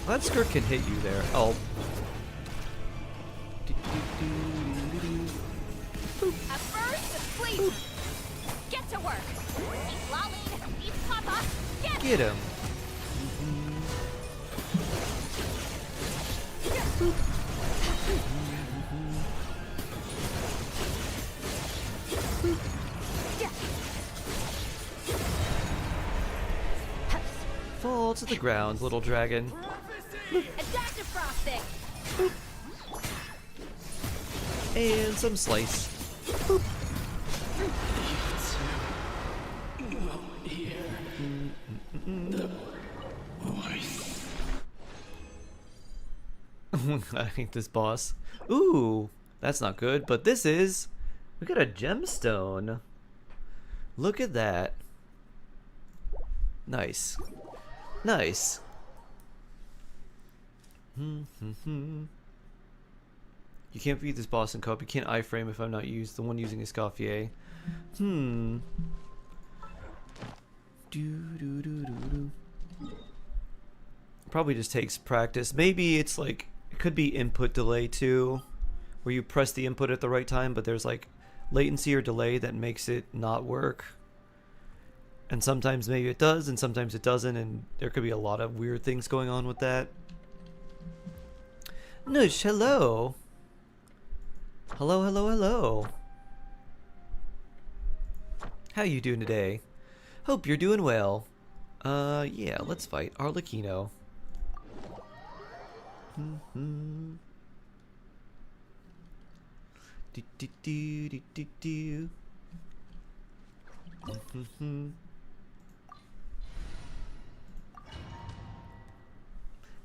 That skirt can hit you there. Oh. A burst of sleep. Get to work. Keep lolling. Keep pop-up. Get him. Fall to the ground, little dragon. Adaptive frosting. And some slice. Boop. I hate this boss. Ooh, that's not good, but this is... We got a gemstone. Look at that. Nice. Nice. You can't beat this boss in co-op. You can't iframe if I'm not the one using Escoffier. Probably just takes practice. Maybe it's like, it could be input delay too, where you press the input at the right time, but there's like latency or delay that makes it not work. And sometimes maybe it does, and sometimes it doesn't, and there could be a lot of weird things going on with that. Nush, hello. Hello, hello, hello. How you doing today? Hope you're doing well. Yeah, let's fight Arlecchino.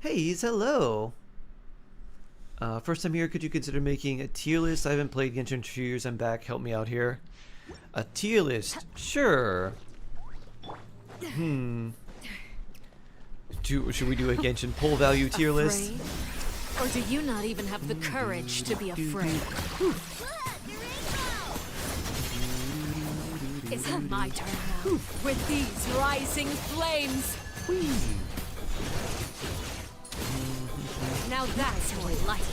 Hey, hello. First time here, could you consider making a tier list? I haven't played Genshin in 2 years. I'm back. Help me out here. A tier list? Sure. Should we do a Genshin pull value tier list? Or do you not even have the courage to be afraid? It's my turn now. With these rising flames. Now that's more like it.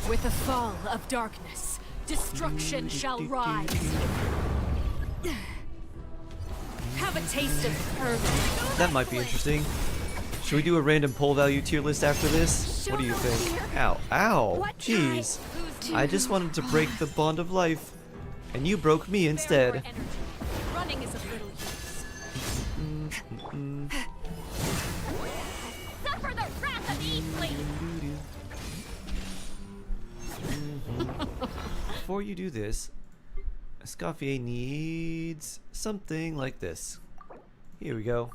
With the fall of darkness, destruction shall rise. Have a taste of fervor. That might be interesting. Should we do a random pull value tier list after this? What do you think? Ow. Ow. Jeez. I just wanted to break the bond of life, and you broke me instead. Running is of little use. Suffer the wrath of Eastleigh! Before you do this, Escoffier needs something like this. Here we go.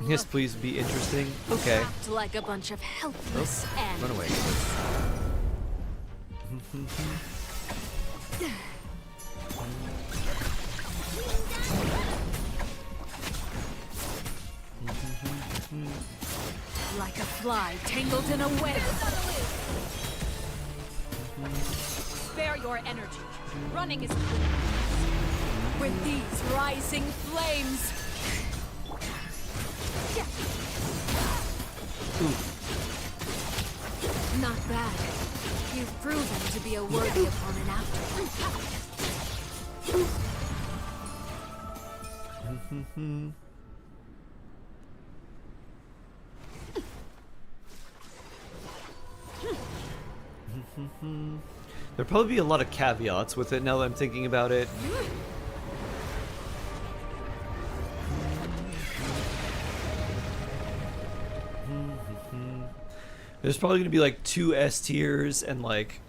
Yes, please be interesting. Okay. Act like a bunch of helpless animals. Run away. Like a fly tangled in a web. Spare your energy. Running is clear. With these rising flames. Not bad. You've proven to be a worthy opponent after all. There'll probably be a lot of caveats with it now that I'm thinking about it. There's probably gonna be like 2 S tiers and like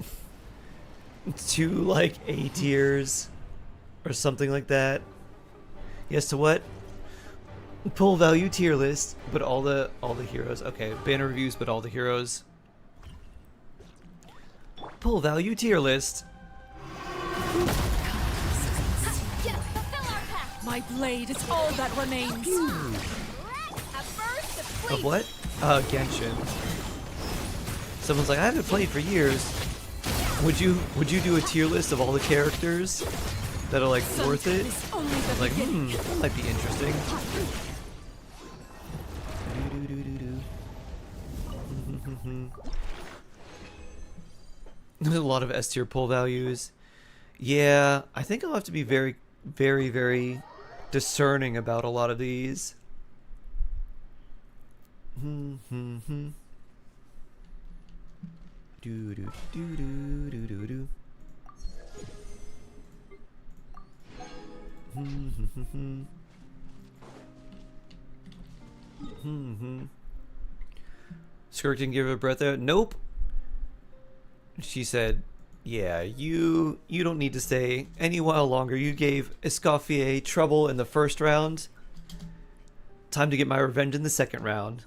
2 like A tiers or something like that. Yes to what? Pull value tier list, but all the heroes. Okay, banner reviews, but all the heroes. Pull value tier list. My blade is all that remains. Of what? Genshin. Someone's like, I haven't played for years. Would you do a tier list of all the characters that are like worth it? Like, that might be interesting. There's a lot of S tier pull values. Yeah, I think I'll have to be very, very, very discerning about a lot of these. Skirk didn't give her breath out. Nope. She said, yeah, you don't need to stay any while longer. You gave Escoffier trouble in the first round. Time to get my revenge in the second round.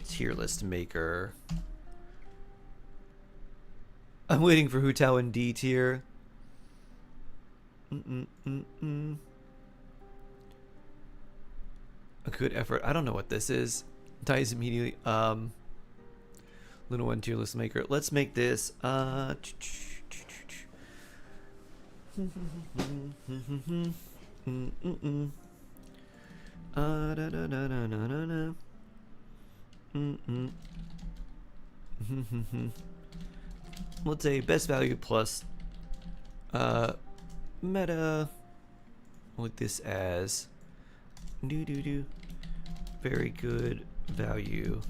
Tier list maker. I'm waiting for Hu Tao in D tier. A good effort. I don't know what this is. Dies immediately. Little one tier list maker. Let's make this. Let's say best value plus meta. Like this as very good value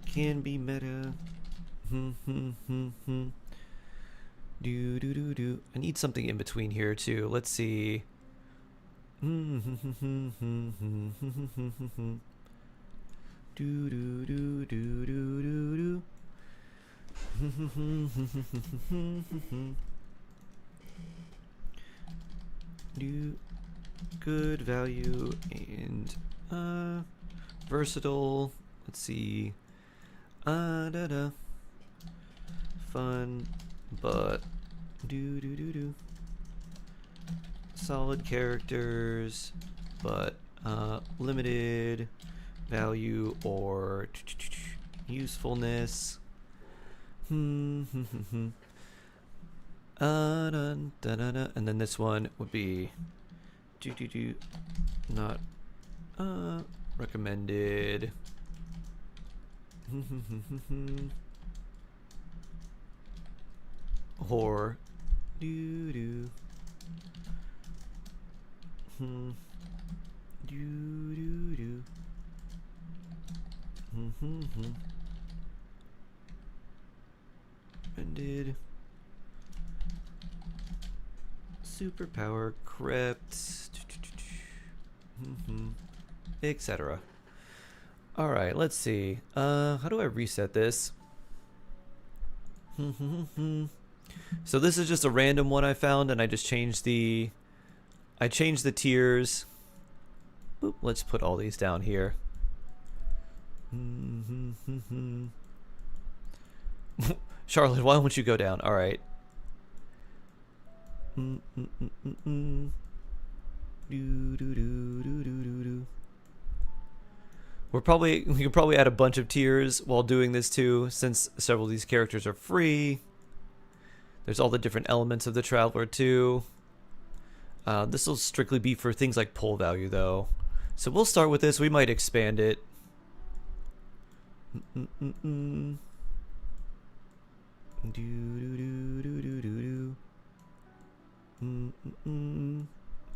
can be meta. I need something in between here too. Let's see. Do do do do do do. Do good value and versatile. Let's see. Fun, but do. Solid characters, but limited value or usefulness. And then this one would be not recommended. Or do recommended superpower crypt, etc. All right, let's see. How do I reset this? So this is just a random one I found, and I just changed the tiers. Boop, let's put all these down here. Charlotte, why won't you go down? All right. We can probably add a bunch of tiers while doing this too, since several of these characters are free. There's all the different elements of the Traveler too. This will strictly be for things like pull value though. So we'll start with this. We might expand it. Boop,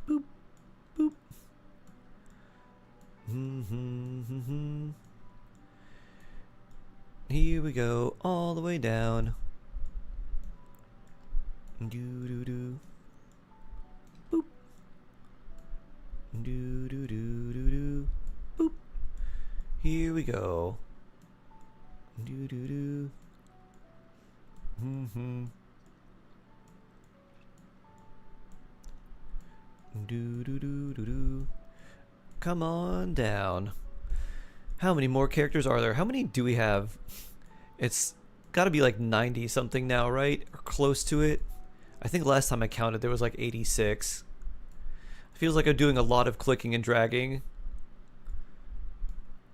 boop. Here we go, all the way down. Boop. Boop. Here we go. Come on down. How many more characters are there? How many do we have? It's got to be like 90 something now, right? Or close to it. I think last time I counted there was like 86. Feels like I'm doing a lot of clicking and dragging.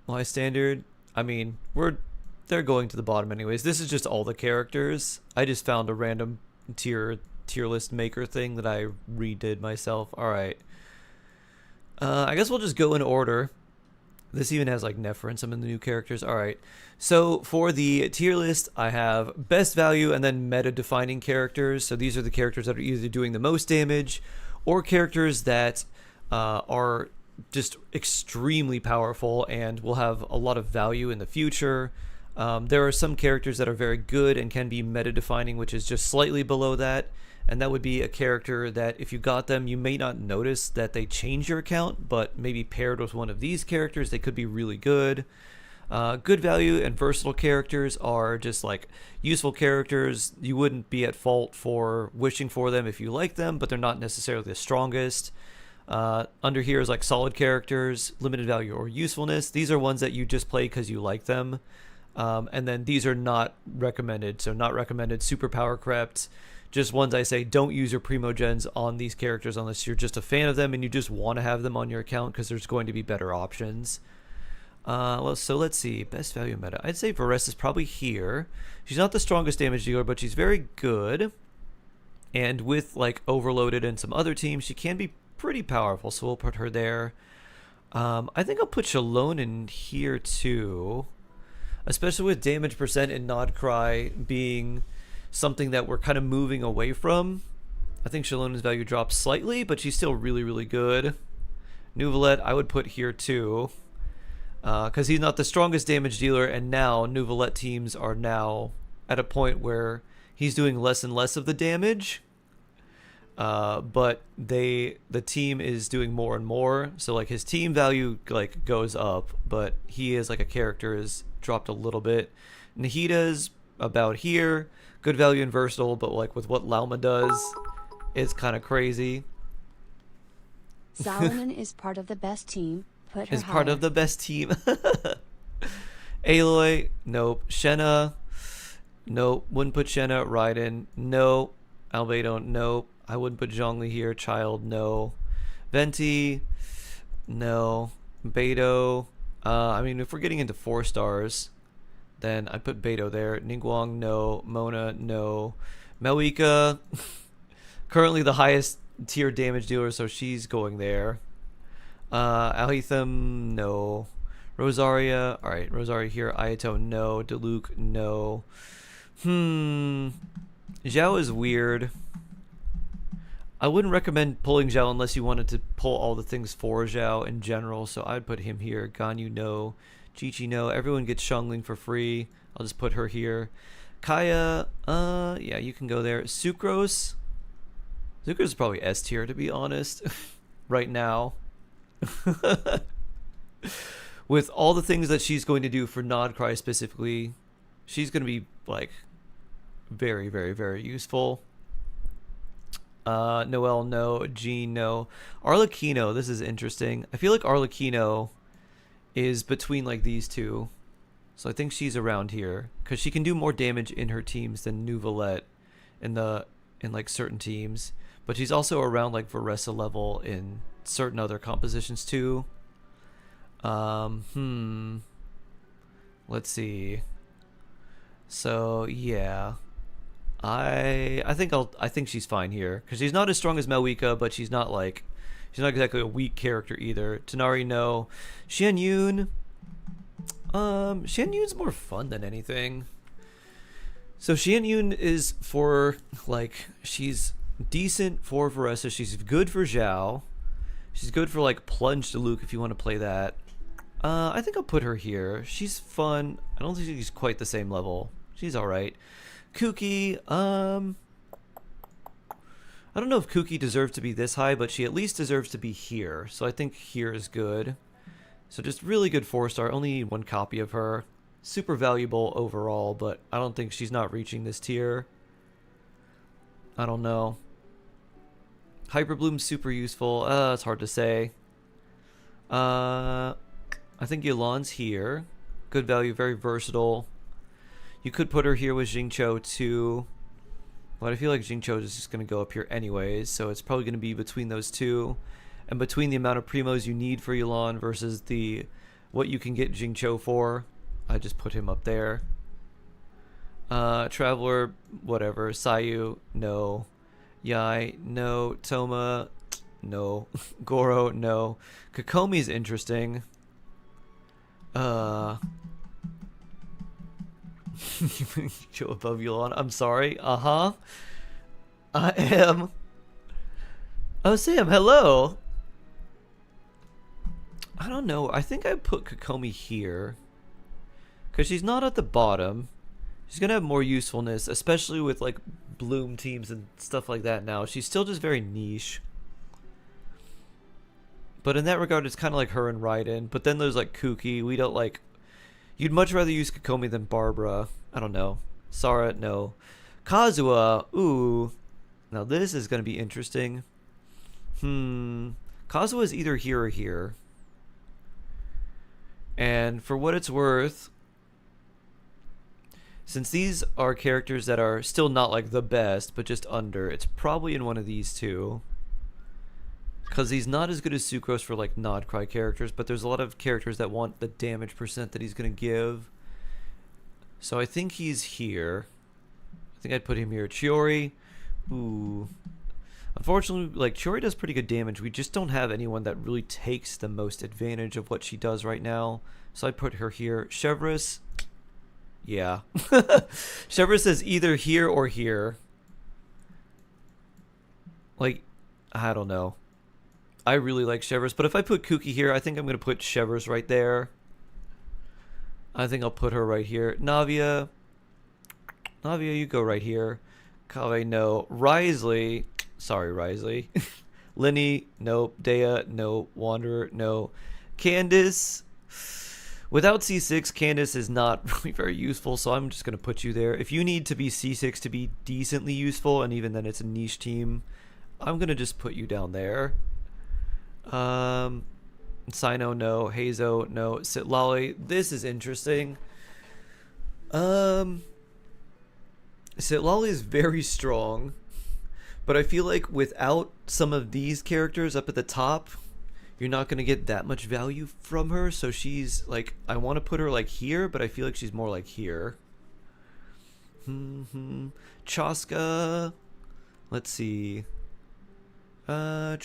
My standard, I mean, they're going to the bottom anyways. This is just all the characters. I just found a random tier list maker thing that I redid myself. All right. I guess we'll just go in order. This even has like Nefer and some of the new characters. All right. So for the tier list, I have best value and then meta defining characters. So these are the characters that are either doing the most damage or characters that are just extremely powerful and will have a lot of value in the future. There are some characters that are very good and can be meta defining, which is just slightly below that. And that would be a character that if you got them, you may not notice that they change your account, but maybe paired with one of these characters, they could be really good. Good value and versatile characters are just like useful characters. You wouldn't be at fault for wishing for them if you like them, but they're not necessarily the strongest. Under here is like solid characters, limited value or usefulness. These are ones that you just play because you like them. And then these are not recommended. So not recommended superpower crept. Just ones I say don't use your primogens on these characters unless you're just a fan of them and you just want to have them on your account because there's going to be better options. So let's see. Best value meta. I'd say Varese is probably here. She's not the strongest damage dealer, but she's very good. And with like Overloaded and some other teams, she can be pretty powerful. So we'll put her there. I think I'll put Shalone in here too. Especially with damage percent and Nod Cry being something that we're kind of moving away from. I think Shalone's value drops slightly, but she's still really, really good. Nuvalet I would put here too. Because he's not the strongest damage dealer, and now Nuvalet teams are now at a point where he's doing less and less of the damage. but the team is doing more and more, so like his team value like goes up, but he is like a character is dropped a little bit. Nahida's about here, good value and versatile, but like with what Lauma does, it's kind of crazy. Solomon is part of the best team. Put her Is part higher. of the best team. Aloy, nope. Shenna, nope. Wouldn't put Shenna. Raiden, nope. Albedo, nope. I wouldn't put Zhongli here. Child, no. Venti, no. Beidou, I mean, if we're getting into 4 stars, then I'd put Beidou there. Ningguang, no. Mona, no. Melika, currently the highest tier damage dealer, so she's going there. Alhetham, no. Rosaria, alright, Rosaria here. Ayato, no. Diluc, no. Zhao is weird. I wouldn't recommend pulling Zhao unless you wanted to pull all the things for Zhao in general, so I'd put him here. Ganyu, no. Chi-Chi, no. Everyone gets Xiangling for free. I'll just put her here. Kaya, yeah, you can go there. Sucrose. Sucrose is probably S tier, to be honest, right now. With all the things that she's going to do for Nodcry specifically, she's going to be, like, very, very, very useful. Noelle, no. Jean, no. Arlecchino, this is interesting. I feel like Arlecchino is between, like, these two. So I think she's around here. Because she can do more damage in her teams than Nuvolette in, like, certain teams. But she's also around, like, Varessa level in certain other compositions, too. Let's see. So, yeah. I think she's fine here because she's not as strong as Melwika, but she's not exactly a weak character either. Tanari, no. Xian Yun, Xian Yun's more fun than anything. So Xian Yun is for, like, she's decent for Varessa. She's good for Zhao. She's good for, like, Plunge to Luke if you want to play that. I think I'll put her here. She's fun. I don't think she's quite the same level. She's alright. Kuki, I don't know if Kuki deserves to be this high, but she at least deserves to be here. So I think here is good. So just really good 4-star. Only need 1 copy of her. Super valuable overall, but I don't think she's not reaching this tier. I don't know. Hyperbloom's super useful. It's hard to say. I think Yulan's here. Good value, very versatile. You could put her here with Jingqiu too. But I feel like Jingqiu is just going to go up here anyways. So it's probably going to be between those two. And between the amount of primos you need for Yulan versus what you can get Jingqiu for, I just put him up there. Traveler, whatever. Sayu, no. Yai, no. Toma, no. Goro, no. Kokomi's interesting. Go above Yulan. I'm sorry. I am. Oh, Sam, hello. I don't know. I think I put Kokomi here. Because she's not at the bottom. She's going to have more usefulness, especially with, like, Bloom teams and stuff like that now. She's still just very niche. But in that regard, it's kind of like her and Raiden. But then there's, like, Kuki. We don't, like... You'd much rather use Kokomi than Barbara. I don't know. Sara, no. Kazuha, ooh. Now this is going to be interesting. Kazuha is either here or here. And for what it's worth, since these are characters that are still not like the best, but just under, it's probably in one of these two. Because he's not as good as Sucrose for, like, Nodcry characters, but there's a lot of characters that want the damage percent that he's going to give. So I think he's here. I think I'd put him here. Chiori, ooh. Unfortunately, like, Chiori does pretty good damage. We just don't have anyone that really takes the most advantage of what she does right now. So I'd put her here. Chevreuse, yeah. Chevreuse is either here or here. Like, I don't know. I really like Chevreuse, but if I put Kuki here, I think I'm going to put Chevreuse right there. I think I'll put her right here. Navia, you go right here. Kave, no. Risley, Sorry, Risley. Lenny, nope. Dea, no. Wanderer, no. Candace. Without C6, Candace is not really very useful, so I'm just going to put you there. If you need to be C6 to be decently useful, and even then it's a niche team, I'm going to just put you down there. Sino, no. Hazo, no. Sitlali, this is interesting. Sitlali is very strong, but I feel like without some of these characters up at the top, you're not going to get that much value from her. So she's like, I want to put her like here, but I feel like she's more like here. Chaska. Let's see. I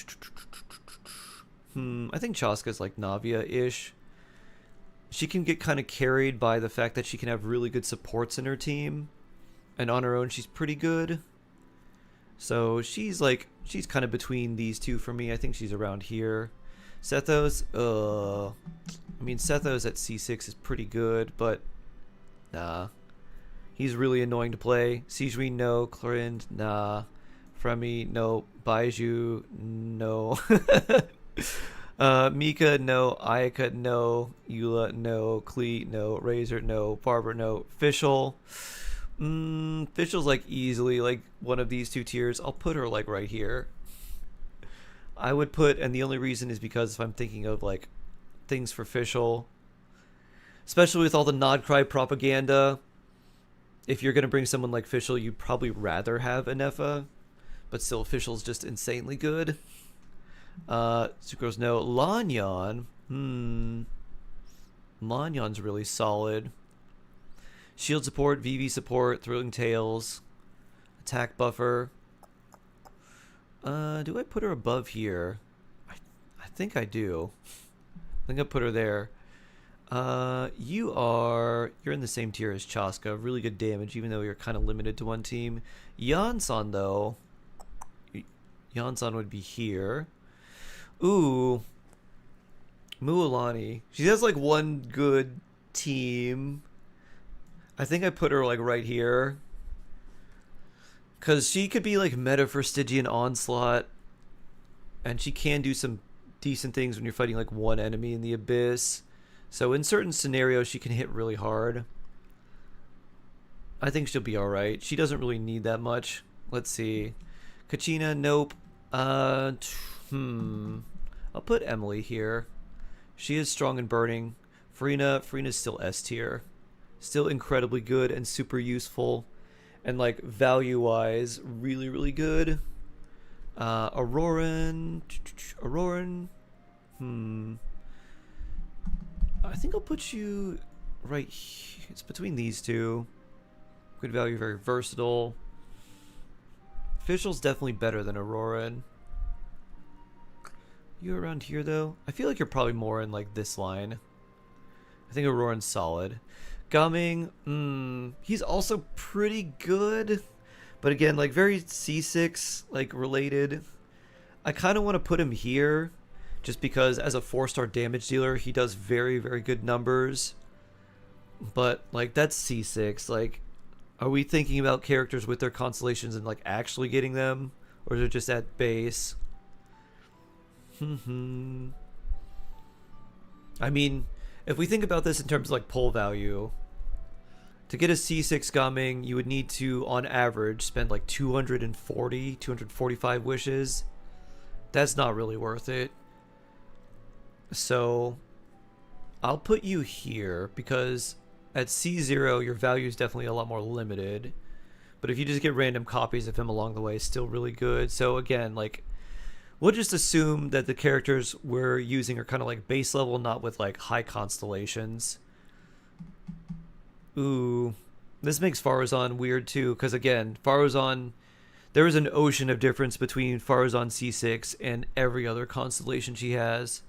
think Chaska's like Navia-ish. She can get kind of carried by the fact that she can have really good supports in her team. And on her own, she's pretty good. So she's kind of between these two for me. I think she's around here. Sethos, I mean, Sethos at C6 is pretty good, but nah. He's really annoying to play. Sijui, no. Clorind, nah. Fremi, no. Baiju, no. Mika, no. Ayaka, no. Eula, no. Klee, no. Razor, no. Barber, no. Fischl. Fischl's like easily like one of these two tiers. I'll put her like right here. I would put, and the only reason is because if I'm thinking of like things for Fischl, especially with all the Nodcry propaganda, if you're going to bring someone like Fischl, you'd probably rather have an Effa, but still Fischl's just insanely good. Sucrose, no. Lanyan, Lanyan's really solid. Shield support, VV support, Thrilling Tales, attack buffer. Do I put her above here? I think I do. I think I put her there. You're in the same tier as Chaska. Really good damage, even though you're kind of limited to one team. Yansan, though. Yansan would be here. Ooh. Mualani. She has like one good team. I think I put her like right here. Because she could be like meta for Stygian Onslaught. And she can do some decent things when you're fighting like one enemy in the Abyss. So in certain scenarios, she can hit really hard. I think she'll be alright. She doesn't really need that much. Let's see. Kachina, nope. I'll put Emily here. She is strong and burning. Farina's still S tier. Still incredibly good and super useful. And like value-wise, really, really good. Auroran. I think I'll put you right here. It's between these two. Good value, very versatile. Fischl's definitely better than Auroran. You around here though? I feel like you're probably more in like this line. I think Auroran's solid. Gumming, he's also pretty good, but again, like very C6 like related. I kind of want to put him here just because as a 4-star damage dealer, he does very, very good numbers. But like that's C6. Like, are we thinking about characters with their constellations and like actually getting them, or is it just at base? I mean, if we think about this in terms of like pull value, to get a C6 Gumming, you would need to, on average, spend like 245 wishes. That's not really worth it. So, I'll put you here, because at C0, your value is definitely a lot more limited. But if you just get random copies of him along the way, it's still really good. So again, like, we'll just assume that the characters we're using are kind of like base level, not with like high constellations. Ooh, this makes Faruzan weird too, because again, Faruzan, there is an ocean of difference between Faruzan C6 and every other constellation she has.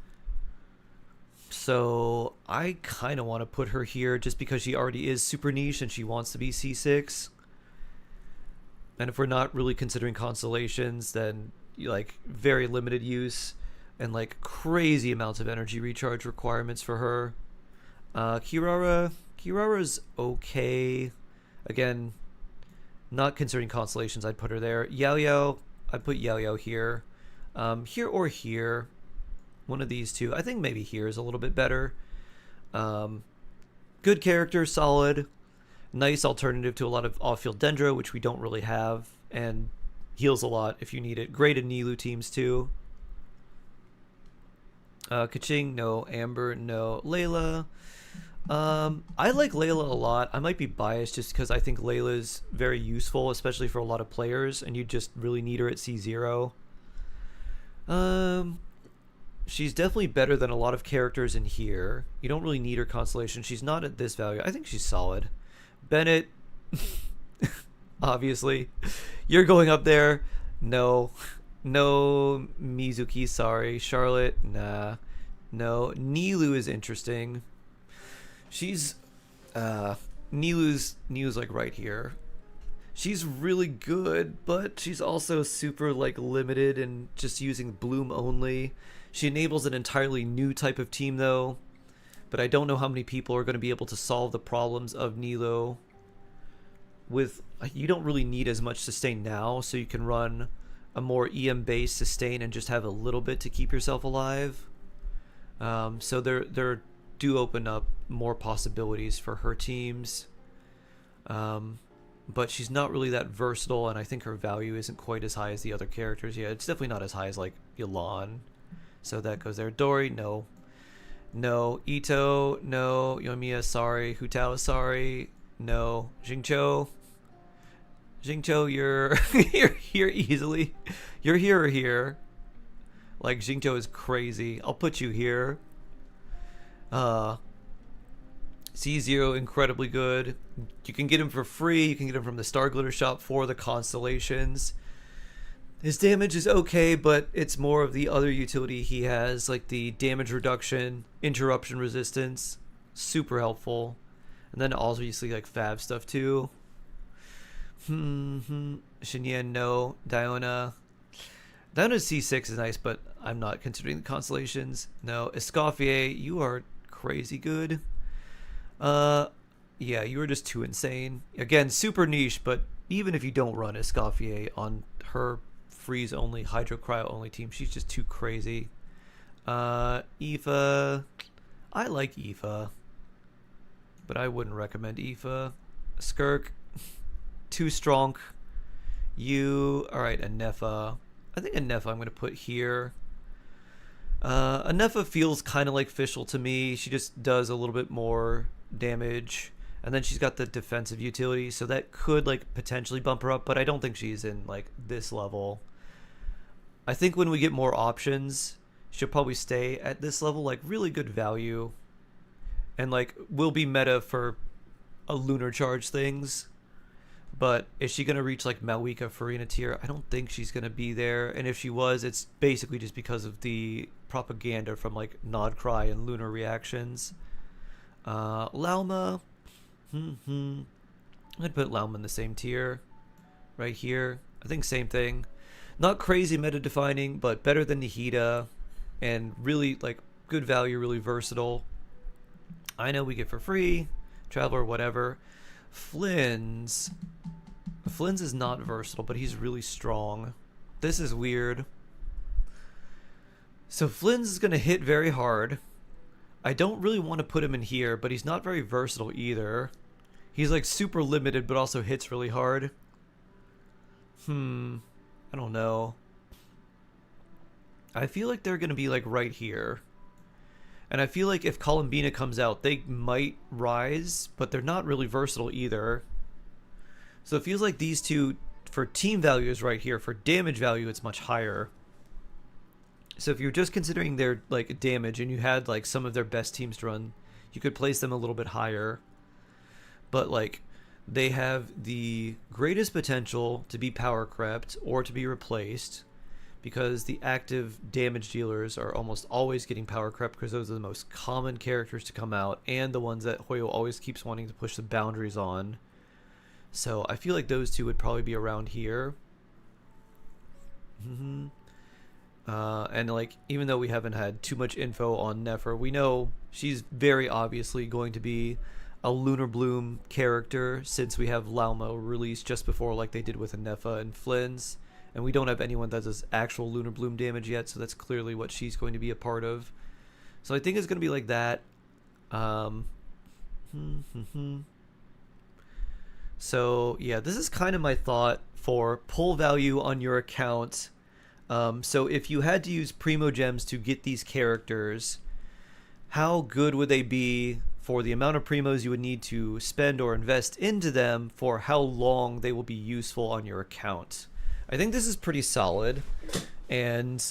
So I kind of want to put her here just because she already is super niche and she wants to be C6. And if we're not really considering constellations, then like very limited use and like crazy amounts of energy recharge requirements for her. Kirara's okay. Again, not considering constellations, I'd put her there. Yao Yao, I put Yao Yao here. Here or here. One of these two. I think maybe here is a little bit better. Good character, solid. Nice alternative to a lot of off-field Dendro, which we don't really have. And heals a lot if you need it. Great in Nilou teams too. Kaching, no. Amber, no. Layla. I like Layla a lot. I might be biased just because I think Layla's very useful, especially for a lot of players, and you just really need her at C0. She's definitely better than a lot of characters in here. You don't really need her constellation. She's not at this value. I think she's solid. Bennett, obviously. You're going up there. No. No. Mizuki, sorry. Charlotte, nah. No. Nilou is interesting. She's Nilou's like right here. She's really good, but she's also super like limited and just using bloom only. She enables an entirely new type of team though, but I don't know how many people are going to be able to solve the problems of Nilou. With you don't really need as much sustain now, so you can run a more EM based sustain and just have a little bit to keep yourself alive. So there do open up more possibilities for her teams. But she's not really that versatile, and I think her value isn't quite as high as the other characters. Yeah, it's definitely not as high as like Yelan. So that goes there. Dori, no. No. Ito, no. Yoimiya, sorry. Hutao, sorry. No. Jingcho. Jingcho, you're you're here easily. You're here or here. Like Jingcho is crazy. I'll put you here. C0, incredibly good. You can get him for free. You can get him from the Star Glitter shop for the constellations. His damage is okay, but it's more of the other utility he has, like the damage reduction, interruption resistance. Super helpful. And then obviously like Fab stuff too. Shinyan, no. Diona. Diona's C6 is nice, but I'm not considering the constellations. No. Escoffier, you are crazy good. Yeah, you were just too insane. Again, super niche, but even if you don't run Escoffier on her freeze only, hydro cryo only team, she's just too crazy. Aoife, I like Aoife, but I wouldn't recommend Aoife. Skirk, too strong. You, alright, Anefa. I think Anefa I'm going to put here. Anefa feels kind of like Fischl to me. She just does a little bit more damage, and then she's got the defensive utility, so that could like potentially bump her up, but I don't think she's in like this level. I think when we get more options, she'll probably stay at this level, like really good value, and like will be meta for a lunar charge things. But is she going to reach like Malwika Farina tier? I don't think she's going to be there, and if she was, it's basically just because of the propaganda from like Nod Cry and lunar reactions. Lauma, I'd put Lauma in the same tier right here. I think same thing. Not crazy meta defining, but better than Nihida, and really like good value, really versatile. I know we get for free, Traveler, whatever. Flynn's is not versatile, but he's really strong. This is weird. So Flynn's is going to hit very hard. I don't really want to put him in here, but he's not very versatile either. He's like super limited, but also hits really hard. I don't know. I feel like they're going to be like right here. And I feel like if Columbina comes out, they might rise, but they're not really versatile either. So it feels like these two, for team value, is right here. For damage value, it's much higher. So if you're just considering their like damage and you had like some of their best teams to run, you could place them a little bit higher. But like they have the greatest potential to be power crept or to be replaced, because the active damage dealers are almost always getting power crept, because those are the most common characters to come out and the ones that Hoyo always keeps wanting to push the boundaries on. So I feel like those two would probably be around here. And like, even though we haven't had too much info on Nefer, we know she's very obviously going to be a Lunar Bloom character, since we have Lauma released just before, like they did with Anefa and Flynn's, And we don't have anyone that does actual Lunar Bloom damage yet, so that's clearly what she's going to be a part of. So I think it's going to be like that. So yeah, this is kind of my thought for pull value on your account. So if you had to use Primo Gems to get these characters, how good would they be for the amount of Primos you would need to spend or invest into them for how long they will be useful on your account? I think this is pretty solid. And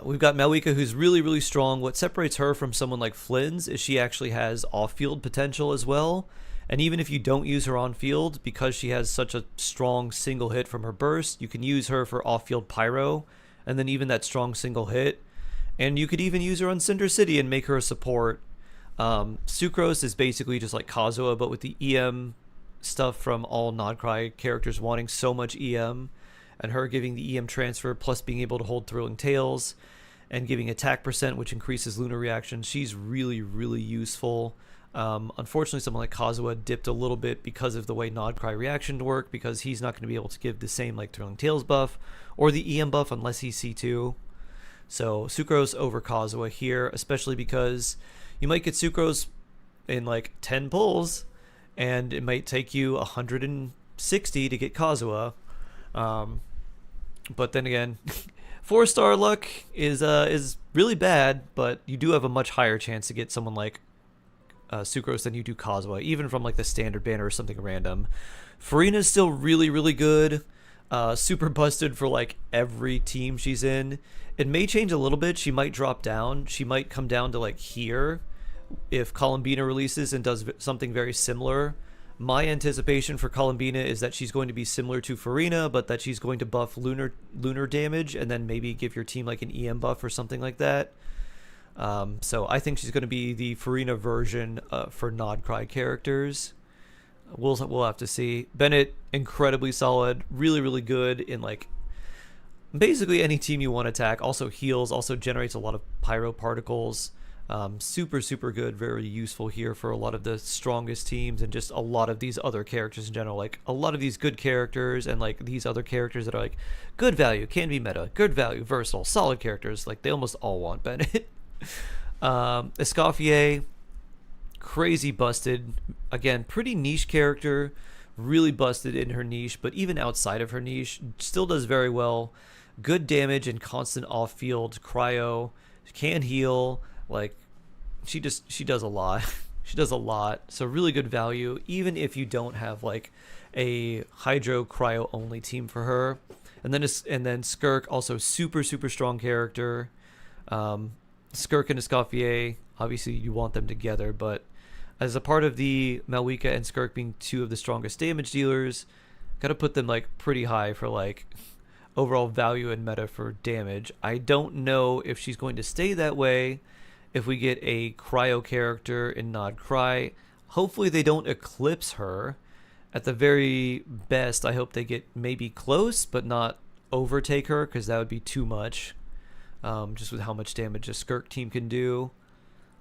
we've got Malika, who's really, really strong. What separates her from someone like Flynn's is she actually has off-field potential as well. And even if you don't use her on field, because she has such a strong single hit from her burst, you can use her for off-field pyro, and then even that strong single hit. And you could even use her on Cinder City and make her a support. Sucrose is basically just like Kazuha, but with the EM stuff from all Nodcry characters wanting so much EM, and her giving the EM transfer plus being able to hold Thrilling Tales and giving attack percent, which increases lunar reaction. She's really, really useful. Unfortunately, someone like Kazuha dipped a little bit because of the way Nodcry reaction work, because he's not going to be able to give the same like Thrilling Tales buff or the EM buff unless he's C2. So Sucrose over Kazuha here, especially because you might get Sucrose in like 10 pulls, and it might take you 160 to get Kazuha. But then again, 4-star luck is really bad, but you do have a much higher chance to get someone like Sucrose than you do Kazuha, even from like the standard banner or something random. Farina's still really, really good. Super busted for like every team she's in. It may change a little bit. She might drop down. She might come down to like here if Columbina releases and does something very similar. My anticipation for Columbina is that she's going to be similar to Farina, but that she's going to buff lunar damage and then maybe give your team like an EM buff or something like that. So I think she's going to be the Farina version for Nodcry characters. We'll have to see. Bennett, incredibly solid, really, really good in like basically any team you want to attack. Also heals, also generates a lot of pyro particles. Super, super good, very useful here for a lot of the strongest teams and just a lot of these other characters in general. Like a lot of these good characters and like these other characters that are like good value, can be meta, good value, versatile, solid characters. Like they almost all want Bennett. Escoffier, crazy busted. Again, pretty niche character, really busted in her niche, but even outside of her niche, still does very well. Good damage and constant off-field cryo, can heal. Like she does a lot. She does a lot. So really good value, even if you don't have like a hydro cryo only team for her. And then Skirk, also super, super strong character. Skirk and Escoffier, obviously you want them together, but as a part of the Malika and Skirk being two of the strongest damage dealers, gotta put them like pretty high for like overall value and meta for damage. I don't know if she's going to stay that way if we get a cryo character in Nodcry. Hopefully they don't eclipse her. At the very best, I hope they get maybe close but not overtake her, because that would be too much. Just with how much damage a Skirk team can do.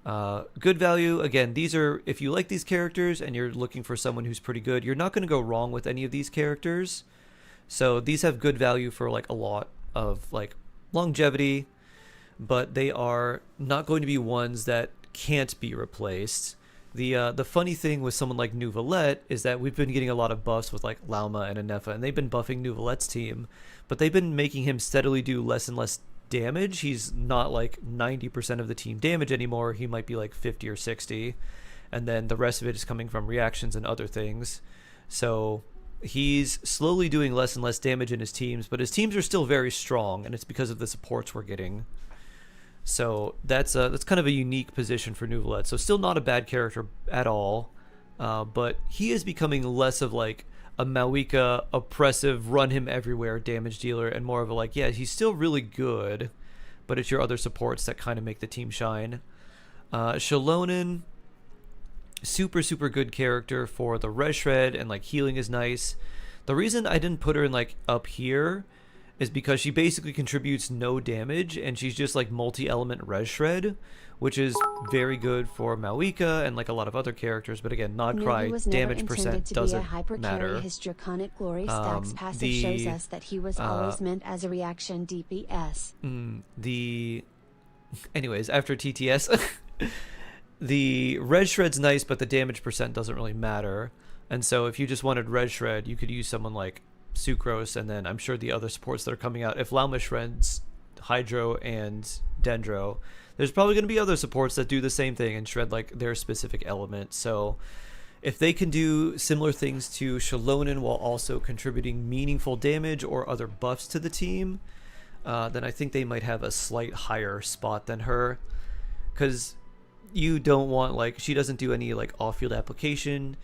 Good value. Again, these are, if you like these characters and you're looking for someone who's pretty good, you're not going to go wrong with any of these characters. So these have good value for like a lot of like longevity, but they are not going to be ones that can't be replaced. The funny thing with someone like Nouvelette is that we've been getting a lot of buffs with like Lauma and Anefa, and they've been buffing Nouvelette's team, but they've been making him steadily do less and less damage. He's not like 90% of the team damage anymore. He might be like 50 or 60, and then the rest of it is coming from reactions and other things. So he's slowly doing less and less damage in his teams, but his teams are still very strong, and it's because of the supports we're getting. So that's kind of a unique position for Nouvelette. So still not a bad character at all, but he is becoming less of like a Malika oppressive, run him everywhere damage dealer, and more of a like, yeah, he's still really good, but it's your other supports that kind of make the team shine. Shalonen, super, super good character for the res shred, and like healing is nice. The reason I didn't put her in like up here is because she basically contributes no damage, and she's just like multi-element res shred, which is very good for Malika and like a lot of other characters. But again, Knew he Nodcry was never damage percent intended to be a doesn't hyper carry. matter. His draconic glory stacks passive shows us that he was always meant as a reaction DPS. Anyways, after TTS, the Red Shred's nice, but the damage percent doesn't really matter. And so if you just wanted Red Shred, you could use someone like Sucrose, and then I'm sure the other supports that are coming out. If Lauma shreds Hydro and Dendro, there's probably going to be other supports that do the same thing and shred like their specific element. So if they can do similar things to Shalonen while also contributing meaningful damage or other buffs to the team, then I think they might have a slight higher spot than her. Because you don't want, like, she doesn't do any like off-field application.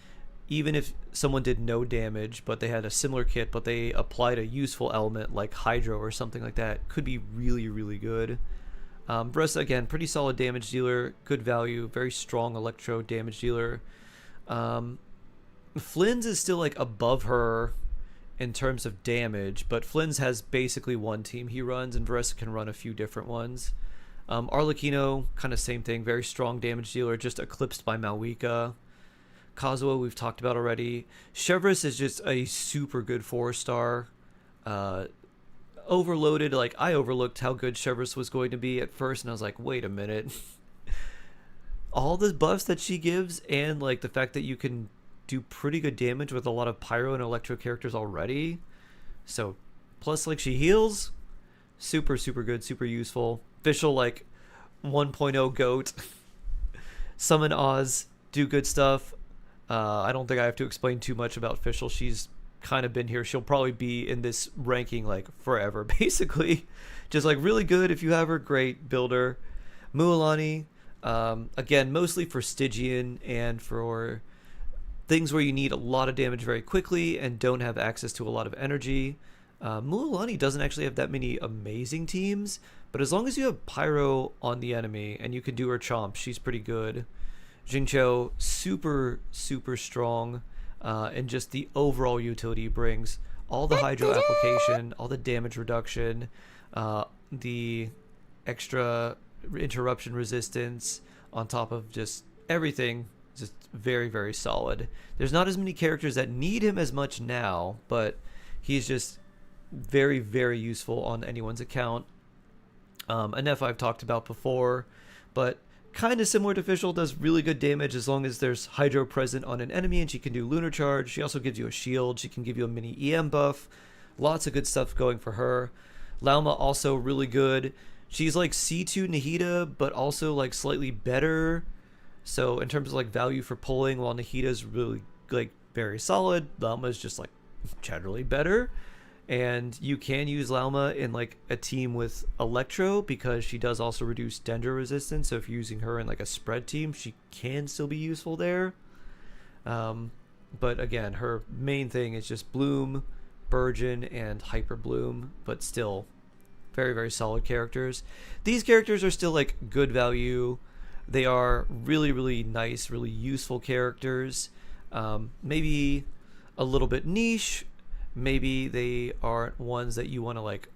Even if someone did no damage, but they had a similar kit, but they applied a useful element like Hydro or something like that, could be really, really good. Bressa, again, pretty solid damage dealer, good value, very strong electro damage dealer. Flynn's is still like above her in terms of damage, but Flynn's has basically one team he runs, and Bressa can run a few different ones. Arlecchino, kind of same thing, very strong damage dealer, just eclipsed by Malwika. Kazuo we've talked about already. Chevreuse is just a super good 4-star. Overloaded, like I overlooked how good Chevreuse was going to be at first, and I was like, wait a minute. All the buffs that she gives, and like the fact that you can do pretty good damage with a lot of Pyro and Electro characters already. So, plus like she heals. Super, super good, super useful. Official like 1.0 GOAT. Summon Oz, do good stuff. I don't think I have to explain too much about Fischl. She's kind of been here. She'll probably be in this ranking like forever, basically. Just like really good if you have her. Great builder. Mualani, again, mostly for Stygian and for things where you need a lot of damage very quickly and don't have access to a lot of energy. Mualani doesn't actually have that many amazing teams, but as long as you have Pyro on the enemy and you can do her chomp, she's pretty good. Jingqiu, super, super strong, and just the overall utility he brings. All the Hydro application, all the damage reduction, the extra interruption resistance, on top of just everything, just very, very solid. There's not as many characters that need him as much now, but he's just very, very useful on anyone's account. Anef I've talked about before, but kind of similar to Fischl, does really good damage as long as there's Hydro present on an enemy, and she can do Lunar Charge. She also gives you a shield. She can give you a mini EM buff. Lots of good stuff going for her. Lauma also really good. She's like C2 Nahida, but also like slightly better. So in terms of like value for pulling, while Nahida's really like very solid, Lauma's just like generally better. And you can use Lauma in like a team with Electro because she does also reduce Dendro resistance. So if you're using her in like a spread team, she can still be useful there. But again, her main thing is just Bloom, Burgeon, and Hyper Bloom, but still very, very solid characters. These characters are still like good value. They are really, really nice, really useful characters. Maybe a little bit niche. Maybe they aren't ones that you want to like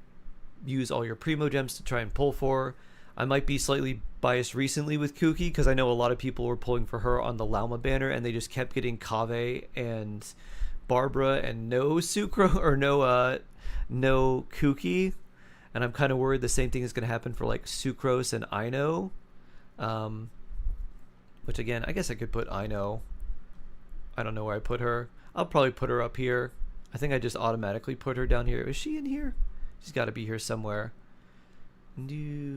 use all your primo gems to try and pull for. I might be slightly biased recently with Kuki because I know a lot of people were pulling for her on the Lauma banner, and they just kept getting Kave and Barbara and no Sucro or no Kuki, and I'm kind of worried the same thing is going to happen for like Sucrose and Ino. Which again, I guess I could put Ino. I don't know where I put her. I'll probably put her up here. I think I just automatically put her down here. Is she in here? She's got to be here somewhere. Eula.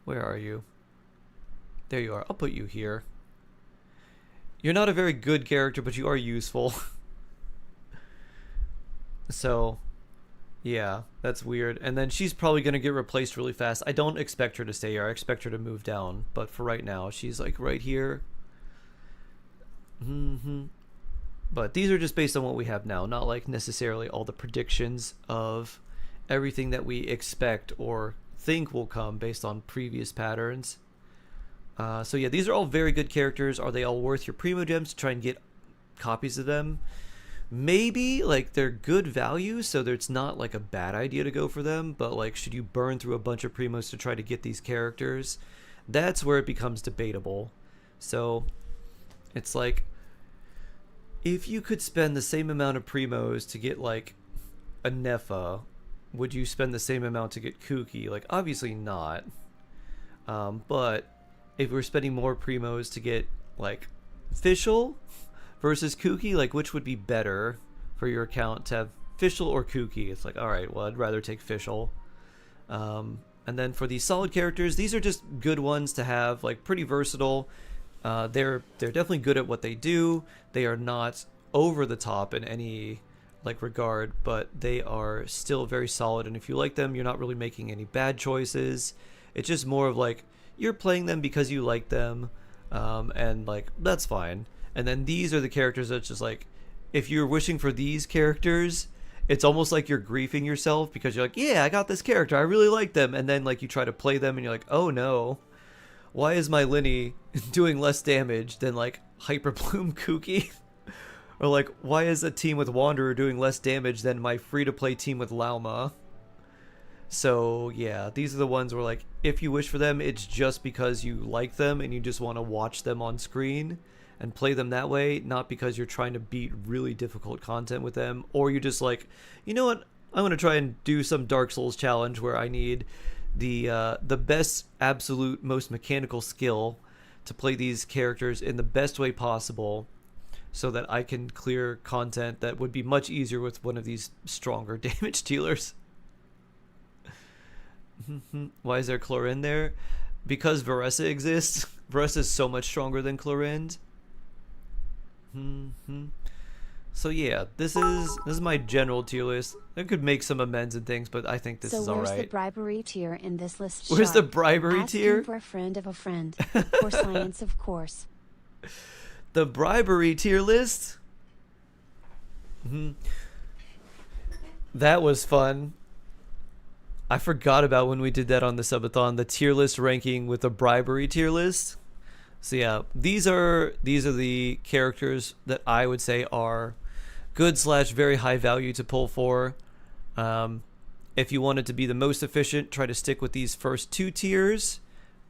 Where are you? There you are. I'll put you here. You're not a very good character, but you are useful. So, yeah, that's weird. And then she's probably going to get replaced really fast. I don't expect her to stay here. I expect her to move down. But for right now, she's like right here. But these are just based on what we have now, not like necessarily all the predictions of everything that we expect or think will come based on previous patterns. So yeah, these are all very good characters. Are they all worth your primo gems to try and get copies of them? maybe like they're good value, so it's not like a bad idea to go for them, but like should you burn through a bunch of primos to try to get these characters? That's where it becomes debatable. So it's like, if you could spend the same amount of primos to get like a Nefa, would you spend the same amount to get Kuki? Like, obviously not. But if we're spending more primos to get like Fischl versus Kuki, like which would be better for your account, to have Fischl or Kuki? It's like, all right, well, I'd rather take Fischl. And then for these solid characters, these are just good ones to have, like pretty versatile. They're definitely good at what they do. They are not over the top in any like regard, but they are still very solid. And if you like them, you're not really making any bad choices. It's just more of like you're playing them because you like them, and like that's fine. And then these are the characters that's just like, if you're wishing for these characters, it's almost like you're griefing yourself because you're like, yeah, I got this character, I really like them, and then like you try to play them and you're like, oh no, why is my Linny doing less damage than like Hyperbloom Kuki? Or like, why is a team with Wanderer doing less damage than my free-to-play team with Lauma? So yeah, these are the ones where like, if you wish for them, it's just because you like them and you just want to watch them on screen and play them that way, not because you're trying to beat really difficult content with them, or you just like, you know what, I'm going to try and do some Dark Souls challenge where I need the best, absolute, most mechanical skill to play these characters in the best way possible, so that I can clear content that would be much easier with one of these stronger damage dealers. Why is there Chlorinde there? Because Varessa exists. Varessa is so much stronger than Chlorinde. So yeah, this is my general tier list. I could make some amends and things, but I think this is alright. So where's the bribery tier in this list? Where's the bribery tier? Asking for a friend of a friend. For science, of course. The bribery tier list? That was fun. I forgot about when we did that on the subathon, the tier list ranking with the bribery tier list. So yeah, these are the characters that I would say are good / very high value to pull for. If you wanted to be the most efficient, try to stick with these first 2 tiers,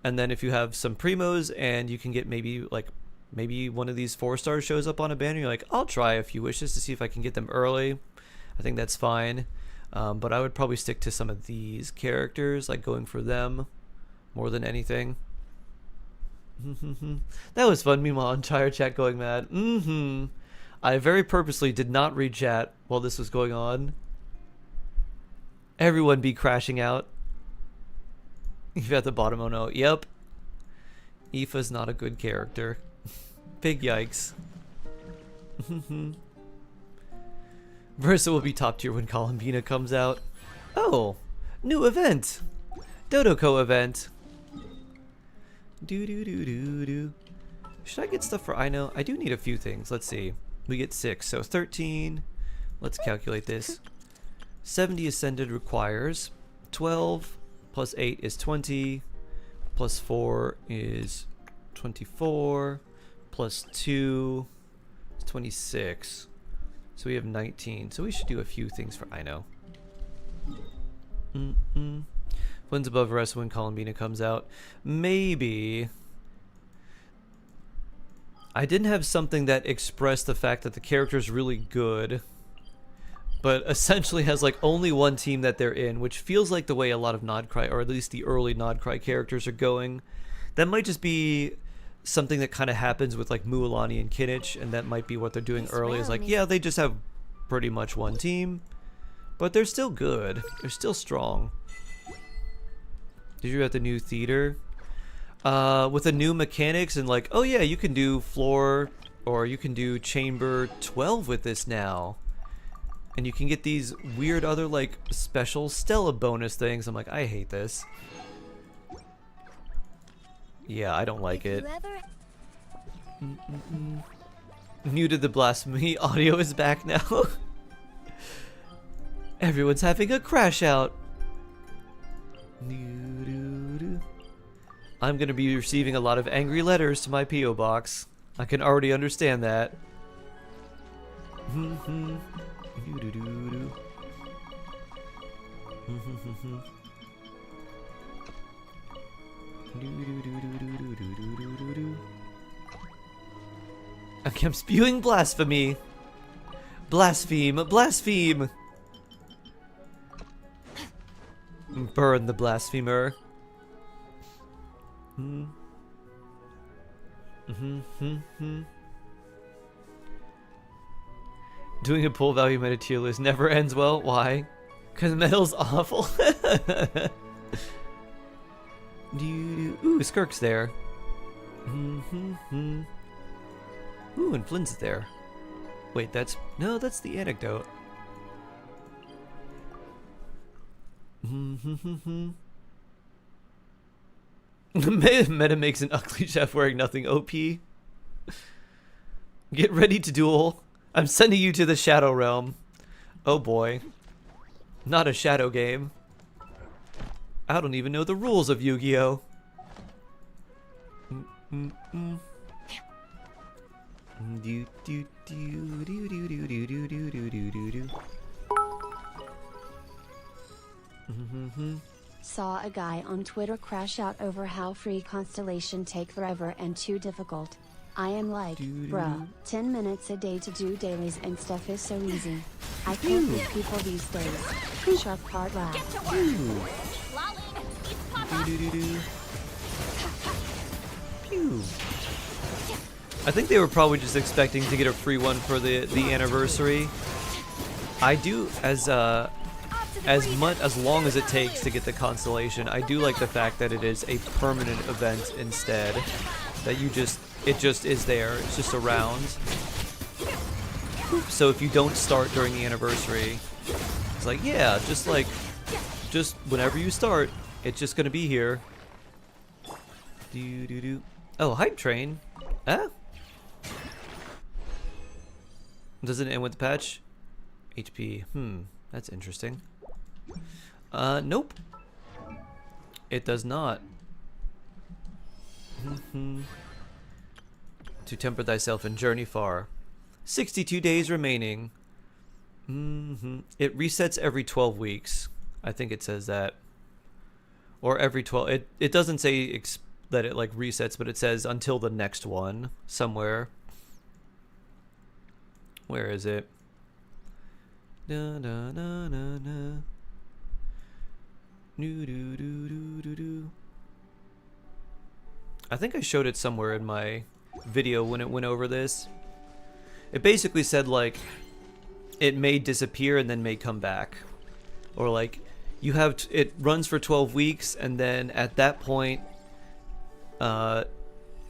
and then if you have some primos and you can get maybe one of these 4-stars shows up on a banner, you're like, I'll try a few wishes to see if I can get them early. I think that's fine. But I would probably stick to some of these characters, like going for them more than anything. That was fun. Meanwhile, entire chat going mad. I very purposely did not read chat while this was going on. Everyone be crashing out. You've at the bottom, oh no. Yep. Aoife's not a good character. Big yikes. Versa will be top tier when Columbina comes out. Oh, new event. Dodoko event. Do. Should I get stuff for Ino? I do need a few things. Let's see. We get 6, so 13. Let's calculate this. 70 ascended requires 12 plus 8 is 20 plus 4 is 24 plus 2 is 26. So we have 19. So we should do a few things for Ino. Wins above rest when Columbina comes out. Maybe. I didn't have something that expressed the fact that the character is really good, but essentially has like only one team that they're in, which feels like the way a lot of Nodcry, or at least the early Nodcry characters, are going. That might just be something that kind of happens with like Mualani and Kinich, and that might be what they're doing early. Is like, yeah, they just have pretty much one team, but they're still good. They're still strong. Did you at the new theater? With the new mechanics and like, oh yeah, you can do floor or you can do chamber 12 with this now. And you can get these weird other like special Stella bonus things. I'm like, I hate this. Yeah, I don't like it. Muted the blasphemy. Audio is back now. Everyone's having a crash out. I'm gonna be receiving a lot of angry letters to my P.O. box. I can already understand that. Okay, I'm spewing blasphemy. Blaspheme, blaspheme. Burn the blasphemer. Doing a pull value meta tier list never ends well. Why? Because metal's awful. Ooh, Skirk's there. Ooh, and Flynn's there. Wait, that's the anecdote. Meta makes an ugly chef wearing nothing OP. Get ready to duel. I'm sending you to the Shadow Realm. Oh boy. Not a shadow game. I don't even know the rules of Yu-Gi-Oh! Saw a guy on Twitter crash out over how free Constellation take forever and too difficult. I am like, bruh, 10 minutes a day to do dailies and stuff is so easy. I can't meet people these days. Sharp hard laugh. I think they were probably just expecting to get a free one for the anniversary. I do, as long as it takes to get the constellation, I do like the fact that it is a permanent event instead. That it just is there. It's just around. So if you don't start during the anniversary, it's like, yeah, just whenever you start, it's just gonna be here. Oh, hype train. Ah. Does it end with the patch? HP. That's interesting. Nope. It does not. To temper thyself and journey far. 62 days remaining. It resets every 12 weeks. I think it says that. Or every 12. It doesn't say that it like resets, but it says until the next one somewhere. Where is it? Da, da, da, da, da. I think I showed it somewhere in my video when it went over this. It basically said like it may disappear and then may come back, or like you have it runs for 12 weeks and then at that point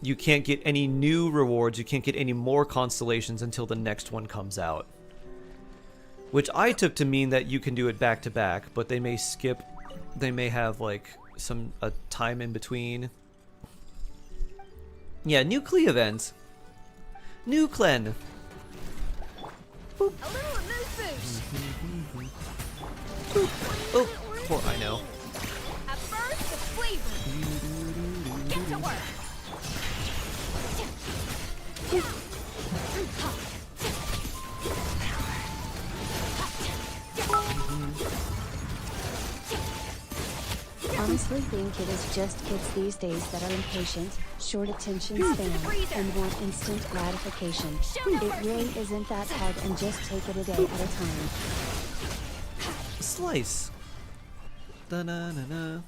you can't get any new rewards, you can't get any more constellations until the next one comes out, which I took to mean that you can do it back to back, but they may skip, they may have like a time in between. Yeah, new Klee event. New Clen. Boop. A little moose boost. Boop. Oh, poor I know. At first, the flavor. Get to work. Honestly think it is just kids these days that are impatient, short attention span, and want instant gratification. It really isn't that hard, and just take it a day at a time. Slice. Da na na na.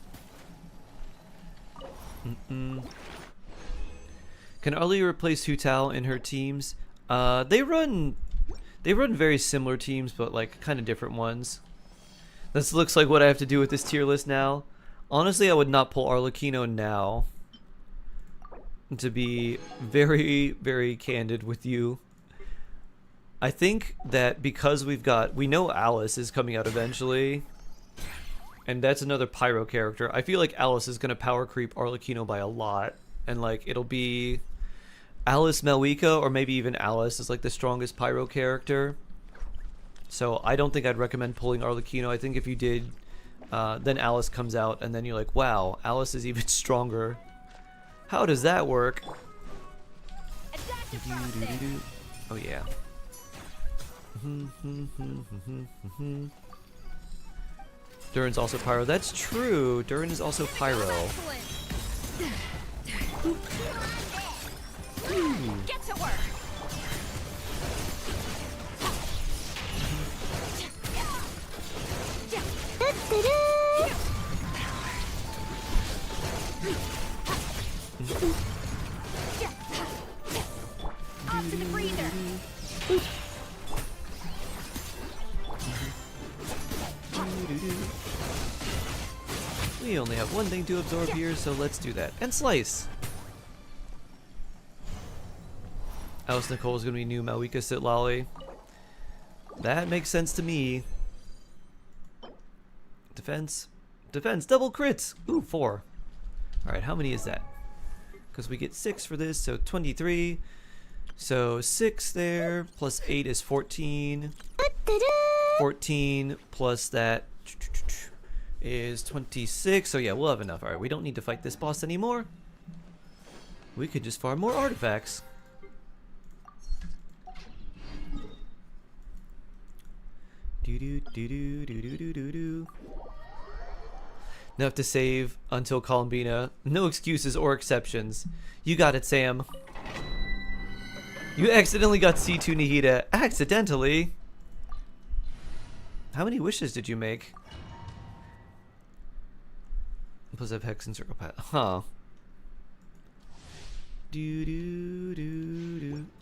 Can Arlie replace Hu Tao in her teams? They run very similar teams, but like kind of different ones. This looks like what I have to do with this tier list now. Honestly, I would not pull Arlecchino now. To be very, very candid with you. I think that because we know Alice is coming out eventually. And that's another Pyro character. I feel like Alice is going to power creep Arlecchino by a lot. And like, it'll be Alice Melwika, or maybe even Alice is like the strongest Pyro character. So I don't think I'd recommend pulling Arlecchino. I think if you did, then Alice comes out, and then you're like, wow, Alice is even stronger. How does that work? Oh yeah. Durin's also pyro. That's true. Durin is also pyro. Get to work. Off to the breather. We only have one thing to absorb here, so let's do that. And slice! Alice Nicole is going to be new Malwika Sit Lolly. That makes sense to me. Defense. Defense. Double crits! Ooh, 4. Alright, how many is that? Because we get 6 for this, so 23. So 6 there, plus 8 is 14. 14 plus that is 26. So yeah, we'll have enough. Alright, we don't need to fight this boss anymore. We could just farm more artifacts. Enough to save until Columbina. No excuses or exceptions. You got it, Sam. You accidentally got C2 Nihida. Accidentally? How many wishes did you make? Plus have Hex and Circle Path. Huh.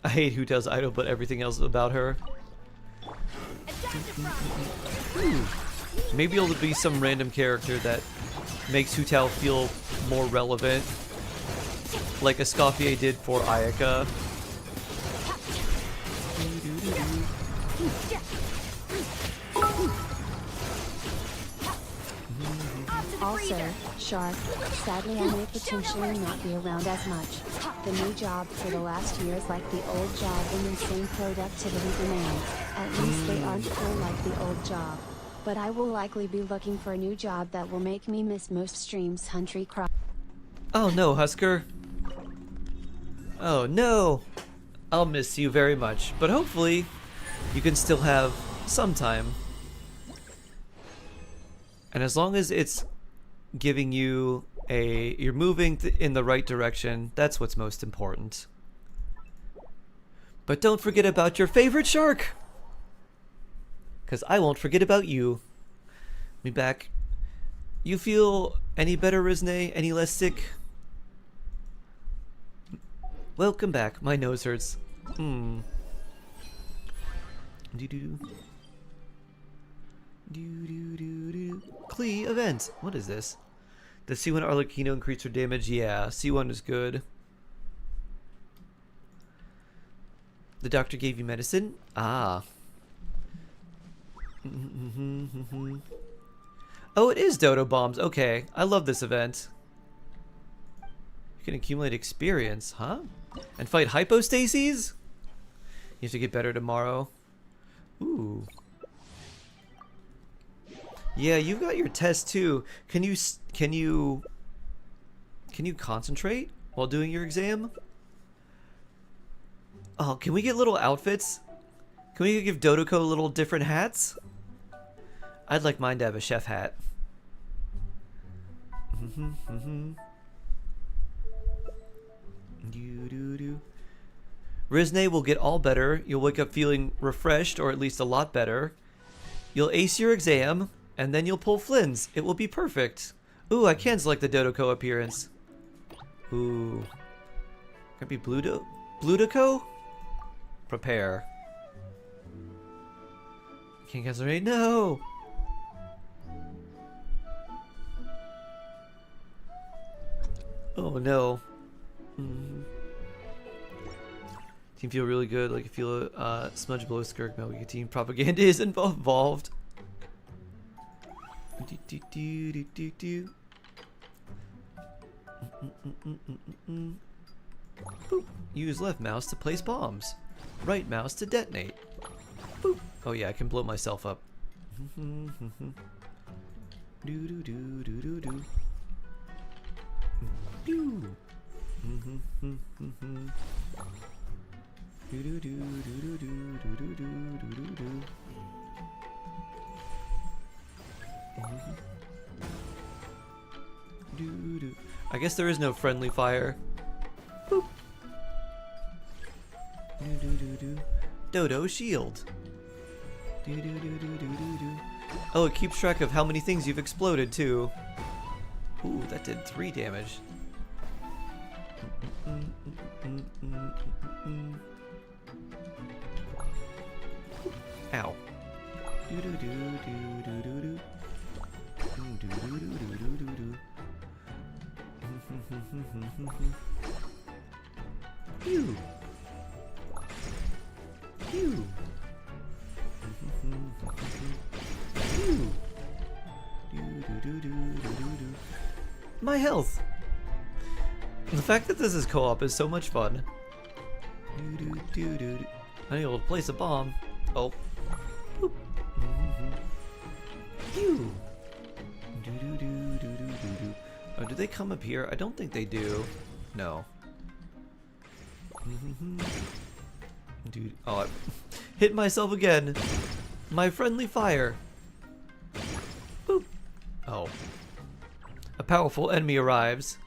I hate who tells Idol but everything else about her. Ooh. Maybe it'll be some random character that makes Hutal feel more relevant, like Escoffier did for Ayaka. Also, Shark, sadly I may potentially not be around as much. The new job for the last year is like the old job in insane productivity demands. At least they aren't cool like the old job. But I will likely be looking for a new job that will make me miss most streams. Huntry cry. Oh no, Husker. Oh no. I'll miss you very much, but hopefully you can still have some time. And as long as it's giving you you're moving in the right direction, that's what's most important. But don't forget about your favorite shark, because I won't forget about you. Me back. You feel any better, Rizne? Any less sick? Welcome back. My nose hurts. Clee event. What is this? Does C1 Arlecchino increase her damage? Yeah, C1 is good. The doctor gave you medicine? Ah. Oh, it is Dodo Bombs. Okay, I love this event. You can accumulate experience, huh? And fight hypostases? You have to get better tomorrow. Ooh. Yeah, you've got your test too. Can you concentrate while doing your exam? Oh, can we get little outfits? Can we give Dodoko little different hats? I'd like mine to have a chef hat. Rizne will get all better. You'll wake up feeling refreshed, or at least a lot better. You'll ace your exam, and then you'll pull Flynn's. It will be perfect. Ooh, I can select the Dodoko appearance. Ooh. Can it be Bludoko? Prepare. Can't cancel right? No! Oh no. Team feel really good, like you feel smudge blow skirk Melga team propaganda is involved. Boop. Use left mouse to place bombs. Right mouse to detonate. Boop. Oh yeah, I can blow myself up. I guess there is no friendly fire. Boop. Dodo shield. Oh, it keeps track of how many things you've exploded too. Ooh, that did 3 damage. Ow. Pew. Pew. Pew. My health. The fact that this is co-op is so much fun. I need to place a bomb. Oh. Boop. Pew. Oh, do they come up here? I don't think they do. No. Dude, oh, I hit myself again. My friendly fire. Boop. Oh. A powerful enemy arrives.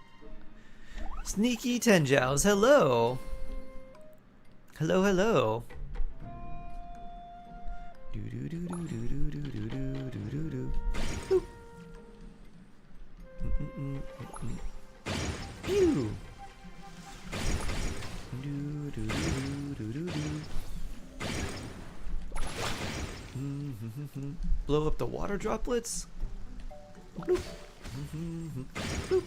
Sneaky Tenjows, hello. Hello, hello. Boop. Pew. Blow up the water droplets. Bloop. Bloop. Boop.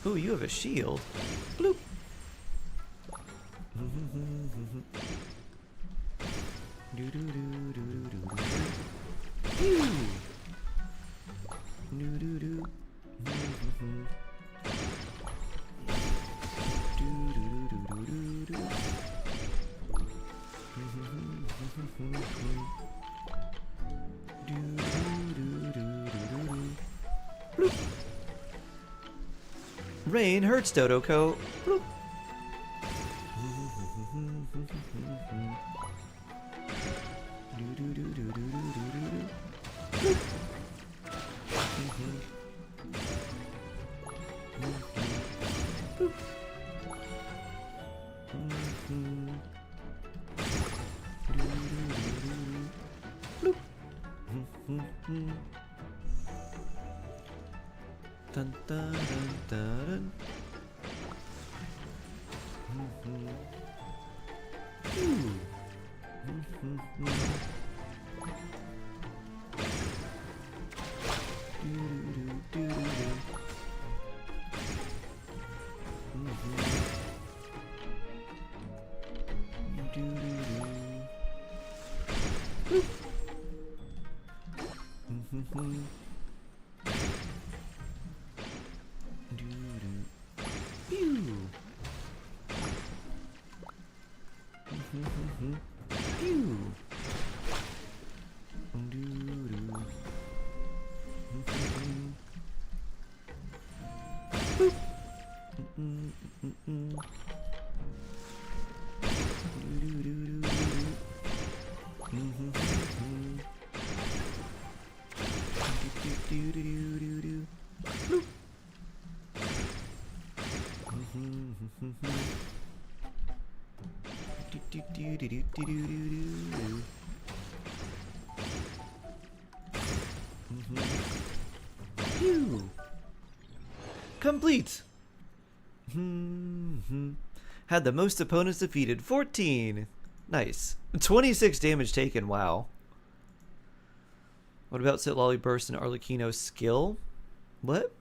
Oh, you have a shield. Bloop. Pew. Bloop. Rain hurts Dodoko. Bloop. Dun, dun, dun, dun. Phew. Complete. Had the most opponents defeated, 14. Nice. 26 damage taken, wow. What about Sitlolly Burst and Arlecchino's skill? What?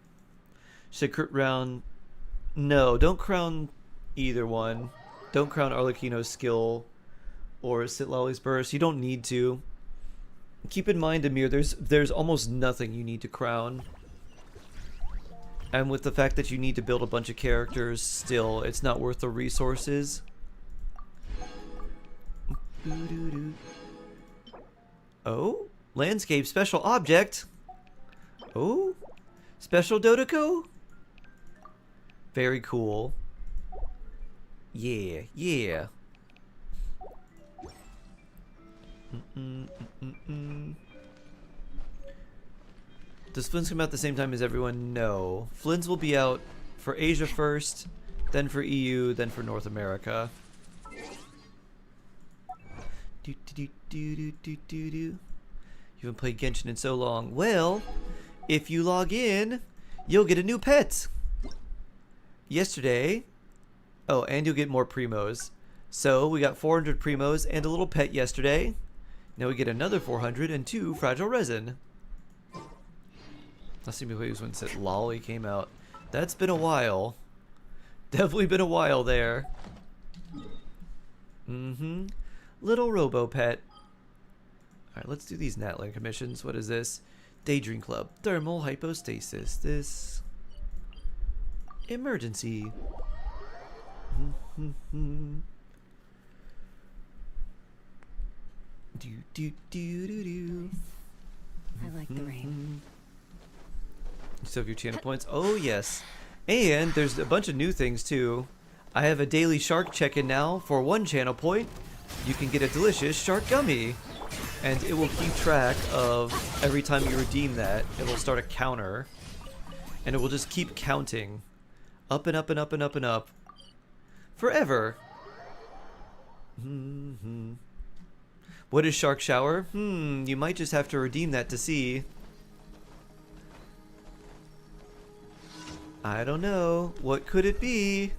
Should crit round... No, don't crown either one. Don't crown Arlecchino's skill or Sitlolly's Burst. You don't need to. Keep in mind, Amir, there's almost nothing you need to crown. And with the fact that you need to build a bunch of characters, still, it's not worth the resources. Oh, landscape special object. Oh, special Dodoko. Very cool. Yeah, yeah. Does Flynn's come out at the same time as everyone? No. Flynn's will be out for Asia first, then for EU, then for North America. You haven't played Genshin in so long. Well, if you log in, you'll get a new pet. Yesterday, oh, and you'll get more primos. So we got 400 primos and a little pet yesterday. Now we get another 400 and 2 fragile resin. Last time we was when said Lolly came out. That's been a while. Definitely been a while there. Little robo pet. Alright, let's do these Natlan commissions. What is this? Daydream Club. Thermal hypostasis. This. Emergency. I like the rain. You still have your channel points? Oh, yes. And there's a bunch of new things, too. I have a daily shark check-in now. For 1 channel point, you can get a delicious shark gummy. And it will keep track of every time you redeem that. It will start a counter. And it will just keep counting. Up and up and up and up and up. Forever. What is Shark Shower? You might just have to redeem that to see. I don't know. What could it be?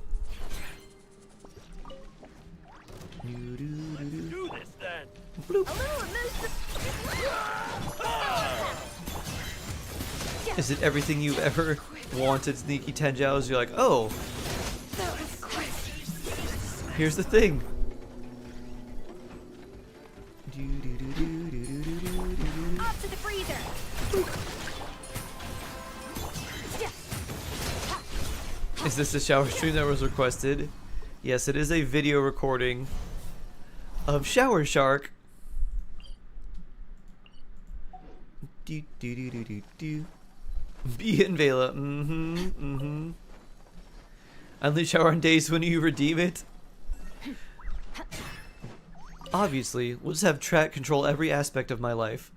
Do this then. Bloop. Is it everything you've ever wanted, Sneaky Tenjaos? You're like, oh, here's the thing. Off to the freezer. Is this a shower stream that was requested? Yes, it is a video recording of Shower Shark. Be in Vela. Only shower on days when you redeem it. Obviously, we'll just have chat control every aspect of my life.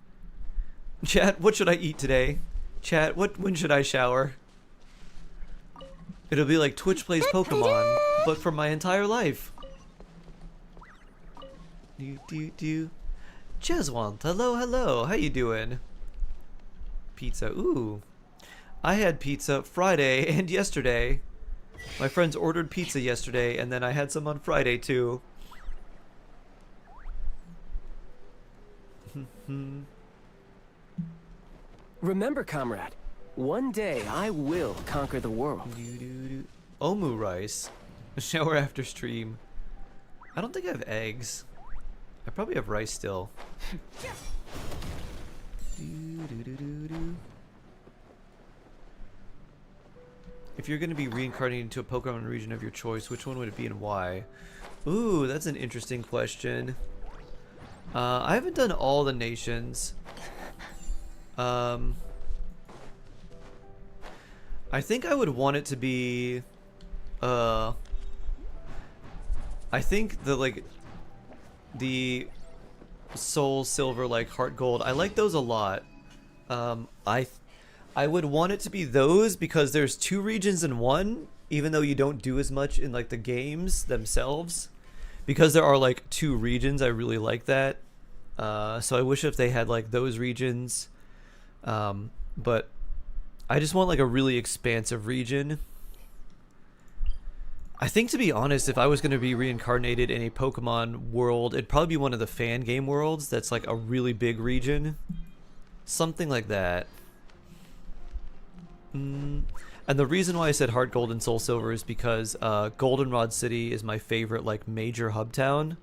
Chat, what should I eat today? Chat, when should I shower? It'll be like Twitch plays Pokemon, but for my entire life. Cheswant, hello, how you doing? Pizza, ooh. I had pizza Friday and yesterday. My friends ordered pizza yesterday, and then I had some on Friday too. Remember, comrade, one day I will conquer the world. Omu rice. Shower after stream. I don't think I have eggs. I probably have rice still. If you're going to be reincarnated into a Pokemon region of your choice, which one would it be and why? Ooh, that's an interesting question. I haven't done all the nations. I think I would want it to be I think the Soul Silver, like Heart Gold, I like those a lot. I would want it to be those because there's 2 regions in one, even though you don't do as much in like the games themselves. Because there are like 2 regions, I really like that. So I wish if they had like those regions. But I just want like a really expansive region. I think, to be honest, if I was going to be reincarnated in a Pokemon world, it'd probably be one of the fan game worlds that's like a really big region. Something like that. And the reason why I said Heart Gold and Soul Silver is because Goldenrod City is my favorite like major hub town.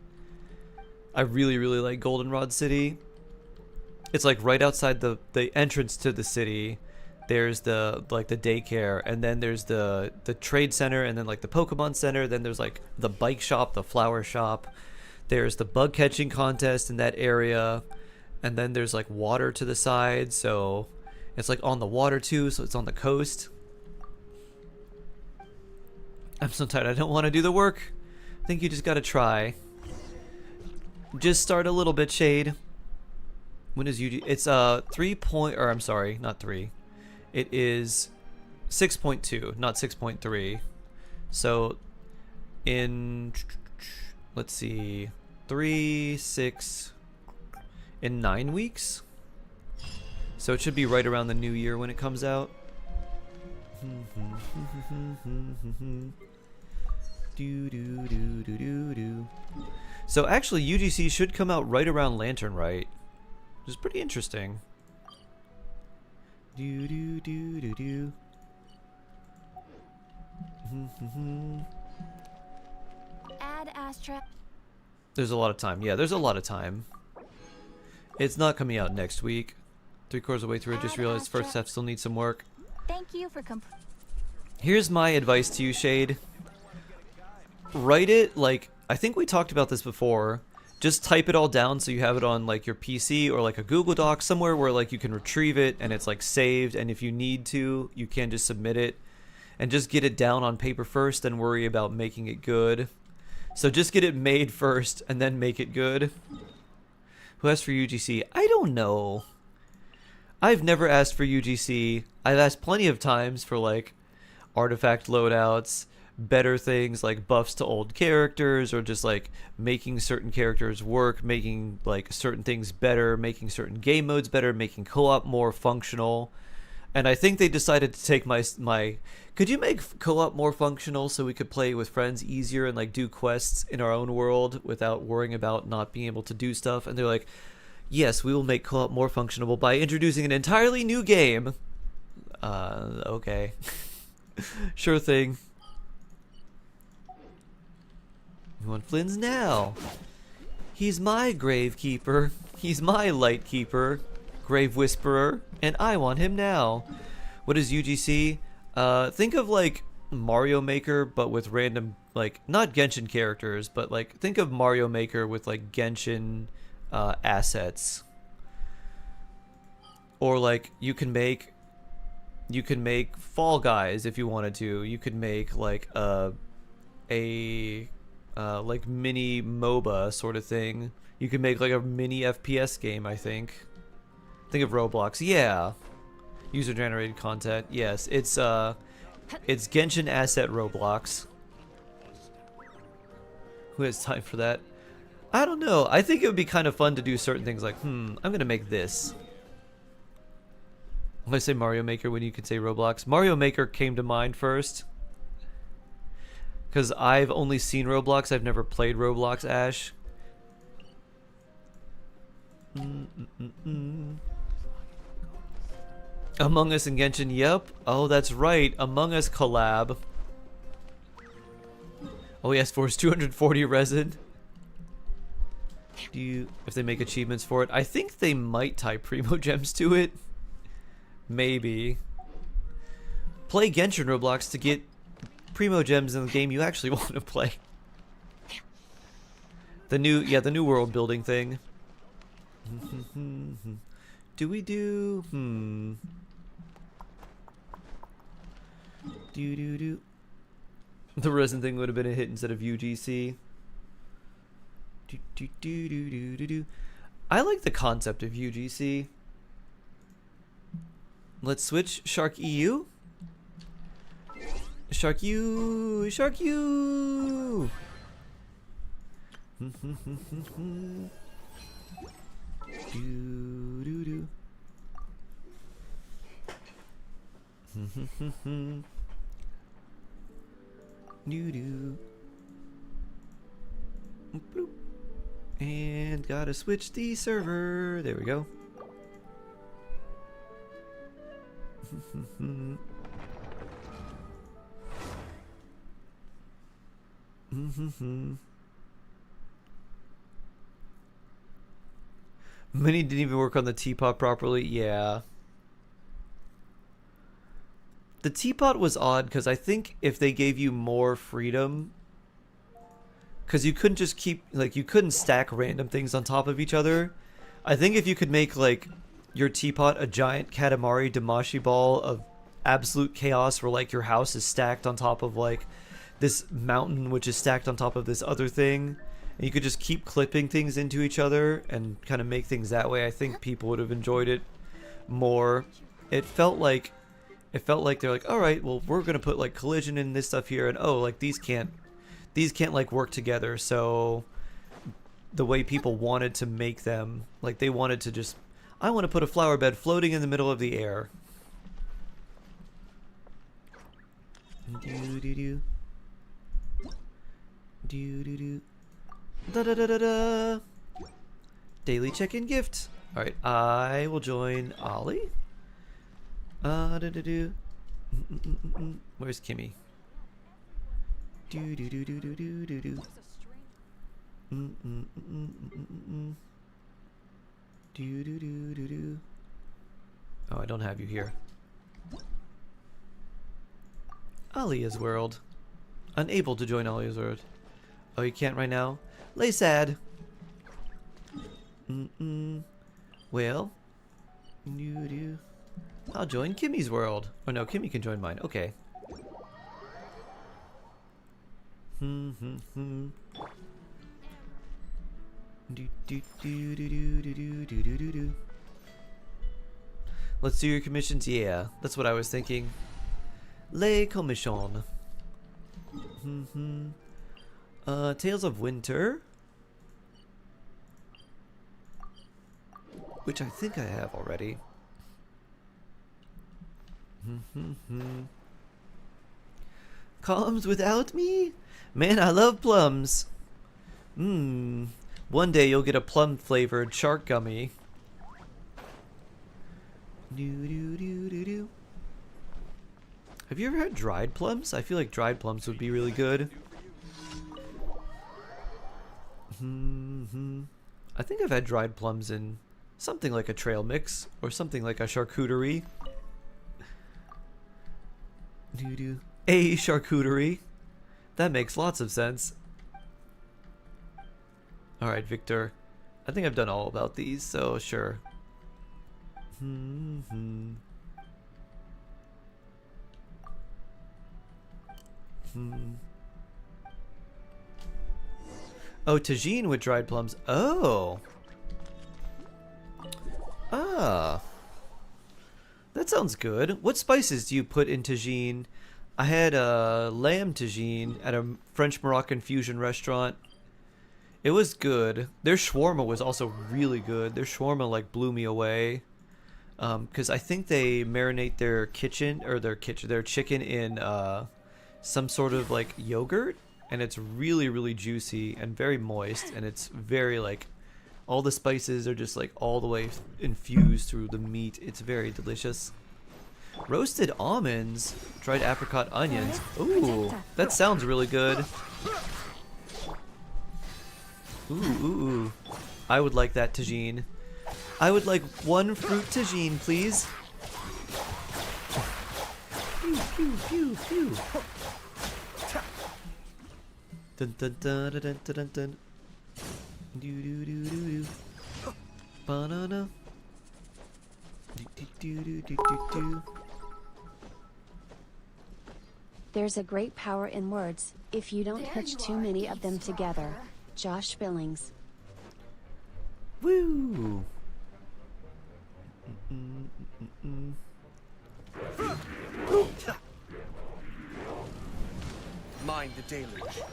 I really like Goldenrod City. It's like right outside the entrance to the city. There's the daycare, and then there's the trade center, and then like the Pokemon center, then there's like the bike shop, the flower shop. There's the bug catching contest in that area. And then there's like water to the side, so it's like on the water too, so it's on the coast. I'm so tired, I don't want to do the work. I think you just gotta try. Just start a little bit, Shade. When is UG? It's 3 point, or I'm sorry, not 3. It is 6.2, not 6.3. So in, let's see, 3, 6, in 9 weeks. So it should be right around the new year when it comes out. So actually UGC should come out right around Lantern Rite, which is pretty interesting. Add Astra. There's a lot of time. Yeah, there's a lot of time. It's not coming out next week. 3/4 of the way through, I just realized first half still needs some work. Thank you for Here's my advice to you, Shade. Write it like, I think we talked about this before. Just type it all down so you have it on like your PC or like a Google Doc, somewhere where like you can retrieve it and it's like saved, and if you need to, you can just submit it. And just get it down on paper first, then worry about making it good. So just get it made first and then make it good. Who asked for UGC? I don't know. I've never asked for UGC. I've asked plenty of times for like artifact loadouts, better things like buffs to old characters, or just like making certain characters work, making like certain things better, making certain game modes better, making co-op more functional. And I think they decided to take my could you make co-op more functional so we could play with friends easier and like do quests in our own world without worrying about not being able to do stuff? And they're like, yes, we will make co-op more functional by introducing an entirely new game. Okay. Sure thing. We want Flynn's now. He's my Gravekeeper. He's my Lightkeeper. Grave Whisperer. And I want him now. What is UGC? Think of like Mario Maker, but with random, like, not Genshin characters, but like, think of Mario Maker with like Genshin assets. Or like, you can make Fall Guys if you wanted to. You could make like a like mini MOBA sort of thing. You could make like a mini FPS game, I think. Think of Roblox. Yeah. User generated content. Yes, it's Genshin asset Roblox. Who has time for that? I don't know. I think it would be kind of fun to do certain things like, I'm gonna make this. I'm gonna say Mario Maker when you can say Roblox. Mario Maker came to mind first. Because I've only seen Roblox, I've never played Roblox, Ash. Among Us and Genshin, yep. Oh, that's right. Among Us collab. All he asked for is 240 resin. If they make achievements for it, I think they might tie Primo Gems to it. Maybe. Play Genshin Roblox to get Primo Gems in the game you actually want to play. The new world building thing. Do we do? The resin thing would have been a hit instead of UGC. I like the concept of UGC. Let's switch. Shark EU. Shark U. Shark U. Bloop. And gotta switch the server. There we go. Many didn't even work on the teapot properly. Yeah. The teapot was odd because I think if they gave you more freedom, because you couldn't just keep, like, you couldn't stack random things on top of each other. I think if you could make like your teapot a giant Katamari Damashi ball of absolute chaos, where like your house is stacked on top of like this mountain, which is stacked on top of this other thing, and you could just keep clipping things into each other and kind of make things that way, I think people would have enjoyed it more. It felt like they're like, all right, well, we're gonna put like collision in this stuff here, and oh, like these can't like work together. So the way people wanted to make them, like they wanted to just, I want to put a flower bed floating in the middle of the air. Do do do. Do do do. Da da da da da. Daily check-in gift. All right, I will join Ollie. Da da do. Where's Kimmy? Do do do do do do do do. Do do do do do. Oh, I don't have you here. Alia's world. Unable to join Alia's world. Oh, you can't right now? Lay sad. Well. Do. I'll join Kimmy's world. Oh no, Kimmy can join mine. Okay. Do do do do do do do do do do. Let's do your commissions. Yeah, that's what I was thinking. Les commissions. Tales of Winter, which I think I have already. Columns without me? Man, I love plums. One day you'll get a plum flavored shark gummy. Have you ever had dried plums? I feel like dried plums would be really good. I think I've had dried plums in something like a trail mix or something like a charcuterie. A charcuterie. That makes lots of sense. Alright, Victor. I think I've done all about these, so sure. Oh, tagine with dried plums. Oh. Ah. That sounds good. What spices do you put in tagine? I had a lamb tagine at a French Moroccan fusion restaurant. It was good. Their shawarma was also really good. Their shawarma like blew me away. Because I think they marinate their chicken in some sort of like yogurt, and it's really juicy and very moist, and it's very like all the spices are just like all the way infused through the meat. It's very delicious. Roasted almonds, dried apricot onions. Ooh, that sounds really good. Ooh. I would like that tagine. I would like one fruit tagine, please. Pew, pew, pew, pew. Dun dun dun dun dun dun dun. Do do do do do. Banana. Do do do do do do. There's a great power in words, if you don't touch too many of them together. Josh Billings. Woo! Mind the deluge.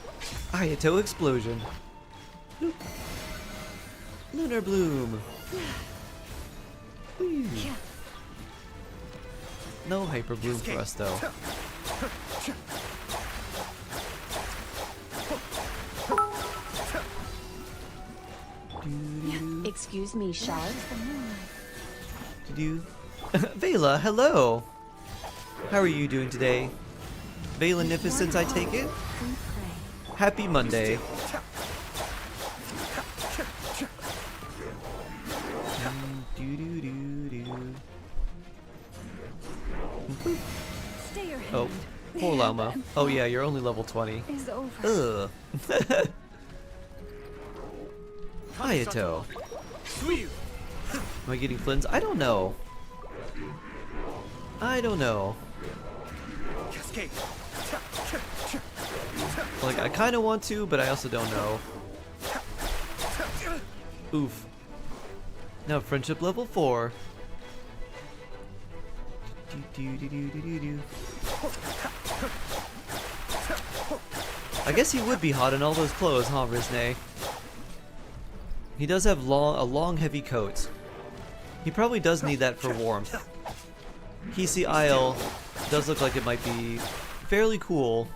Ayato explosion. Bloop. Lunar bloom. Woo. No hyper bloom for us though. Excuse me, Shard. Vela, hello. How are you doing today? Valenificence, I take it? Happy Monday. Oh, poor llama. Oh yeah, you're only level 20. Ugh. Ayato. Am I getting Flynn's? I don't know. I don't know. Like, I kind of want to, but I also don't know. Oof. Now friendship level 4. I guess he would be hot in all those clothes, huh, Rizne? He does have a long, heavy coat. He probably does need that for warmth. Hisi Isle does look like it might be fairly cool.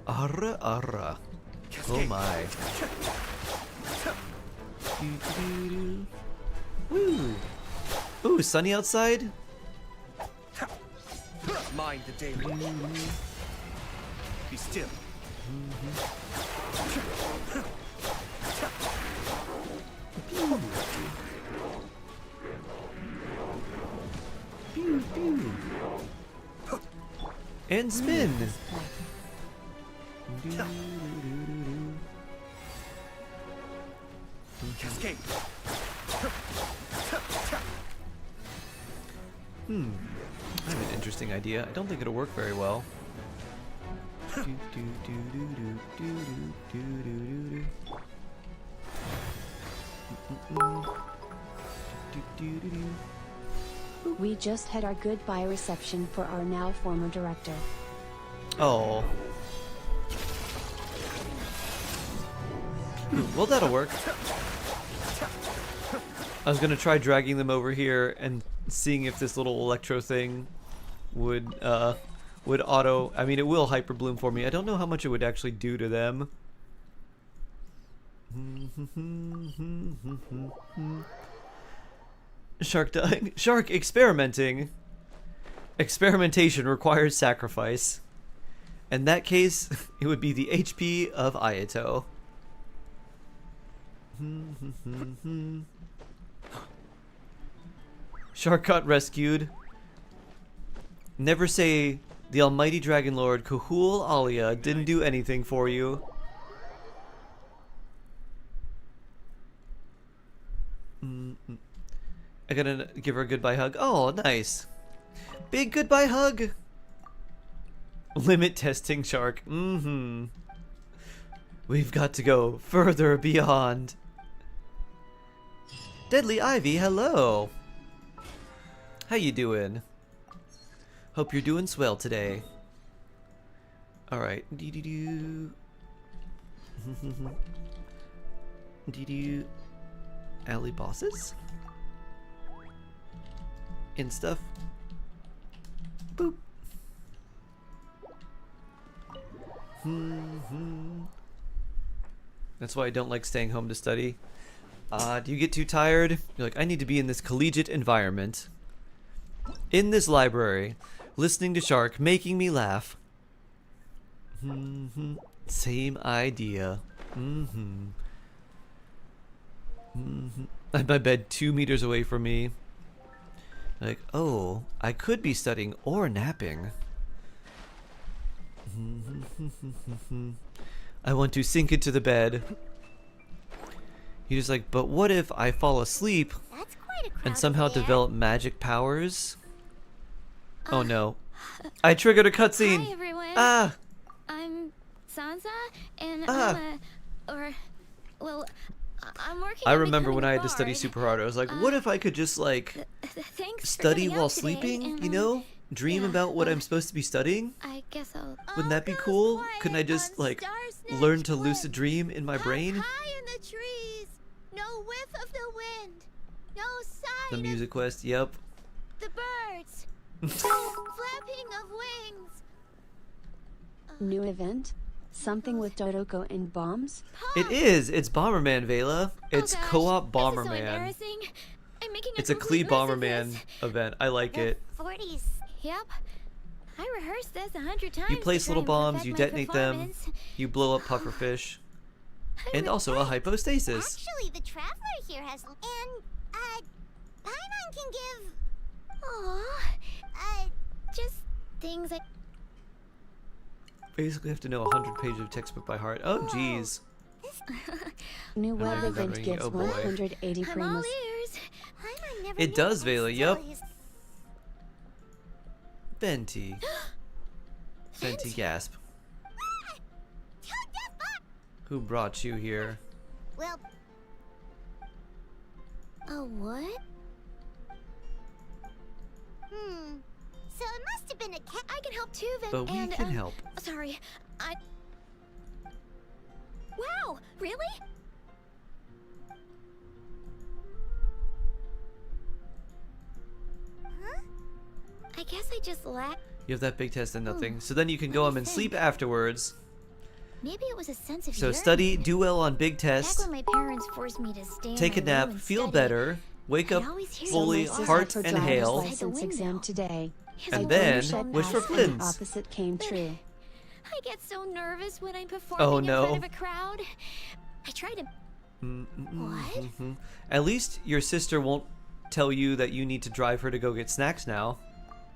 Arra, arra. Oh my. Woo. Ooh, sunny outside? Mind the day. Be still. Pew, pew. And spin. Cascade. I have an interesting idea. I don't think it'll work very well. We just had our goodbye reception for our now former director. Oh. Well, that'll work. I was gonna try dragging them over here and seeing if this little electro thing would auto. I mean, it will hyper bloom for me. I don't know how much it would actually do to them. Shark dying. Shark experimenting. Experimentation requires sacrifice. In that case, it would be the HP of Ayato. Shark got rescued. Never say the almighty Dragon Lord Kahul Alia didn't do anything for you. I gotta give her a goodbye hug. Oh, nice. Big goodbye hug. Limit testing, Shark. We've got to go further beyond. Deadly Ivy, hello. How you doing? Hope you're doing swell today. Alright. Dee-dee-doo. Dee-doo. Alley bosses? And stuff. Boop. That's why I don't like staying home to study. Do you get too tired? You're like, I need to be in this collegiate environment. In this library. Listening to Shark, making me laugh. Same idea. I have my bed 2 meters away from me. Like, oh, I could be studying or napping. I want to sink into the bed. You're just like, but what if I fall asleep That's quite a crowd and somehow over there. develop magic powers? Oh no. I triggered a cutscene! Hi everyone. Ah! I'm Sansa, and Ah. I'm working. I on remember when becoming I a had to study bard. super hard. I was like, what if I could just like Thanks for study coming while out today, sleeping, and, you know? Dream yeah, about what I'm supposed to be studying? I guess I'll. Wouldn't that be cool? Couldn't I just like learn to lucid dream in my brain? High in the trees, no whiff of the wind, no The sign music quest, yep. of the birds, no flapping of wings. New event? Something with Dodoko and bombs? It is! It's Bomberman, Vela. It's gosh, co-op this is so Bomberman. embarrassing. I'm making It's a complete Klee mess of Bomberman this. event. I like it. 40s. Yep. I rehearsed this 100 times. You to place try little and bombs, perfect you my detonate them, performance. you blow up pufferfish, and also a hypostasis. Actually, the traveler here has and Paimon can give just things I... Basically have to know 100 pages of textbook by heart. Oh, jeez. New Well, web you're event remembering- gives oh boy. 180 I'm all primos. ears. I never It knew does, I could Vela, sell yup. his- Venti. Venti gasp. Who brought you here? Well... A what? So it must have been a cat. I can help too, Vin. But we and, can help. Sorry, Wow, really? Huh? I guess I just lack... You have that big test and nothing. So then you can go home and sleep afterwards. Maybe it was a sense of So yearning. study, do well on big Back test, when my parents forced me to stay in take a my nap, room and feel study, better, wake up I'd always hear fully, someone heart Her and driver's hail, license exam today. and A then watershed wish for passed and Flins. the opposite came true. I get so nervous when I'm performing Oh, in no. front of a crowd. I try to... What? At least your sister won't tell you that you need to drive her to go get snacks now.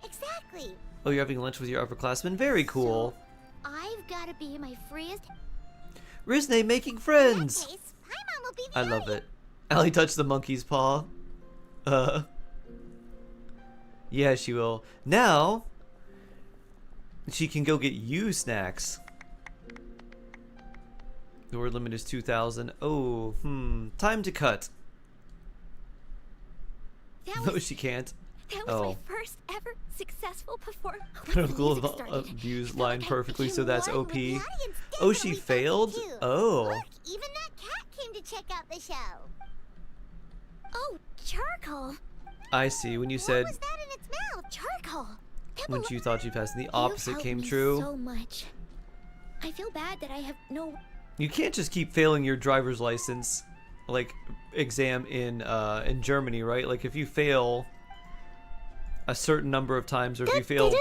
Exactly. Oh, you're having lunch with your upperclassmen? Very cool. I've got to be my freest... Rizne making friends! In that case, my mom will be the I love it. Allie touched the monkey's paw. Yeah, she will. Now, she can go get you snacks. The word limit is 2,000. Oh, time to cut. That No, was, she can't. that was Oh. my first ever successful performance. Pinnacle views line perfectly, so that's OP. Oh, she failed? Oh. Look, even that cat came to check out the show. Oh, charcoal. I see. When you said What was that in its mouth? Charcoal. when you thought you passed and the You've opposite helped came me true. so much. I feel bad that I have no... You can't just keep failing your driver's license like exam in Germany, right? Like if you fail a certain number of times or if you fail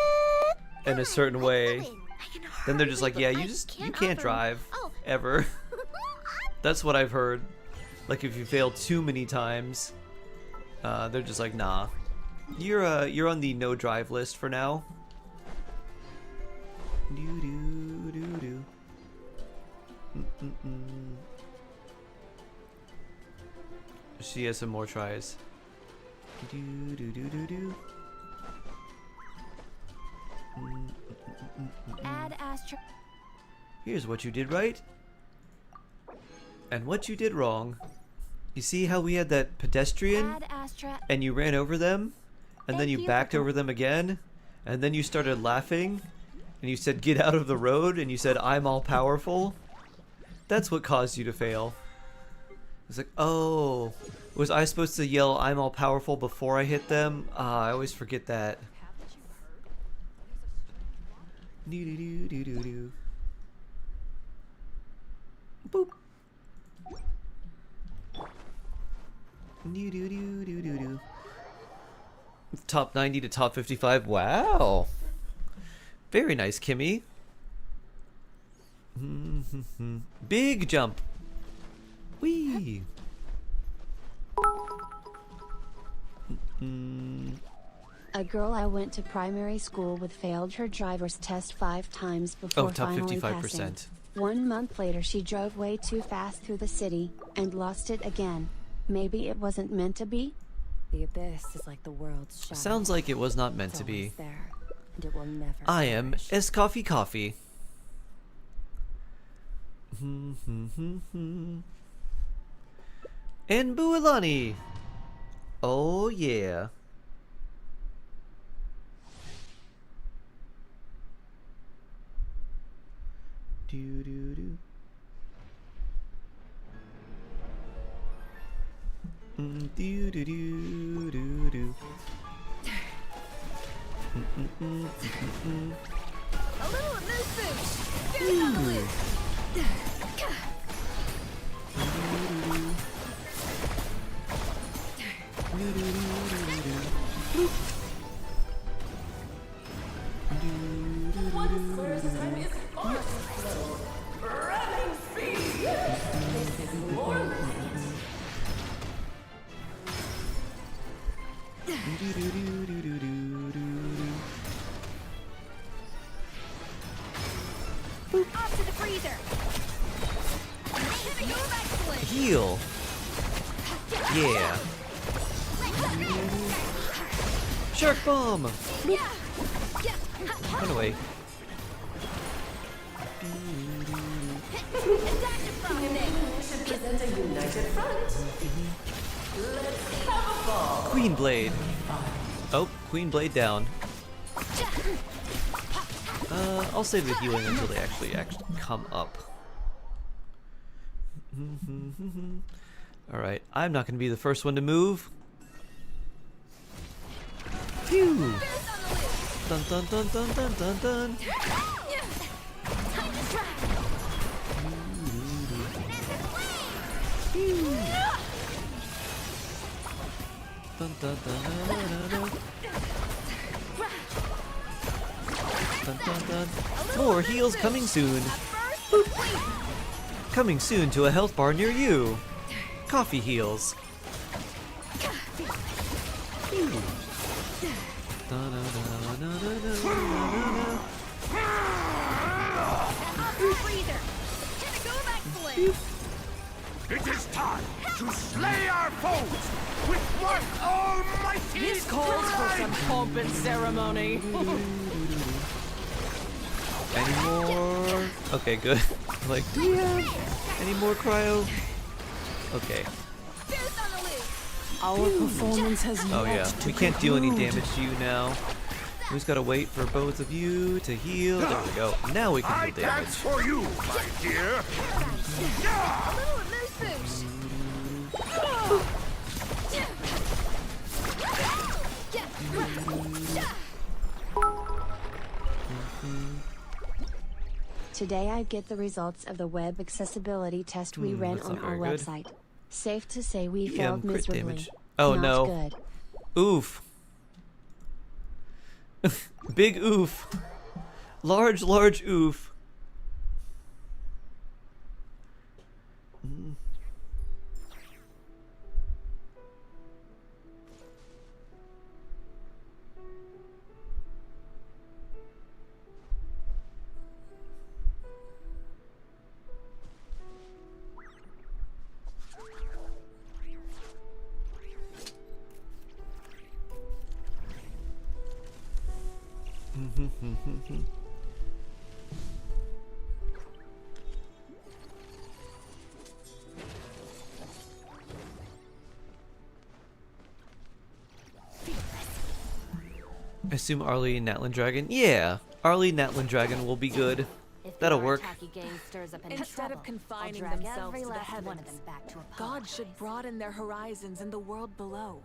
in a certain way, then they're just like, yeah, you can't drive ever. That's what I've heard. Like if you fail too many times, they're just like, nah. You're on the no drive list for now. She has some more tries. Add Astra... Here's what you did right and what you did wrong. You see how we had that pedestrian Add Astra... and you ran over them and then you backed over them again and then you started laughing and you said get out of the road and you said I'm all powerful. That's what caused you to fail. It's like, oh, was I supposed to yell I'm all powerful before I hit them? I always forget that. Do-do-do-do-do-do. Boop. Do-do-do-do-do-do. Top 90 to top 55. Wow. Very nice, Kimmy. Big jump. Whee. A girl I went to primary school with failed her driver's test 5 times before top finally 55%. passing. 1 month later she drove way too fast through the city, and lost it again. Maybe it wasn't meant to be? The abyss is like the world's shadow. Sounds like it was not meant It's to be. always there, and it will never I am perish. S Coffee Coffee. And Builani. Oh yeah. Do do do. Do do do do do. A little moose boost. Get it on the loose. What is first and is awesome. Running speed. This is more like it. freezer. Go back to it. Heal. Yeah. Shark bomb. Run away. Present a united front. Let's have a ball. Queen Blade. Oh, Queen Blade down. I'll save the healing until they actually come up. Alright, I'm not going to be the first one to move. Phew! Dun dun dun dun dun dun dun. Dun, dun, dun, dun, dun, dun. Dun, dun, dun. More heals coming soon. Boop. Coming soon to a health bar near you. Coffee heals. Phew. Dun, dun, dun, dun, dun, dun, dun, dun. It is time to slay our foes with one almighty This calls for some pomp and ceremony. Any more? Okay, good. Like, do we have any more cryo? Okay. Our performance has Oh yet yeah, to we can't do any conclude. damage to you now. We just gotta wait for both of you to heal. There we go. Now we can I do damage. dance for you, my dear. Today I get the results of the web accessibility test we ran that's on not our very good. website. Safe to say we Yeah, failed crit miserably. damage. Oh Not no. good. Oof. Big oof. Large oof. I assume Arlie and Natlan Dragon. Yeah, Arlie Natlan Dragon will be good. That'll work. Instead of confining themselves to the heavens, God should broaden their horizons in the world below.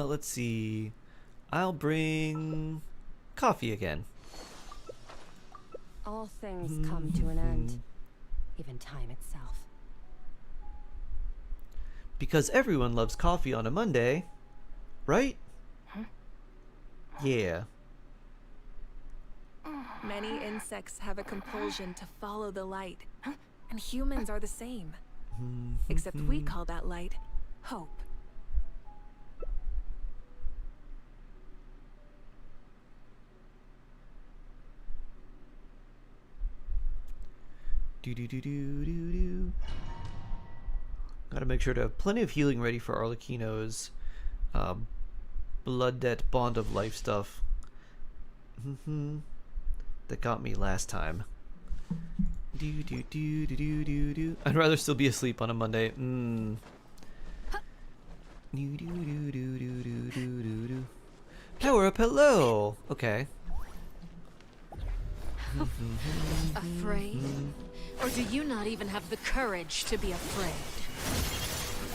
Let's see. I'll bring coffee again. All things come to an end, even time itself. Because everyone loves coffee on a Monday, right? Yeah. Many insects have a compulsion to follow the light, and humans are the same. Except we call that light hope. Do. Gotta make sure to have plenty of healing ready for Arlecchino's blood debt bond of life stuff. That got me last time. Do. I'd rather still be asleep on a Monday. Power up, hello. Okay. Afraid? Or do you not even have the courage to be afraid?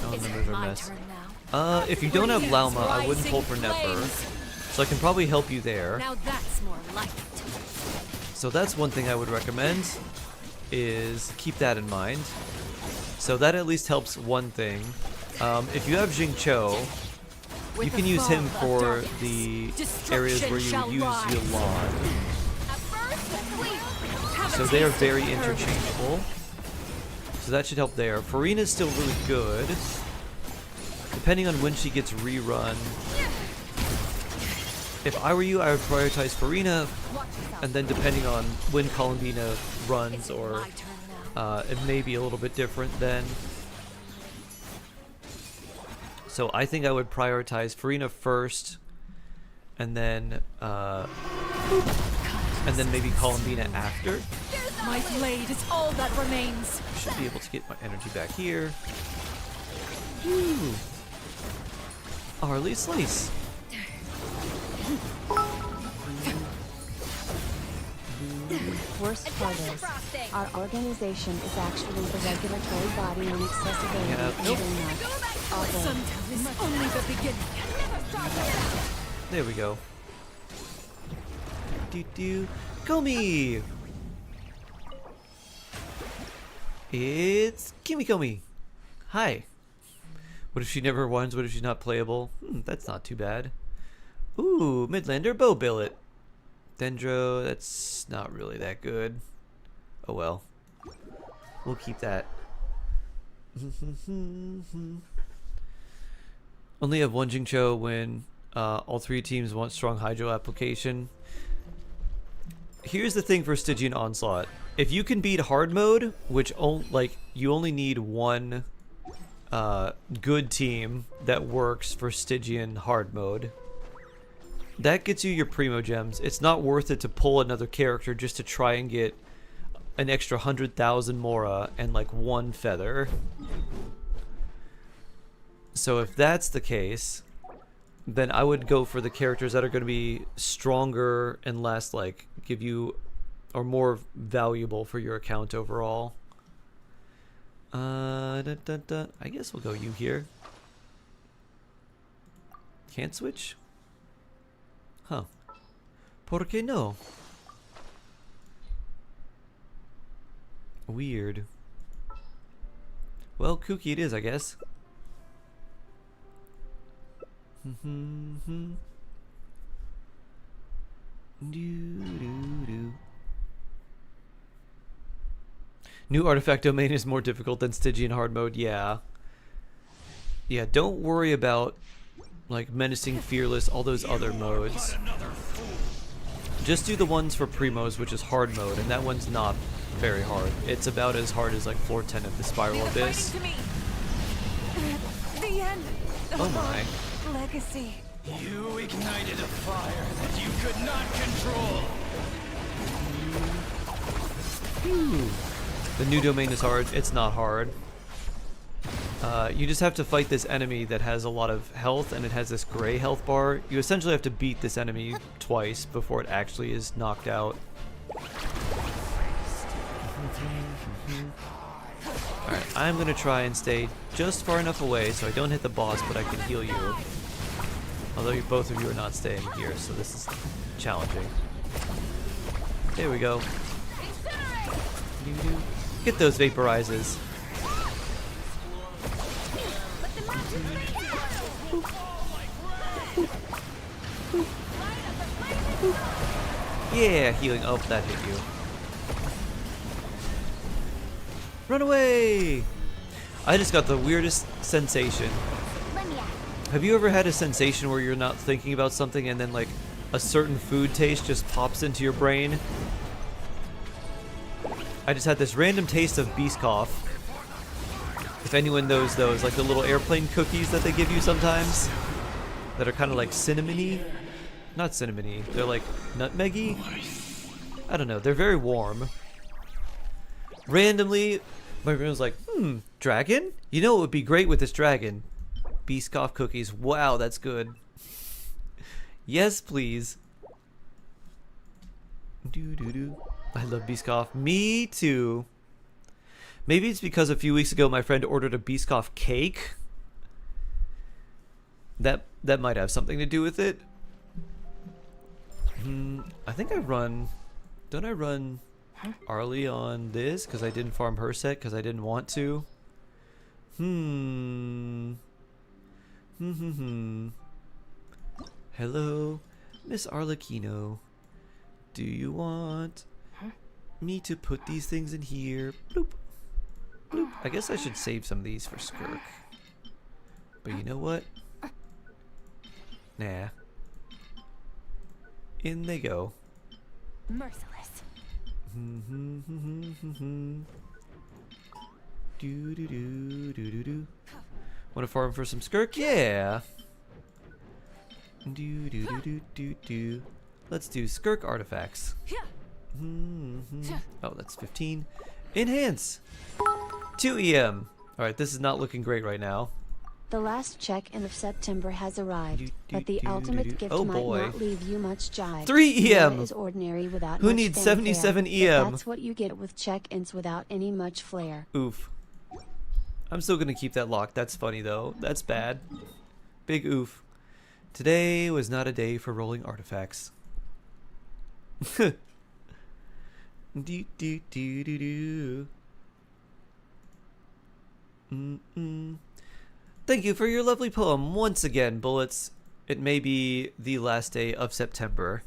Oh, Is numbers it are my mess. turn now? If you don't have Lauma, I wouldn't pull for Nefer. So I can probably help you there. Now that's more like it. So that's one thing I would recommend, is keep that in mind. So that at least helps one thing. If you have Jing Cho, You can use him for the areas where you use Yulon. So they are very interchangeable. So that should help there. Farina's still really good. Depending on when she gets rerun. If I were you, I would prioritize Farina, and then depending on when Columbina runs, or it may be a little bit different then. So I think I would prioritize Farina first, and then maybe Columbina after. My blade is all that remains. Should be able to get my energy back here. Woo! Arlie Slice. Worst part is, our organization is actually the regulatory body on accessibility and DNF. Although, Sometimes only the beginning. There we go. Do. Komi! It's Kimikomi. Hi. What if she never runs? What if she's not playable? That's not too bad. Ooh, Midlander Bow Billet. Dendro, that's not really that good. Oh well. We'll keep that. Only have one Jingcho when all three teams want strong hydro application. Here's the thing for Stygian Onslaught. If you can beat hard mode, which you only need one good team that works for Stygian hard mode, that gets you your Primo Gems. It's not worth it to pull another character just to try and get an extra 100,000 Mora and like one feather. So if that's the case, then I would go for the characters that are going to be stronger and less give you, or more valuable for your account overall. I guess we'll go you here. Can't switch? Huh. ¿Por qué no? Weird. Well, kooky it is, I guess. New artifact domain is more difficult than Stygian hard mode. Yeah, don't worry about menacing, fearless, all those other modes. Just do the ones for primos, which is hard mode, and that one's not very hard. It's about as hard as floor 10 of the Spiral Abyss. The end. Oh my. Legacy. You ignited a fire that you could not control. The new domain is hard. It's not hard. You just have to fight this enemy that has a lot of health, and it has this gray health bar. You essentially have to beat this enemy twice before it actually is knocked out. Alright, I'm going to try and stay just far enough away so I don't hit the boss, but I can heal you. Although both of you are not staying here, so this is challenging. There we go. Get those vaporizes. Yeah, healing. Oh, that hit you. Run away! I just got the weirdest sensation. Have you ever had a sensation where you're not thinking about something and then a certain food taste just pops into your brain? I just had this random taste of Biscoff. If anyone knows those, the little airplane cookies that they give you sometimes, that are kind of cinnamony. Not cinnamony, they're nutmeggy. I don't know, they're very warm. Randomly, my brain was dragon? You know what would be great with this dragon? Biscoff cookies. Wow, that's good. Yes, please. I love Biscoff. Me too. Maybe it's because a few weeks ago my friend ordered a Biscoff cake. That might have something to do with it. I think I run... Don't I run Arlie on this? Because I didn't farm her set because I didn't want to. Hello, Miss Arlecchino. Do you want me to put these things in here? Bloop. Bloop. I guess I should save some of these for Skirk. But you know what? Nah. In they go. Merciless. Do do do do do do. Want to farm for some Skirk? Yeah. Do do do do do do. Let's do Skirk artifacts. Oh, that's 15. Enhance. 2 EM. All right, this is not looking great right now. The last check-in of September has arrived, but the ultimate gift might not leave you much jive. 3 EM. Nora is ordinary without Who much needs fanfare, 77 but EM? That's what you get with check-ins without any much flair. Oof. I'm still gonna keep that locked. That's funny though. That's bad. Big oof. Today was not a day for rolling artifacts. Do do do do do. Thank you for your lovely poem once again, Bullets. It may be the last day of September,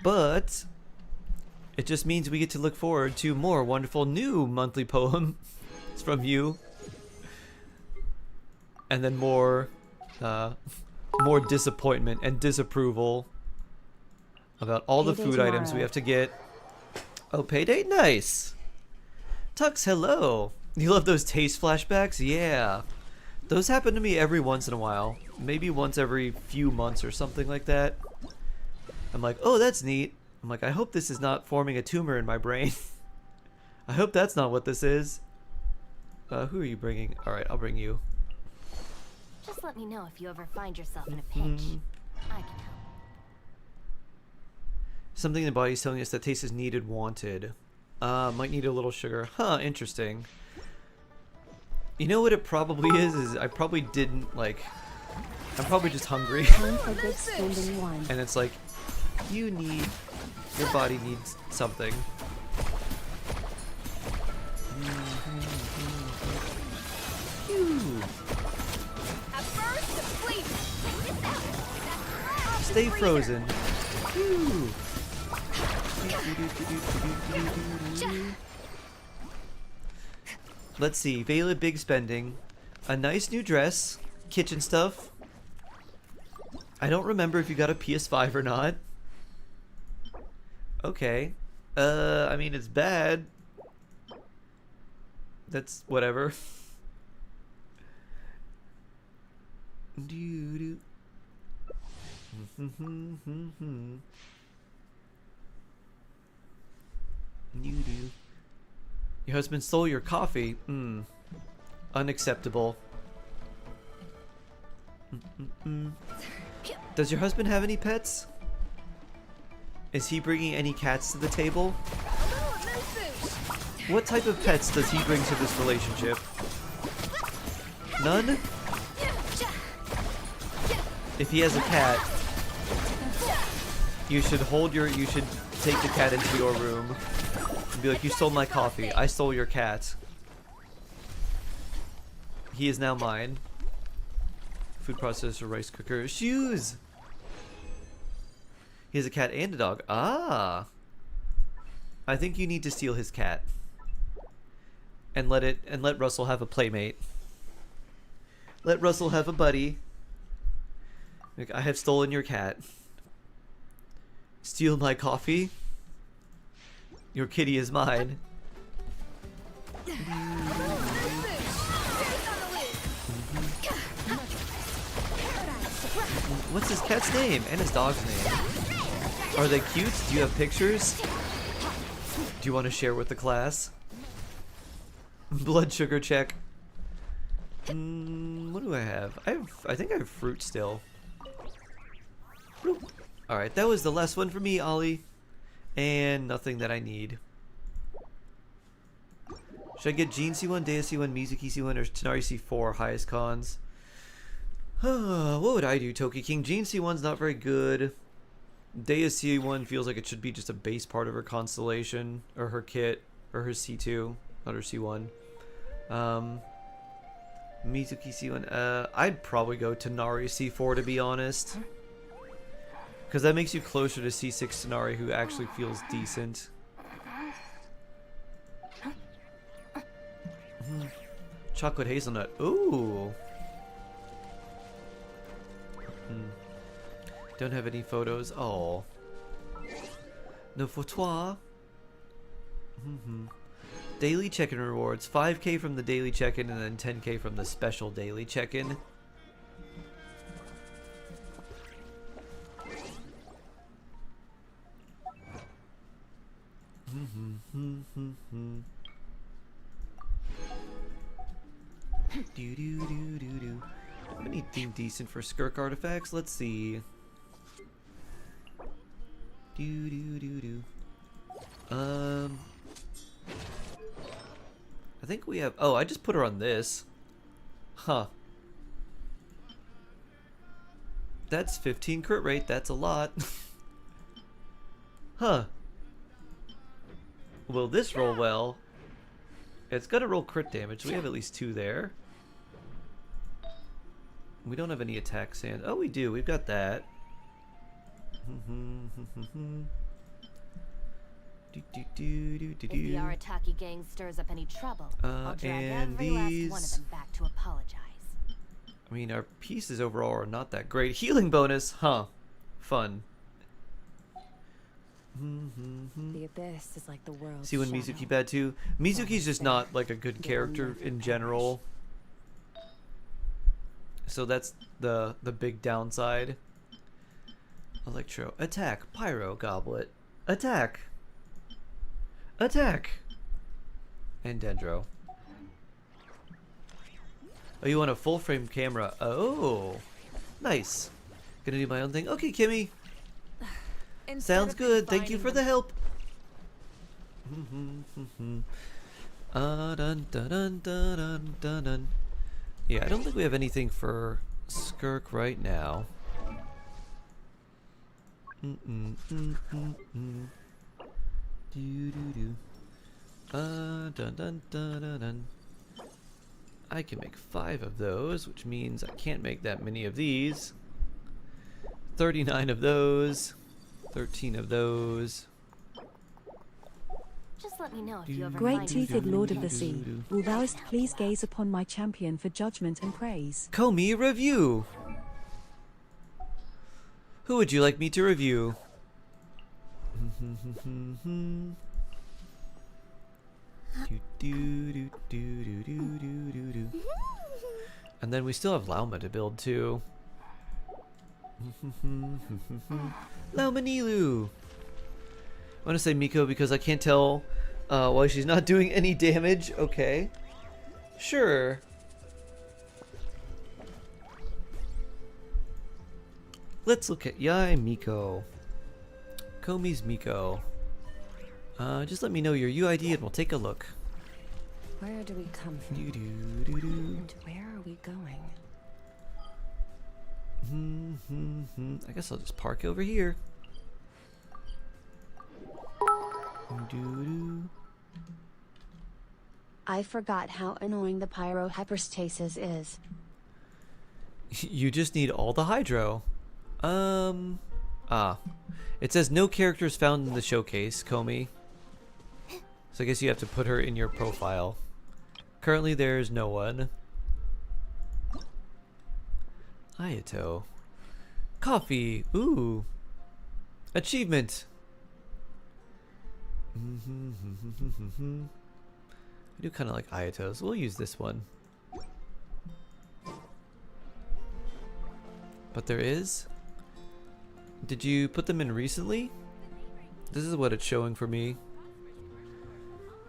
but it just means we get to look forward to more wonderful new monthly poems from you, and then more disappointment and disapproval about all the Payday food items we tomorrow. have to get. Oh, payday? Nice. Tux, hello. You love those taste flashbacks? Yeah. Those happen to me every once in a while. Maybe once every few months or something like that. I'm like, oh, that's neat. I'm like, I hope this is not forming a tumor in my brain. I hope that's not what this is. Who are you bringing? Alright, I'll bring you. Just let me know if you ever find yourself in a pinch. I can help. Something in the body's telling us that taste is needed, wanted. Might need a little sugar. Huh, interesting. You know what it probably is I probably didn't, like... I'm probably just hungry. Time for big spending one. And it's like, your body needs something. At first, the flavor. Stay frozen. Let's see. Vela big spending. A nice new dress. Kitchen stuff. I don't remember if you got a PS5 or not. Okay. I mean, it's bad. That's whatever. Doo-doo. Doo-doo. Your husband stole your coffee. Unacceptable. Does your husband have any pets? Is he bringing any cats to the table? What type of pets does he bring to this relationship? None? If he has a cat, you should take the cat into your room and be like, you stole my coffee. I stole your cat. He is now mine. Food processor, rice cooker, shoes. He has a cat and a dog. Ah. I think you need to steal his cat. And let Russell have a playmate. Let Russell have a buddy. Like, I have stolen your cat. Steal my coffee. Your kitty is mine. What's his cat's name? And his dog's name? Are they cute? Do you have pictures? Do you want to share with the class? Blood sugar check. What do I have? I think I have fruit still. Alright, that was the last one for me, Ollie. And nothing that I need. Should I get Gene C1, Dea C1, Mizuki C1, or Tenari C4 highest cons? What would I do, Toki King? Gene C1's not very good. Dea C1 feels like it should be just a base part of her constellation, or her kit, or her C2, not her C1. Mizuki C1, I'd probably go Tenari C4 to be honest. Because that makes you closer to C6 Sonari, who actually feels decent. Chocolate hazelnut. Ooh. Don't have any photos. Oh. No photos. Daily check-in rewards. 5k from the daily check-in and then 10k from the special daily check-in. Anything decent for Skirk artifacts? Let's see. I think we have. Oh, I just put her on this. Huh. That's 15 crit rate. That's a lot. Huh. Will this roll well? It's gonna roll crit damage. We have at least 2 there. We don't have any attack sand. Oh, we do. We've got that. If the Arataki gang stirs up any trouble, I'll drag every last one of them back to apologize. I mean, our pieces overall are not that great. Healing bonus, huh? Fun. The abyss is like the world. See when Mizuki bad too? Mizuki's just not like a good character in general. So that's the big downside. Electro. Attack. Pyro Goblet. Attack. Attack. And Dendro. Oh, you want a full frame camera? Oh. Nice. Gonna do my own thing. Okay, Kimmy. Sounds good. Thank you for the help. Dun, dun, dun, dun, dun, dun. Yeah, I don't think we have anything for Skirk right now. Dun, dun, dun, dun, dun. I can make 5 of those, which means I can't make that many of these. 39 of those. 13 of those. Just let me know if you ever Great-toothed Lord of the Sea, will thouest please gaze upon my champion for judgment and praise. Comey review. Who would you like me to review? And then we still have Lauma to build too. Lauma Nilu. I want to say Miko because I can't tell why she's not doing any damage. Okay. Sure. Let's look at Yai Miko. Comey's Miko. Just let me know your UID and we'll take a look. Where do we come from? And where are we going? I guess I'll just park over here. I forgot how annoying the pyro hyperstasis is. You just need all the hydro. It says no characters found in the showcase, Comey. So I guess you have to put her in your profile. Currently there's no one. Ayato. Coffee. Ooh. Achievement. I do kind of like Ayatos. We'll use this one. But there is. Did you put them in recently? This is what it's showing for me.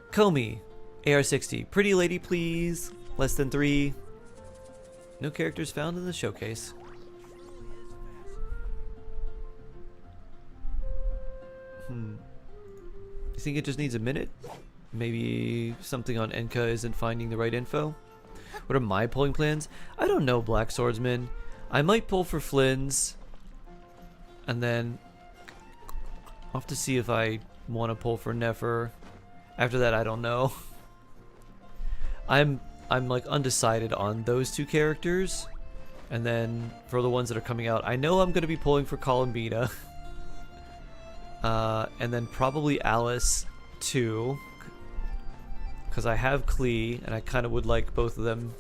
Comey. AR60. Pretty lady, please. Less than 3. No characters found in the showcase. You think it just needs a minute? Maybe something on Enka isn't finding the right info? What are my pulling plans? I don't know, Black Swordsman. I might pull for Flynn's. And then I'll have to see if I want to pull for Nefer. After that, I don't know. I'm like undecided on those 2 characters. And then for the ones that are coming out, I know I'm going to be pulling for Columbina. And then probably Alice too. Because I have Klee, and I kind of would like both of them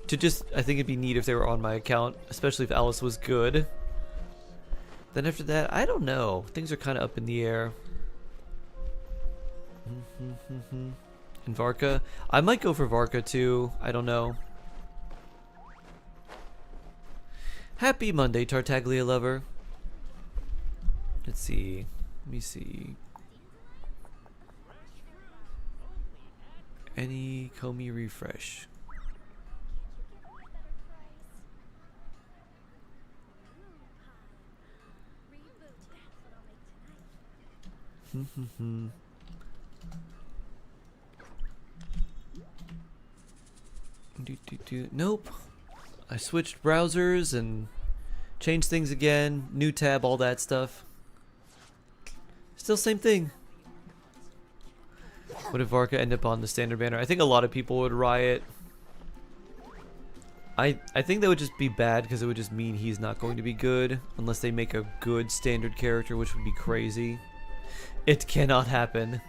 to just... I think it'd be neat if they were on my account, especially if Alice was good. Then after that, I don't know. Things are kind of up in the air. And Varka. I might go for Varka too. I don't know. Happy Monday, Tartaglia lover. Let's see. Let me see. Any Comey refresh? Nope. I switched browsers and changed things again. New tab, all that stuff. Still same thing. What if Varka end up on the standard banner? I think a lot of people would riot. I think that would just be bad because it would just mean he's not going to be good unless they make a good standard character, which would be crazy. It cannot happen.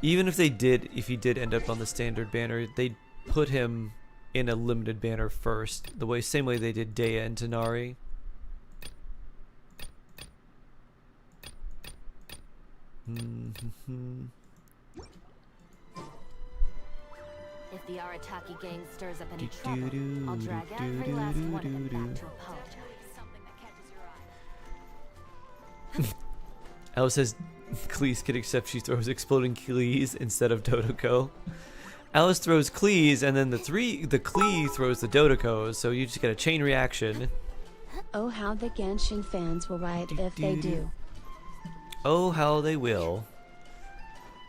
Even if they did, if he did end up on the standard banner, they'd put him in a limited banner first, the same way they did Dea and Tanari. If the Arataki gang stirs up any trouble, I'll drag every last one of them back to apologize. Something that catches your eye. Alice says Cleese can accept she throws exploding Cleese instead of Dodoko. Alice throws Cleese and then the Clee throws the Dodokos, so you just get a chain reaction. Oh, how the Genshin fans will riot if they do. Oh, how they will.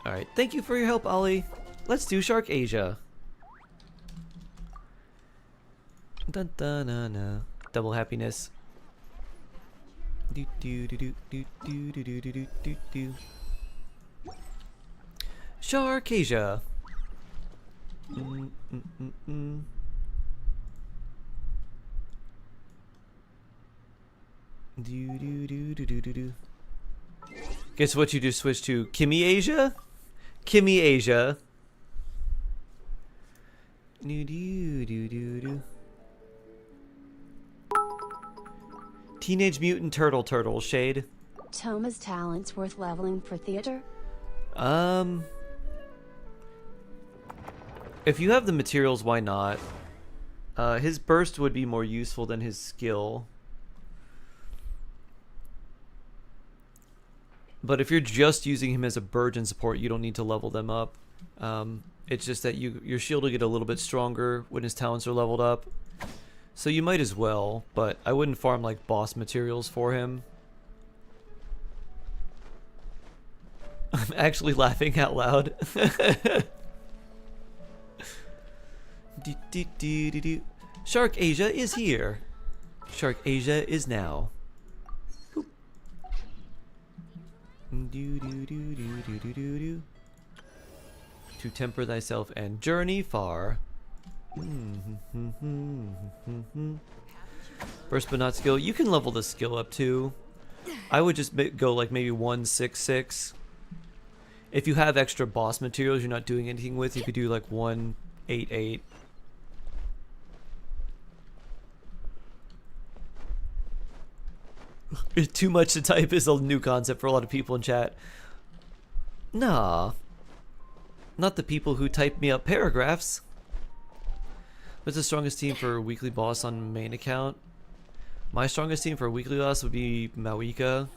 Alright, thank you for your help, Ollie. Let's do Shark Asia. Dun dun dun dun. Double happiness. Do do do do do do do do do do do. Shark Asia. Do do do do do do do. Guess what you just switched to? Kimmy Asia? Kimmy Asia. Do do do do do. Teenage Mutant Turtle shade. Toma's talents worth leveling for theater? If you have the materials, why not? His burst would be more useful than his skill. But if you're just using him as a Burgeon support, you don't need to level them up. It's just that your shield will get a little bit stronger when his talents are leveled up. So you might as well, but I wouldn't farm like boss materials for him. I'm actually laughing out loud. Shark Asia is here. Shark Asia is now. To temper thyself and journey far. Burst but not skill. You can level the skill up too. I would just go like maybe 166. If you have extra boss materials you're not doing anything with, you could do like 188. Too much to type is a new concept for a lot of people in chat. Nah. Not the people who type me up paragraphs. What's the strongest team for weekly boss on main account? My strongest team for weekly boss would be Mawika.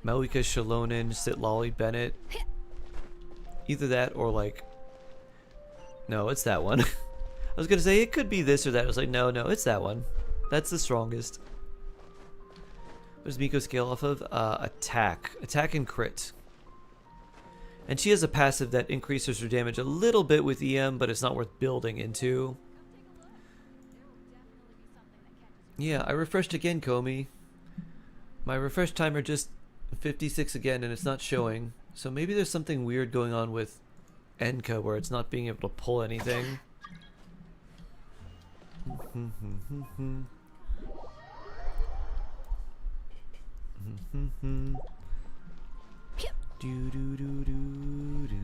Mawika, Shalonen, Sitlolly, Bennett. Either that or like... No, it's that one. I was gonna say it could be this or that. I was like, no, it's that one. That's the strongest. What does Miko scale off of? Attack. Attack and crit. And she has a passive that increases her damage a little bit with EM, but it's not worth building into. Yeah, I refreshed again, Comey. My refresh timer just 56 again, and it's not showing. So maybe there's something weird going on with Enka where it's not being able to pull anything. Do do do do do.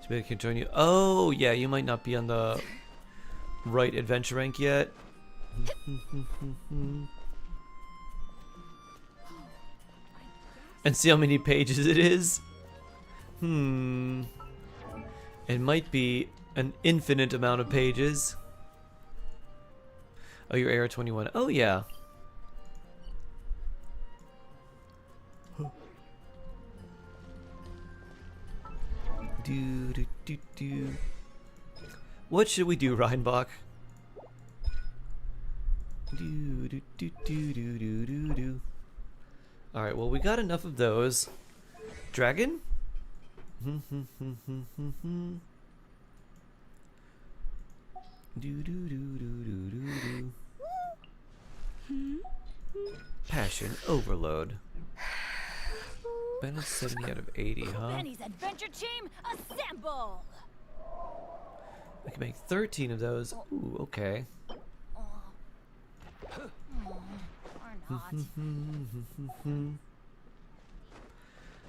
So maybe I can join you. Oh yeah, you might not be on the right adventure rank yet. And see how many pages it is. It might be an infinite amount of pages. Oh, you're AR 21. Oh yeah. Do do do do. What should we do, Reinbach? Do do do do do do do do. All right. Well, we got enough of those. Dragon. Do do do do do do do. Passion overload. Bennett's 70 out of 80, huh? Benny's adventure team, assemble! I can make 13 of those. Ooh, okay.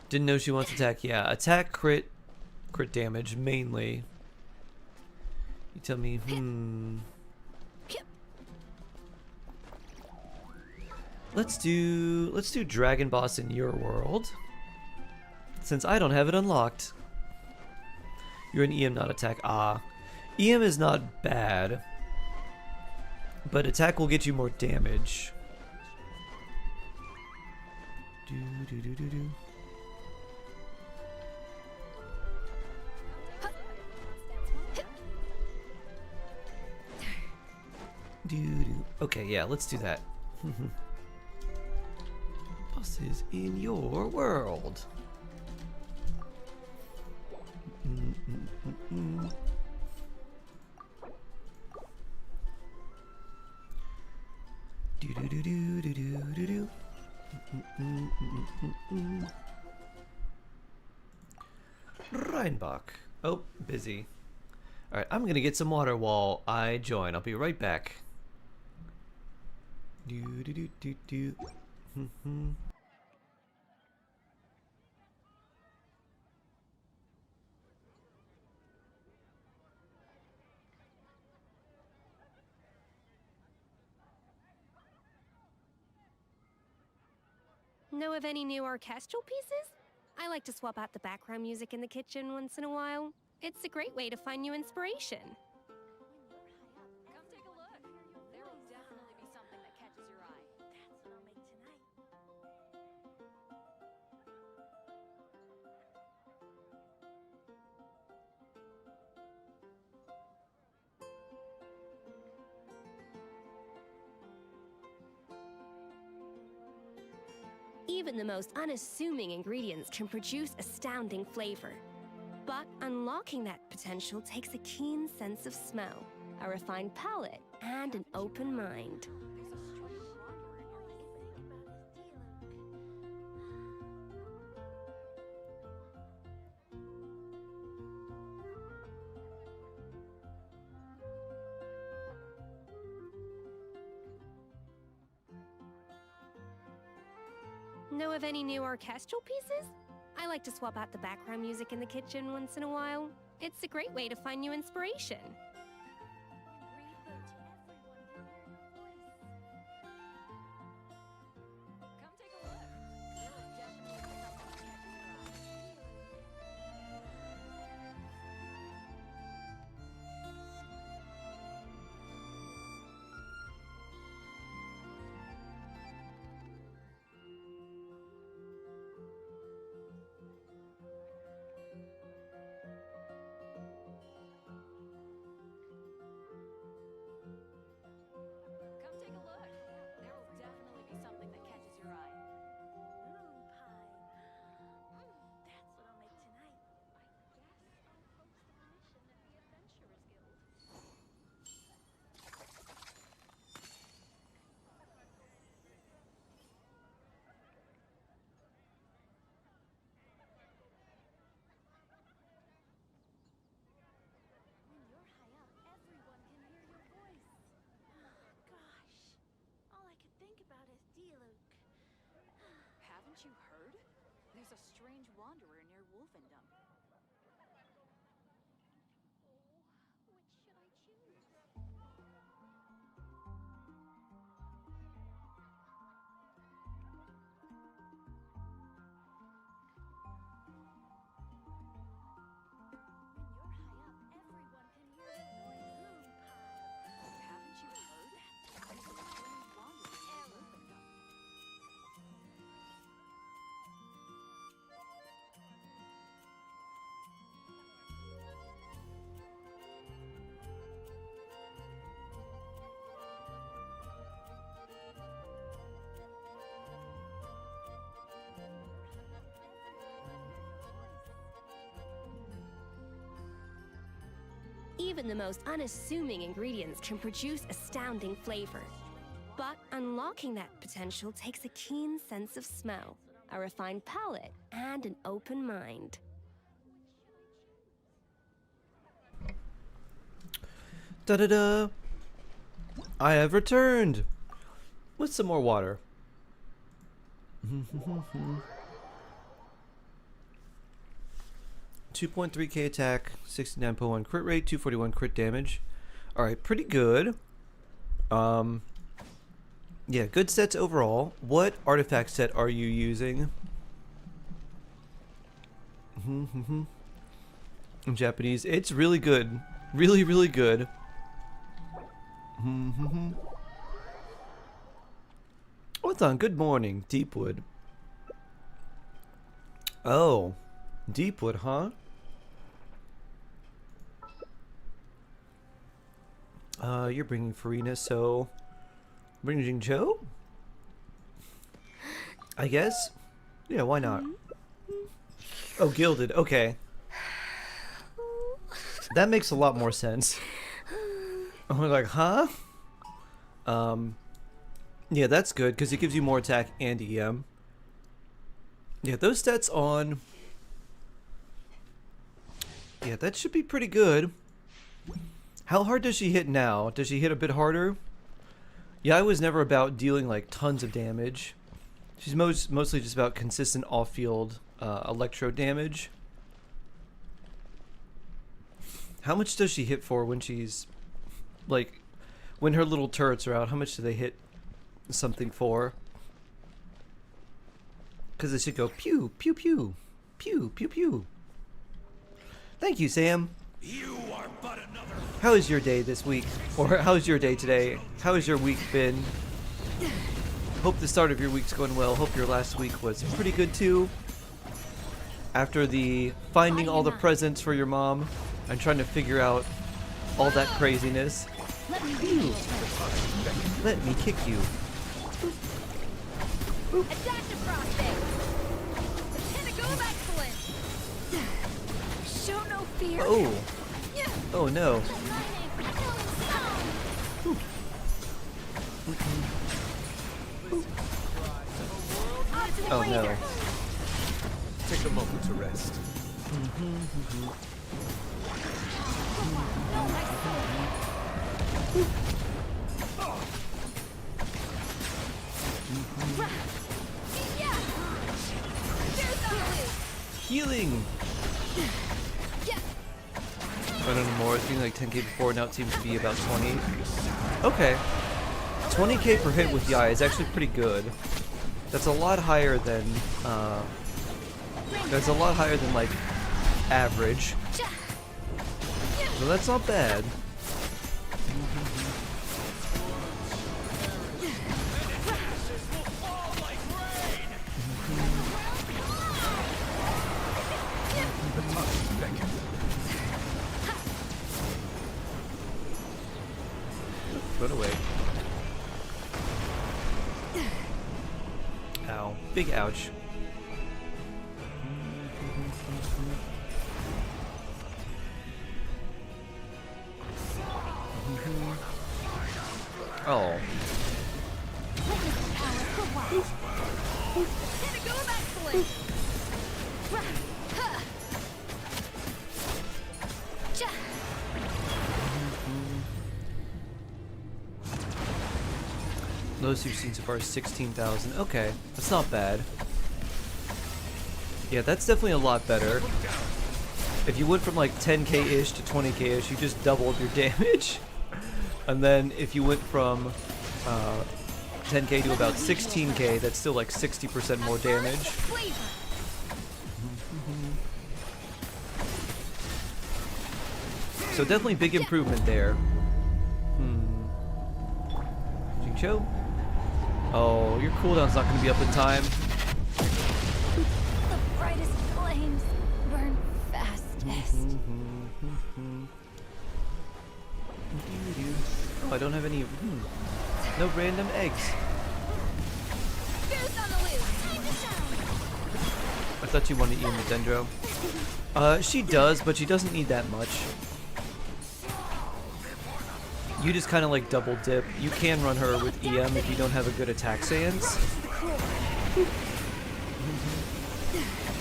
Didn't know she wants attack. Yeah, attack, crit damage mainly. You tell me, Let's do Dragon Boss in your world. Since I don't have it unlocked. You're an EM, not attack. Ah. EM is not bad. But attack will get you more damage. Do do do do do. Do do. Okay, yeah, let's do that. Bosses in your world. Do do do do do do do do. Reinbach. Oh, busy. Alright, I'm gonna get some water while I join. I'll be right back. Do do do do do. Know of any new orchestral pieces? I like to swap out the background music in the kitchen once in a while. It's a great way to find new inspiration. Come take a look. There will definitely be something that catches your eye. That's what I'll make tonight. Even the most unassuming ingredients can produce astounding flavor. But unlocking that potential takes a keen sense of smell, a refined palate, and an open mind. Know of any new orchestral pieces? I like to swap out the background music in the kitchen once in a while. It's a great way to find new inspiration. Come take a look. There will definitely be something that catches your There's a strange wanderer near Wolfendom. Which should I choose? When you're high up, everyone can hear your noise. Haven't you heard? There's a strange wanderer near Wolfendom. Even the most unassuming ingredients can produce astounding flavor. But unlocking that potential takes a keen sense of smell, a refined palate, and an open mind. Da-da-da! I have returned! With some more water. 2.3k attack, 69.1 crit rate, 241 crit damage. Alright, pretty good. Yeah, good sets overall. What artifact set are you using? In Japanese. It's really good. Really, really good. What's on? Good morning, Deepwood. Oh, Deepwood, huh? You're bringing Farina, so bringing Joe? I guess. Yeah, why not? Oh, gilded. Okay. That makes a lot more sense. I'm like, huh? Yeah, that's good because it gives you more attack and EM. Yeah, those stats on. Yeah, that should be pretty good. How hard does she hit now? Does she hit a bit harder? Yeah, I was never about dealing like tons of damage. She's mostly just about consistent off-field electro damage. How much does she hit for when she's like when her little turrets are out? How much do they hit something for? Because it should go pew pew pew pew pew pew. Thank you, Sam. You are but another. How is your day this week? Or how's your day today? How has your week been? Hope the start of your week's going well. Hope your last week was pretty good too. After the finding all the presents for your mom and trying to figure out all that craziness. Ew. Let me kick you. Attack the frosting! The pinnacle of excellence! Show no fear! Oh. Oh no. Oh no. Take a moment to rest. Healing! I don't know more. It's been like 10k before, now it seems to be about 20. Okay. 20k per hit with Yai is actually pretty good. That's a lot higher than, like, average. So that's not bad. Run away. Ow. Big ouch. Oh. Lowest you've seen so far is 16,000. Okay, that's not bad. Yeah, that's definitely a lot better. If you went from like 10k-ish to 20k-ish, you just doubled your damage. And then if you went from 10k to about 16k, that's still like 60% more damage. So definitely big improvement there. Jingcho? Oh, your cooldown's not going to be up in time. The brightest flames burn fastest. Oh, I don't have any... no random eggs. Boots on the loose. Time to shine. I thought you wanted to eat the Dendro. She does, but she doesn't need that much. You just kind of like double dip. You can run her with EM if you don't have a good attack stance.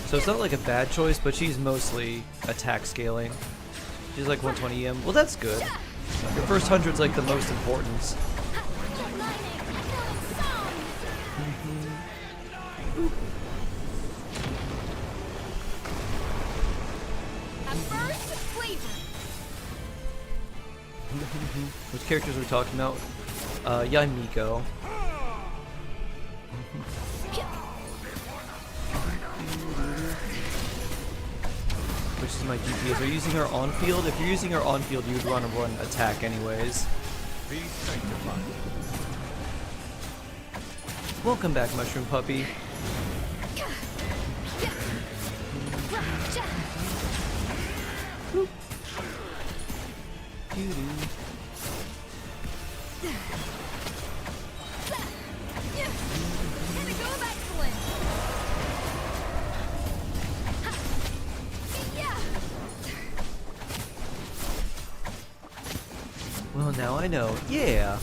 So it's not like a bad choice, but she's mostly attack scaling. She's like 120 EM. Well, that's good. Your first 100's like the most important. Which characters are we talking about? Miko. Which is my DPS. Are you using her on field? If you're using her on field, you would run a run attack anyways. Welcome back, Mushroom Puppy. Well, now I know. Yeah.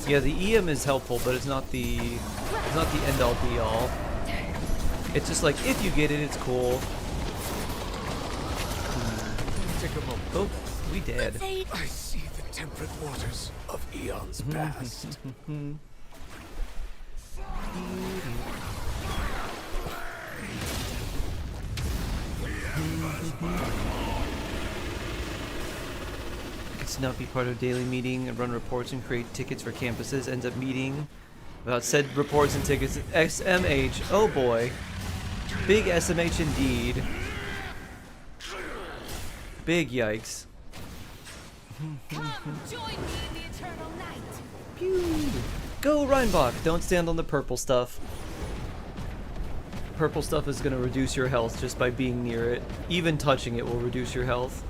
Yeah, the EM is helpful, but it's not the end all be all. It's just like if you get it, it's cool. Take a moment. Oh, we dead. I see the temperate waters of eons past. It's not be part of daily meeting and run reports and create tickets for campuses. Ends up meeting about said reports and tickets. SMH. Oh boy. Big SMH indeed. Big yikes. Come join me in the eternal night. Pew. Go Reinbach. Don't stand on the purple stuff. Purple stuff is going to reduce your health just by being near it. Even touching it will reduce your health.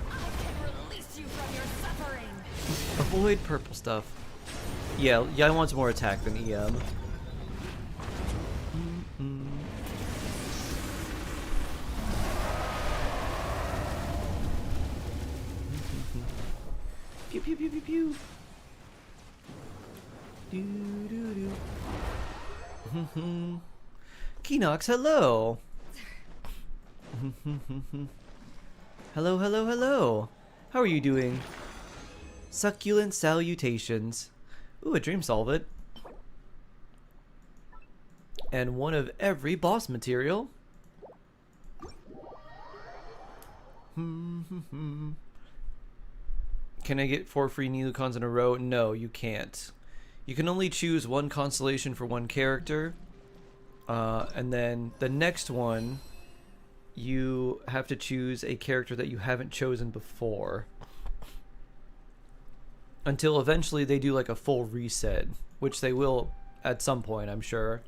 I can release you from your suffering. Avoid purple stuff. Yeah, Yai wants more attack than EM. Pew pew pew pew pew. Do do do. Keenox, hello. Hello, hello, hello. How are you doing? Succulent salutations. Ooh, a dream solvent. And one of every boss material. Can I get 4 free Neolucons in a row? No, you can't. You can only choose one constellation for one character. And then the next one, you have to choose a character that you haven't chosen before. Until eventually they do like a full reset, which they will at some point, I'm sure.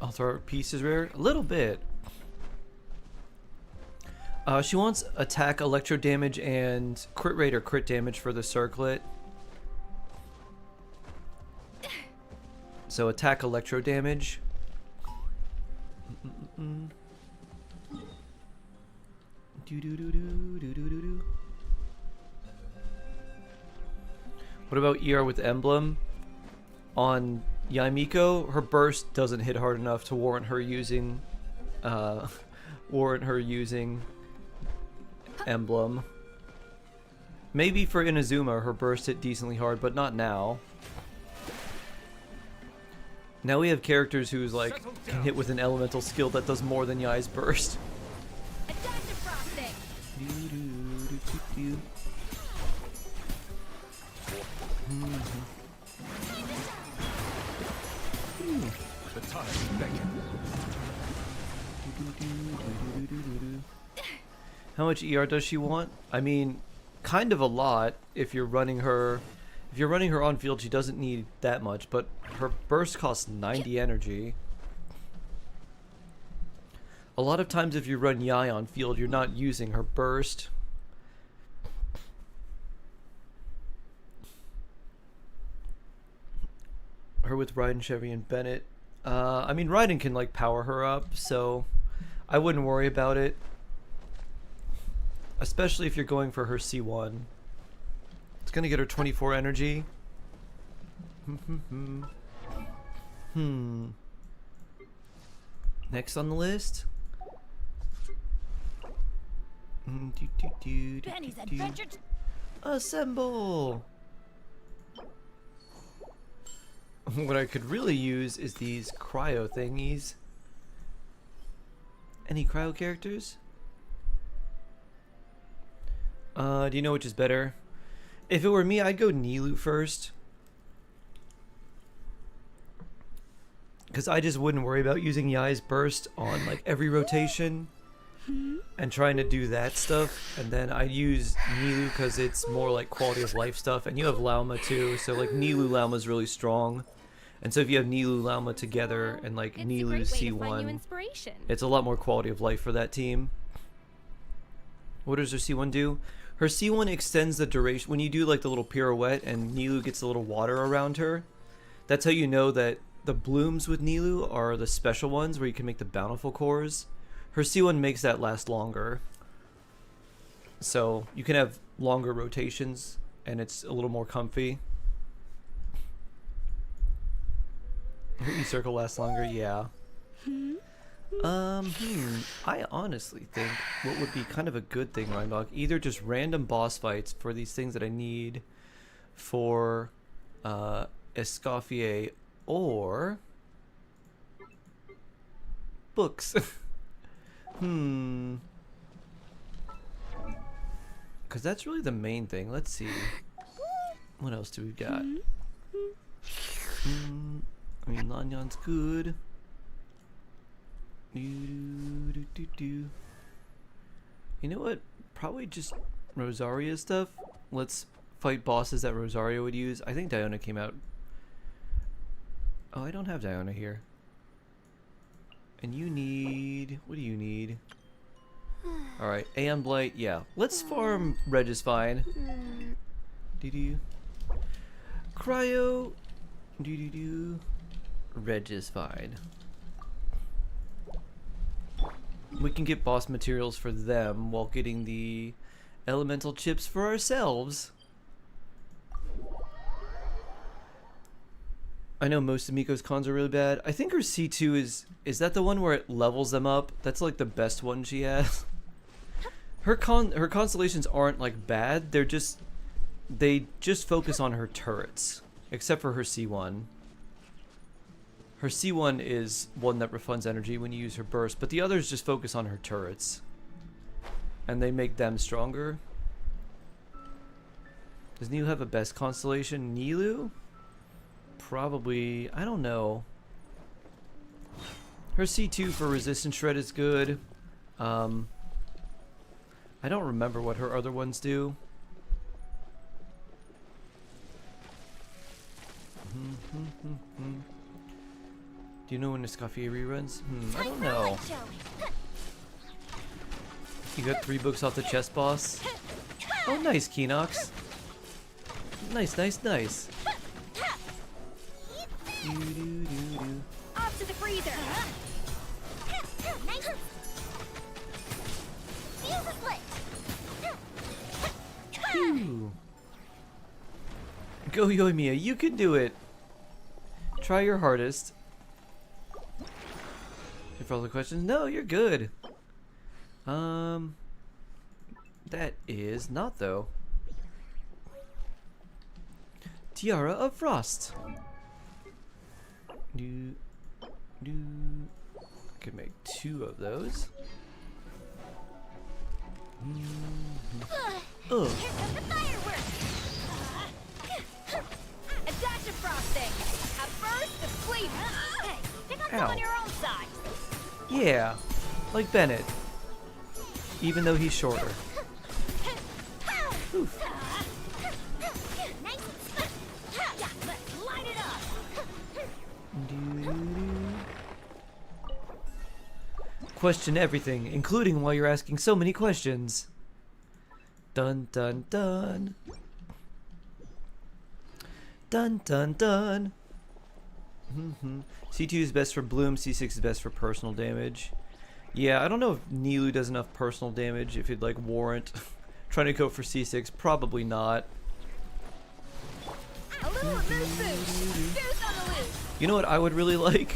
Author piece is rare? A little bit. She wants attack, electro damage, and crit rate or crit damage for the circlet. So attack, electro damage. What about ER with emblem? On Miko, her burst doesn't hit hard enough to warrant her using emblem. Maybe for Inazuma, her burst hit decently hard, but not now. Now we have characters who's like can hit with an elemental skill that does more than Yai's burst. The time beckons. How much ER does she want? I mean, kind of a lot. If you're running her on field, she doesn't need that much, but her burst costs 90 energy. A lot of times if you run Yai on field, you're not using her burst. Her with Raiden, Chevy, and Bennett. I mean, Raiden can like power her up, so I wouldn't worry about it. Especially if you're going for her C1. It's gonna get her 24 energy. Next on the list. Benny's adventure. Assemble! What I could really use is these cryo thingies. Any cryo characters? Do you know which is better? If it were me, I'd go Nilou first. Because I just wouldn't worry about using Yai's burst on like every rotation. And trying to do that stuff. And then I'd use Nilou because it's more like quality of life stuff. And you have Lauma too. So like Nilou Lauma's really strong. And so if you have Nilou Lauma together and like Nilou C1, it's a lot more quality of life for that team. What does her C1 do? Her C1 extends the duration. When you do like the little pirouette and Nilou gets a little water around her, that's how you know that the blooms with Nilou are the special ones where you can make the bountiful cores. Her C1 makes that last longer. So you can have longer rotations and it's a little more comfy. Her E-circle lasts longer, yeah. I honestly think what would be kind of a good thing, Rhymedog, either just random boss fights for these things that I need for Escoffier, or books. Because that's really the main thing. Let's see. What else do we got? I mean, Lanyan's good. You know what? Probably just Rosaria stuff. Let's fight bosses that Rosario would use. I think Diona came out. Oh, I don't have Diona here. And you need... What do you need? Alright, Aeon Blight. Yeah. Let's farm Regisfine. Do-do. Cryo. Do-do-do. Regisfine. We can get boss materials for them while getting the elemental chips for ourselves. I know most of Miko's cons are really bad. I think her C2 is that the one where it levels them up? That's like the best one she has. Her constellations aren't like bad. They just focus on her turrets, except for her C1. Her C1 is one that refunds energy when you use her burst, but the others just focus on her turrets. And they make them stronger. Does Nilou have a best constellation? Nilou? Probably, I don't know. Her C2 for resistance shred is good. I don't remember what her other ones do. Do you know when Escoffier reruns? I don't know. You got 3 books off the chess boss. Oh, nice, Keenox. Nice, nice, nice. Off to the freezer. Ooh. Go Yoimiya, you can do it. Try your hardest. For all the questions, no, you're good. That is not though. Tiara of Frost. Do. I could make 2 of those. Here comes the fireworks! A dash of frosting! A burst of flavor! Hey, pick on someone your own size! Yeah, like Bennett. Even though he's shorter. Oof. Nice and slick! Yeah, let's light it up! Question everything, including why you're asking so many questions. Dun dun dun. Dun dun dun. C2 is best for bloom, C6 is best for personal damage. Yeah, I don't know if Nilou does enough personal damage, if it'd like warrant trying to go for C6. Probably not. You know what I would really like?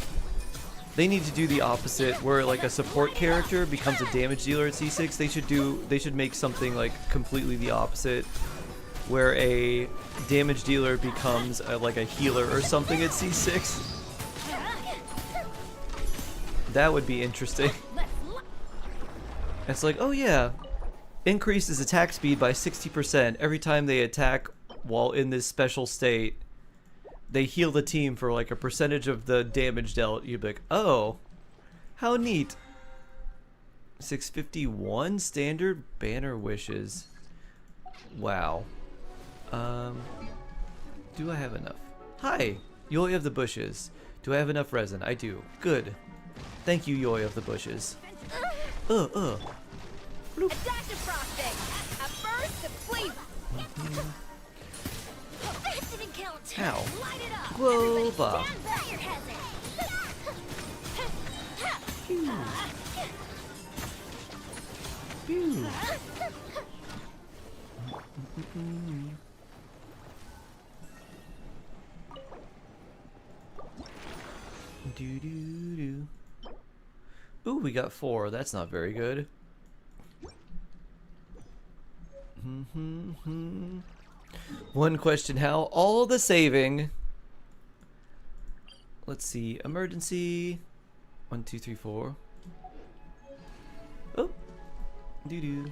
They need to do the opposite, where like a support character becomes a damage dealer at C6. They should make something like completely the opposite, where a damage dealer becomes like a healer or something at C6. That would be interesting. It's like, oh yeah, increases attack speed by 60% every time they attack while in this special state. They heal the team for like a percentage of the damage dealt. You'd be like, oh, how neat. 651 standard banner wishes. Wow. Do I have enough? Hi, Yoy of the Bushes. Do I have enough resin? I do. Good. Thank you, Yoy of the Bushes. Bloop. A dash of frosting! A burst of flavor! That didn't count! Ow. Light it up! Glova. Stand by your hazard! Ooh, we got 4. That's not very good. One question, how? All the saving. Let's see. Emergency. 1, 2, 3, 4. Oh. Doo-doo.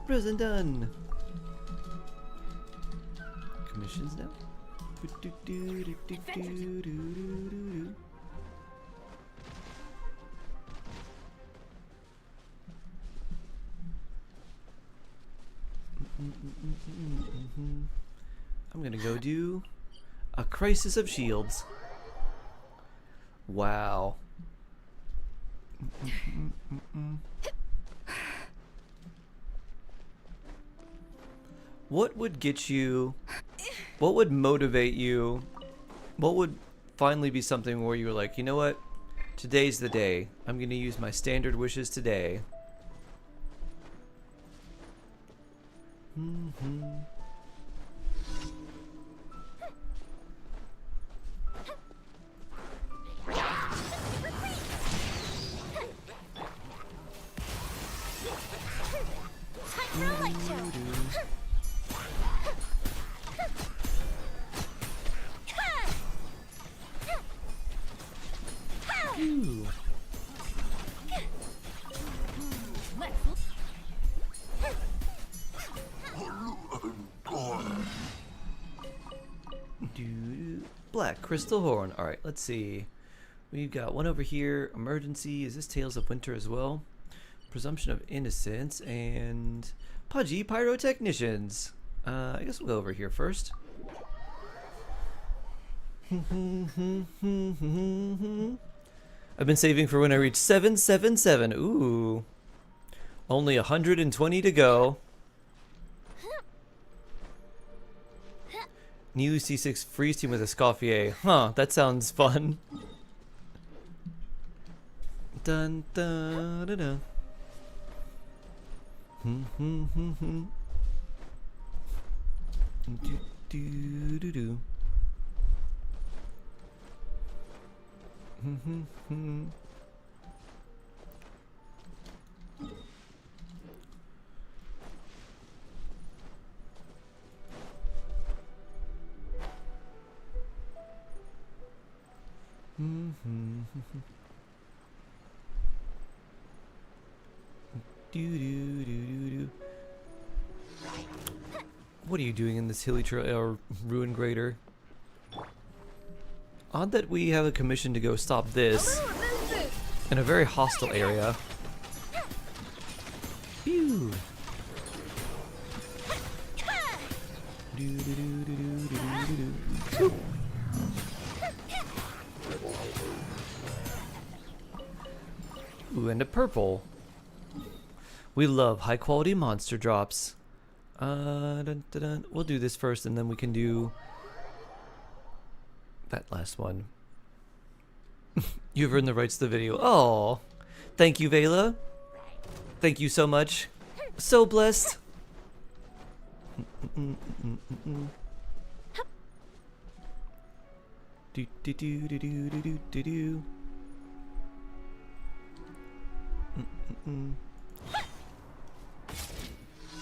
Prison done. Commissions now. I'm gonna go do a Crisis of Shields. Wow. What would get you? What would motivate you? What would finally be something where you were like, you know what? Today's the day. I'm gonna use my standard wishes today. Black Crystal Horn. Alright, let's see. We've got one over here. Emergency. Is this Tales of Winter as well? Presumption of Innocence and Pudgy Pyrotechnicians. I guess we'll go over here first. I've been saving for when I reach 777. Ooh. Only 120 to go. Nilou C6 freeze team with Escoffier. Huh, that sounds fun. Dun dun dun dun. Do do do do. What are you doing in this hilly trail or ruin grader? Odd that we have a commission to go stop this in a very hostile area. Phew. Ooh, and a purple. We love high quality monster drops. Dun, dun, dun. We'll do this first and then we can do that last one. You've earned the rights to the video. Oh, thank you, Vela. Thank you so much. So blessed. Do do do do do do do do.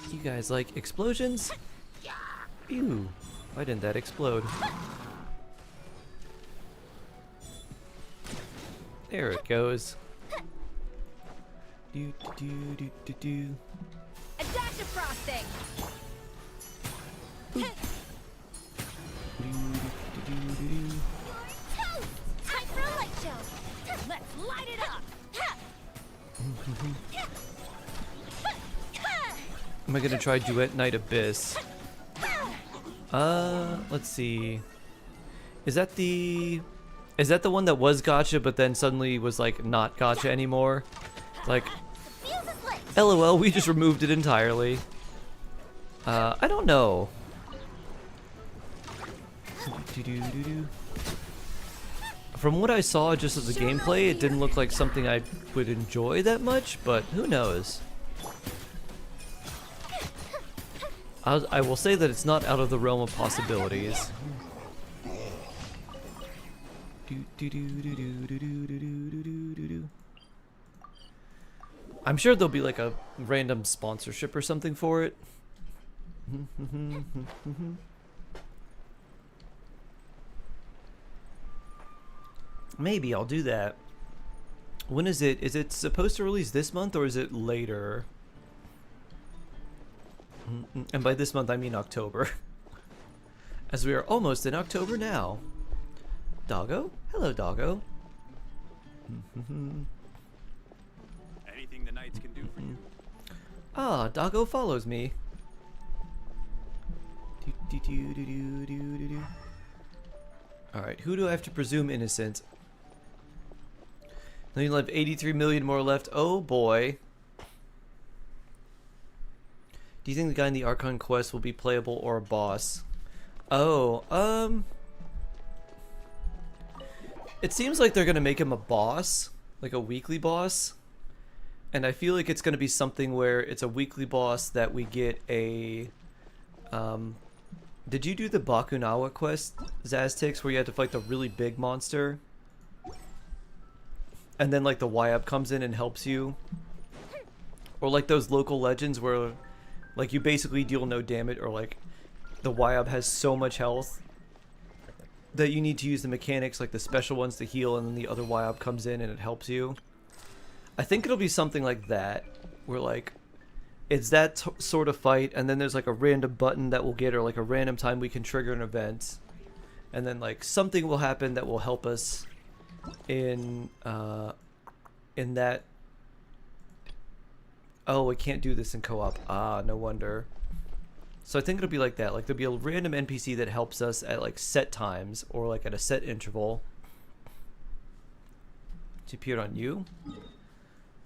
You guys like explosions? Ew. Why didn't that explode? There it goes. Do do do do do. A dash of frosting. Time for a light show. Let's light it up. Am I gonna try Duet Night Abyss? Let's see. Is that the one that was gacha but then suddenly was like not gacha anymore? Like, LOL, we just removed it entirely. I don't know. From what I saw just of the gameplay, it didn't look like something I would enjoy that much, but who knows? I will say that it's not out of the realm of possibilities. I'm sure there'll be like a random sponsorship or something for it. Maybe I'll do that. When is it? Is it supposed to release this month or is it later? And by this month I mean October. As we are almost in October now. Doggo? Hello, Doggo. Anything the knights can do for you? Ah, Doggo follows me. Alright, who do I have to presume innocent? Now you have 83 million more left. Oh boy. Do you think the guy in the Archon quest will be playable or a boss? Oh, it seems like they're gonna make him a boss, like a weekly boss. And I feel like it's gonna be something where it's a weekly boss that we get a, did you do the Bakunawa quest, Zaztix, where you had to fight the really big monster? And then like the YAB comes in and helps you? Or like those local legends where like you basically deal no damage, or like the YAB has so much health that you need to use the mechanics, like the special ones to heal, and then the other YAB comes in and it helps you. I think it'll be something like that, where like it's that sort of fight, and then there's like a random button that we'll get, or like a random time we can trigger an event, and then like something will happen that will help us in that. Oh, I can't do this in co-op. Ah, no wonder. So I think it'll be like that. Like there'll be a random NPC that helps us at like set times, or like at a set interval. She appeared on you?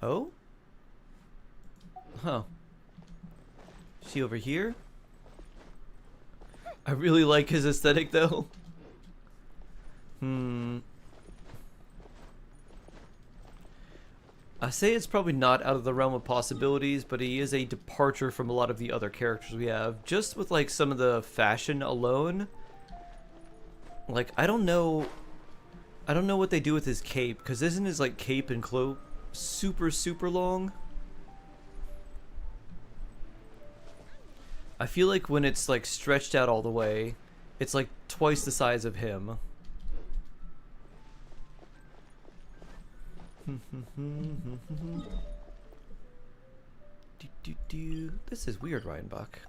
Oh? Huh. She over here? I really like his aesthetic though. I say it's probably not out of the realm of possibilities, but he is a departure from a lot of the other characters we have. Just with like some of the fashion alone. Like I don't know what they do with his cape, because isn't his like cape and cloak super long? I feel like when it's like stretched out all the way, it's like twice the size of him. This is weird, Reinbach.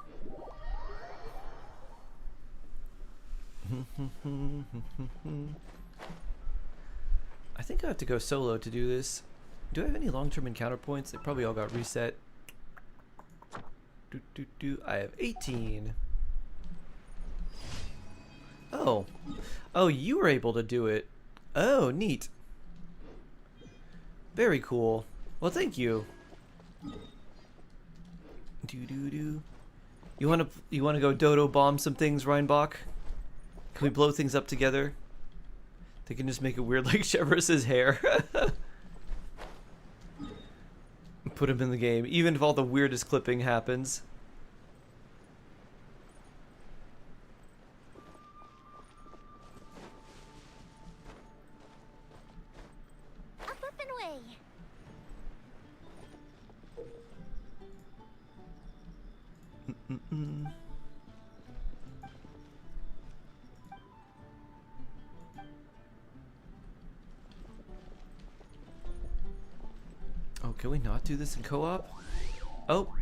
I think I have to go solo to do this. Do I have any long-term encounter points? They probably all got reset. I have 18. Oh. Oh, you were able to do it. Oh, neat. Very cool. Well, thank you. You wanna go dodo bomb some things, Reinbach? Can we blow things up together? They can just make it weird like Cheverus's hair. Put him in the game, even if all the weirdest clipping happens. Up and away. Oh, can we not do this in co-op? Oh.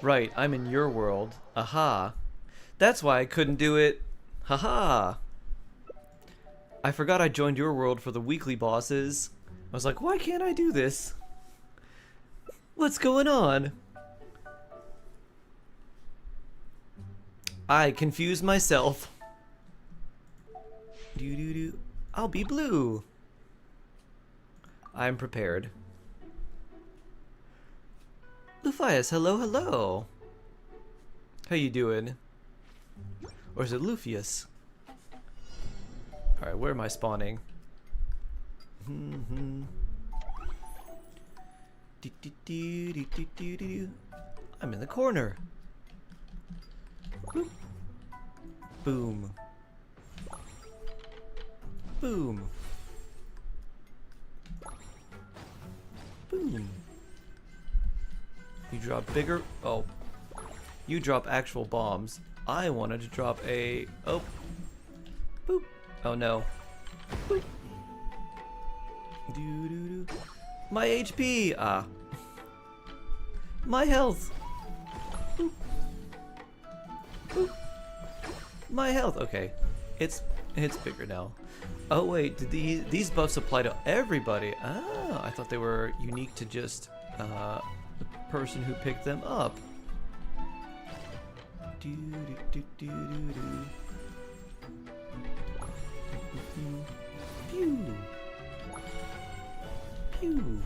Right, I'm in your world. Aha. That's why I couldn't do it. Haha. I forgot I joined your world for the weekly bosses. I was like, why can't I do this? What's going on? I confused myself. I'll be blue. I'm prepared. Lufius, hello, hello. How you doing? Or is it Lufius? Alright, where am I spawning? I'm in the corner. Boop. Boom. Boom. Boom. You drop bigger. Oh. You drop actual bombs. I wanted to drop a. Oh. Boop. Oh no. Boop. Doo-doo-doo. My HP. Ah. My health. Boop. Boop. My health. Okay. It's bigger now. Oh wait, did these buffs apply to everybody? Ah, I thought they were unique to just the person who picked them up. Pew. Pew.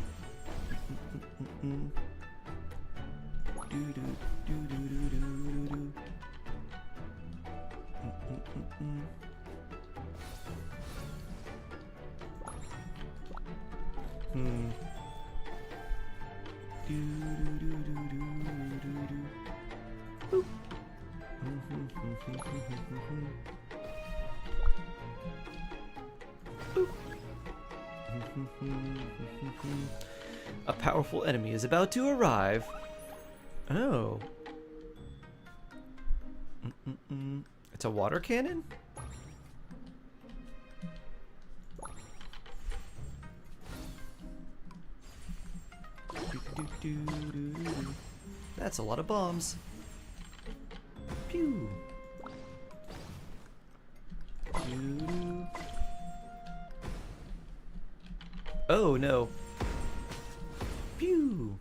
A powerful enemy is about to arrive. Oh. It's a water cannon? That's a lot of bombs. Pew. Pew. Oh no. Pew.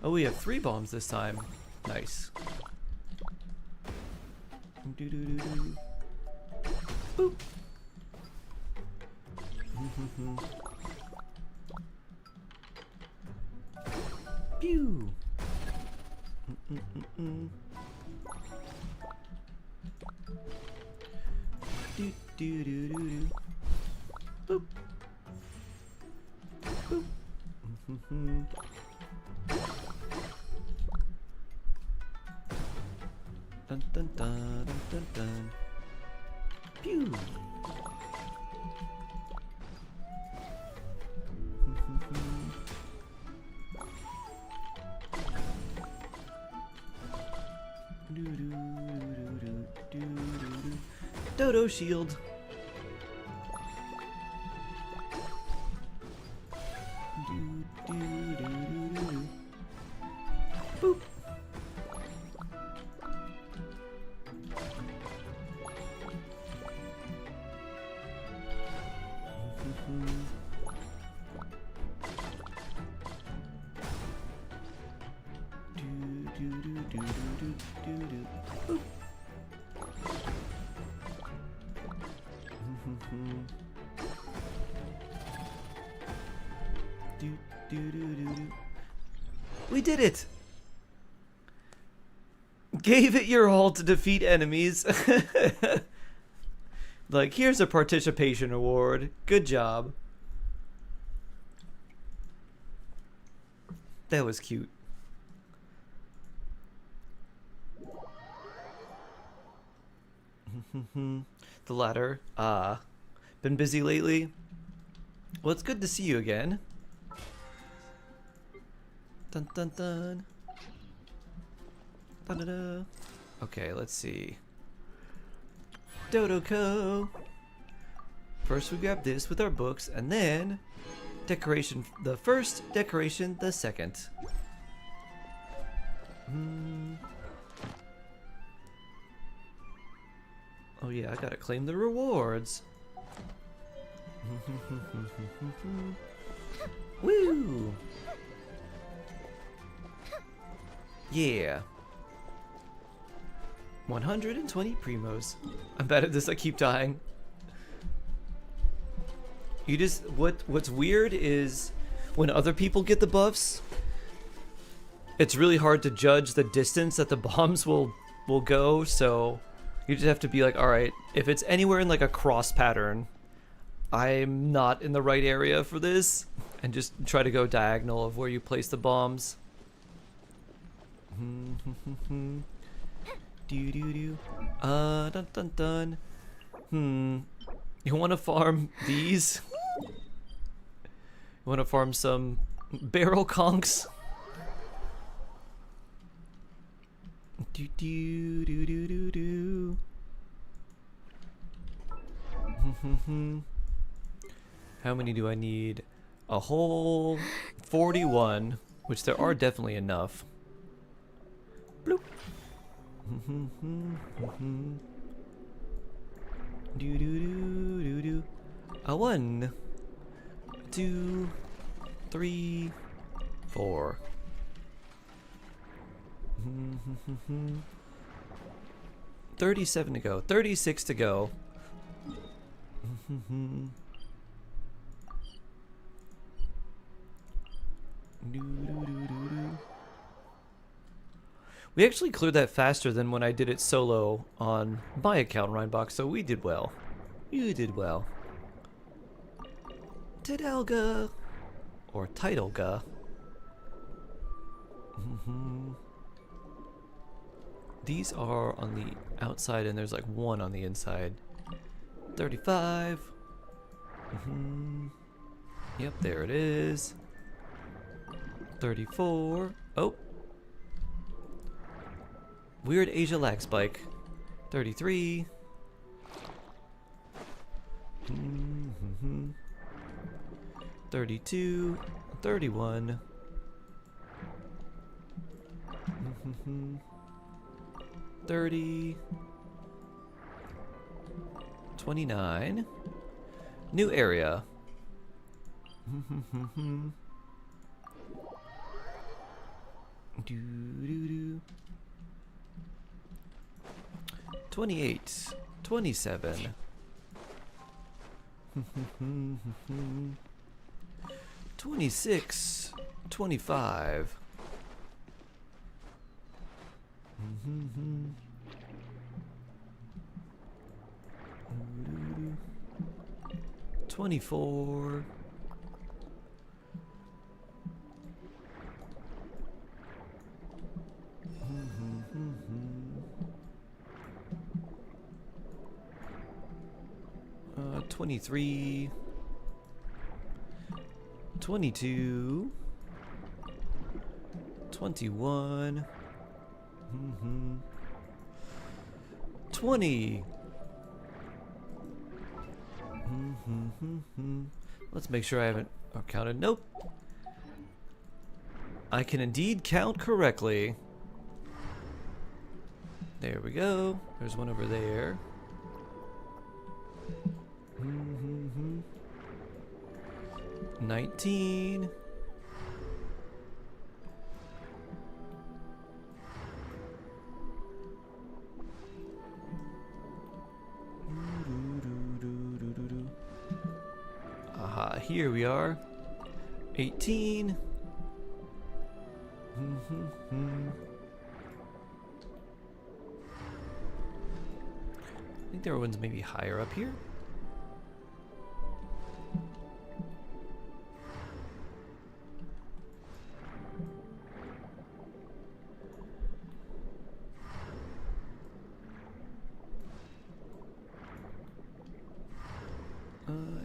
Oh, we have 3 bombs this time. Nice. Boop. Pew. Do do do do do. Boop. Boop. Dun dun dun dun dun dun. Pew. Do do Dodo shield. Boop. We did it! Gave it your all to defeat enemies. Like, here's a participation award. Good job. That was cute. The latter. Been busy lately? Well, it's good to see you again. Dun dun dun. Dun, dun, dun. Okay, let's see. Dodoco. First we grab this with our books, and then decoration the first, decoration the second. Oh yeah, I gotta claim the rewards. Woo! Yeah. 120 primos. I'm bad at this, I keep dying. You just, what's weird is when other people get the buffs, it's really hard to judge the distance that the bombs will go, so you just have to be like, alright, if it's anywhere in like a cross pattern, I'm not in the right area for this, and just try to go diagonal of where you place the bombs. Dun dun dun. You wanna farm these? You wanna farm some barrel conks? Do do do do do do. How many do I need? A whole 41, which there are definitely enough. Bloop. Do do do do do. A 1, 2, 3, 4. 37 to go. 36 to go. We actually cleared that faster than when I did it solo on my account, Rhinebox, so we did well. You did well. Tidalga. Or Tidalga. These are on the outside and there's like 1 on the inside. 35. Yep, there it is. 34. Oh. Weird Asia lag spike. 33. 32. 31. 30. 29. New area. 28. 27. 26. 25. 24. 23. 22. 21. 20. Let's make sure I haven't counted. Nope. I can indeed count correctly. There we go. There's one over there. 19. Aha, here we are. 18. I think there are ones maybe higher up here.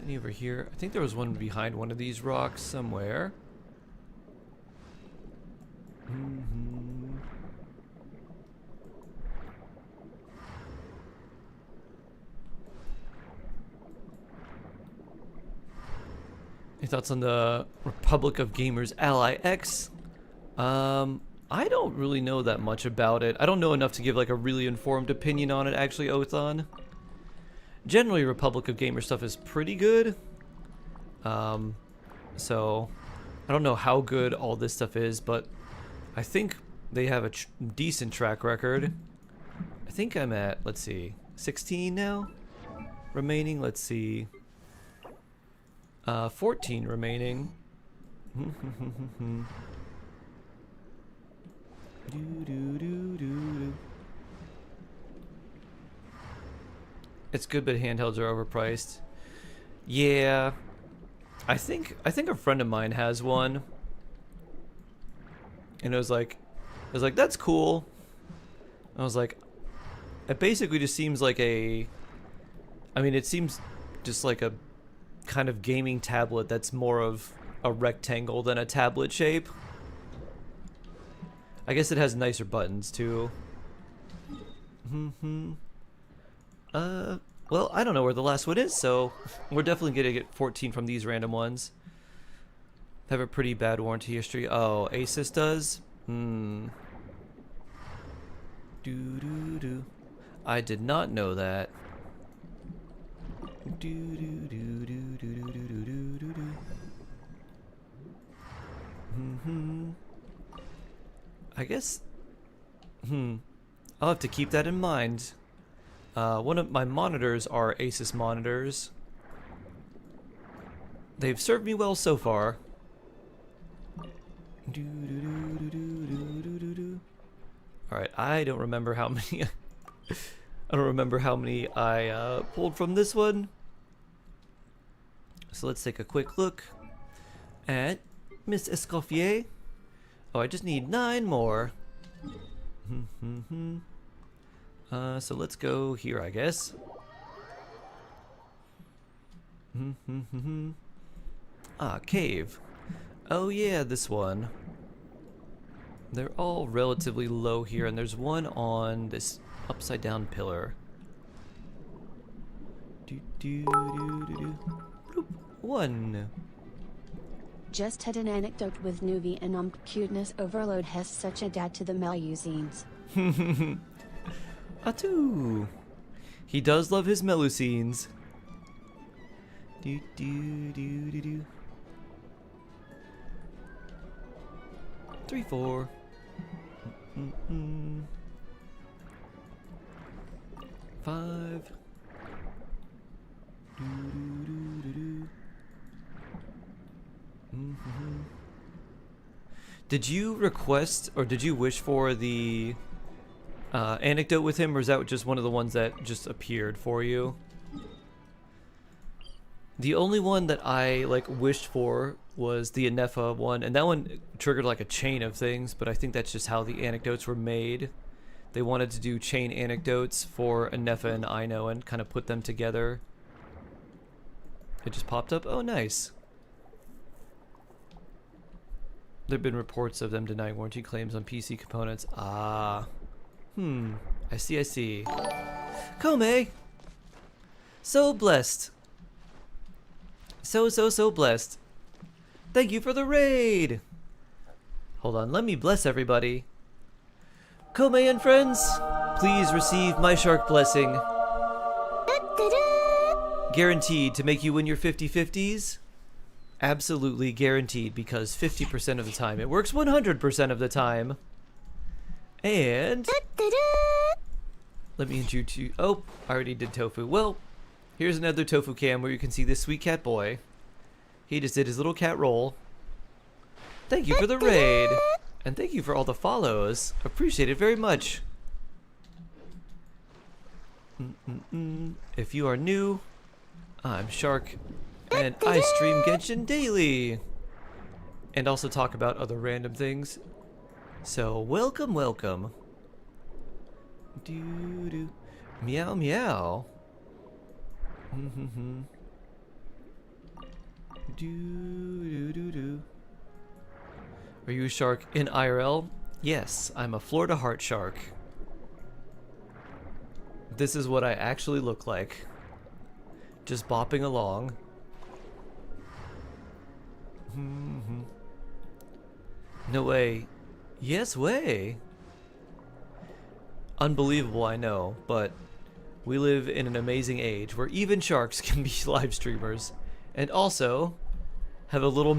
Any over here? I think there was one behind one of these rocks somewhere. Any thoughts on the Republic of Gamers Ally X? I don't really know that much about it. I don't know enough to give like a really informed opinion on it, actually, Othon. Generally, Republic of Gamers stuff is pretty good. So I don't know how good all this stuff is, but I think they have a decent track record. I think I'm at, let's see, 16 now remaining. Let's see, 14 remaining. It's good, but handhelds are overpriced. Yeah, I think a friend of mine has one, and it was like that's cool. I was like, it basically just seems like a, I mean, it seems just like a kind of gaming tablet that's more of a rectangle than a tablet shape. I guess it has nicer buttons too. Well, I don't know where the last one is, so we're definitely gonna get 14 from these random ones. They have a pretty bad warranty history. Oh, Asus does? I did not know that. I guess, I'll have to keep that in mind. One of my monitors are Asus monitors. They've served me well so far. Alright, I don't remember how many I don't remember how many I pulled from this one. So let's take a quick look at Miss Escoffier. Oh, I just need 9 more. So let's go here, I guess. Ah, cave. Oh yeah, this one. They're all relatively low here, and there's one on this upside down pillar. Bloop. 1. Just had an anecdote with Nuvi and cuteness overload has such a dad to the Melusines. Atu. He does love his Melusines. 3, 4. 5. Did you request or did you wish for the anecdote with him, or is that just one of the ones that just appeared for you? The only one that I like wished for was the Anefa one, and that one triggered like a chain of things, but I think that's just how the anecdotes were made. They wanted to do chain anecdotes for Anefa and Ino and kind of put them together. It just popped up. Oh, nice. There have been reports of them denying warranty claims on PC components. Ah. I see, I see. Kome! So blessed. So blessed. Thank you for the raid. Hold on, let me bless everybody. Kome and friends, please receive my shark blessing. Guaranteed to make you win your 50/50s. Absolutely guaranteed, because 50% of the time it works 100% of the time. And let me introduce you. Oh, I already did tofu. Well, here's another tofu cam where you can see this sweet cat boy. He just did his little cat roll. Thank you for the raid. And thank you for all the follows. Appreciate it very much. If you are new, I'm Shark, and I stream Genshin daily. And also talk about other random things. So, welcome, welcome. Doo-doo. Meow, meow. Doo-doo-doo-doo. Are you a shark in IRL? Yes, I'm a Florida heart shark. This is what I actually look like. Just bopping along. No way. Yes way. Unbelievable, I know, but we live in an amazing age where even sharks can be live streamers, and also have a little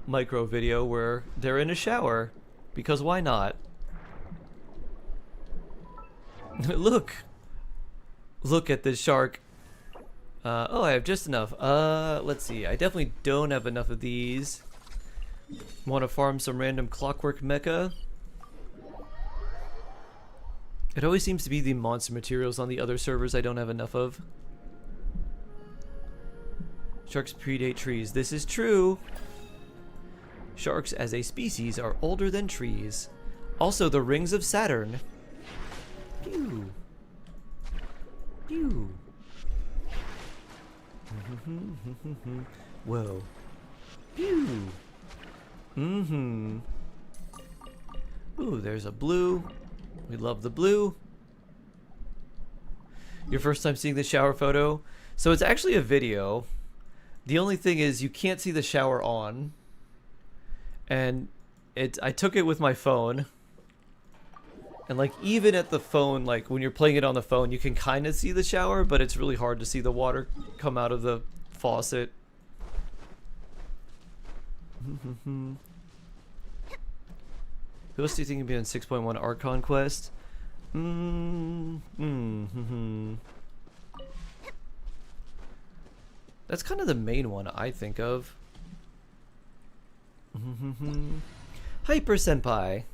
micro video where they're in a shower, because why not? Look at this shark. Oh, I have just enough. Let's see. I definitely don't have enough of these. Want to farm some random clockwork mecha? It always seems to be the monster materials on the other servers I don't have enough of. Sharks predate trees. This is true. Sharks as a species are older than trees. Also, the rings of Saturn. Pew. Pew. Whoa. Pew. Ooh, there's a blue. We love the blue. Your first time seeing the shower photo? So it's actually a video. The only thing is you can't see the shower on. And I took it with my phone. And like even at the phone, like when you're playing it on the phone, you can kind of see the shower, but it's really hard to see the water come out of the faucet. Who else do you think would be on 6.1 Archon Quest? That's kind of the main one I think of. Hyper Senpai.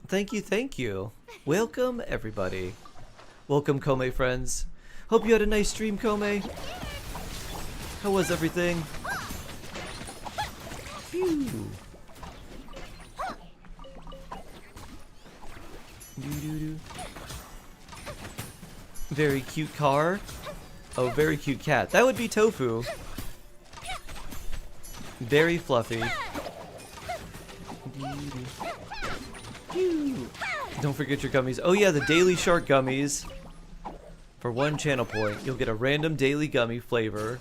Thank you. Welcome, everybody. Welcome, Kome friends. Hope you had a nice stream, Kome. How was everything? Phew. Very cute car. Oh, very cute cat. That would be Tofu. Very fluffy. Don't forget your gummies. Oh yeah, the daily shark gummies. For 1 channel point, you'll get a random daily gummy flavor.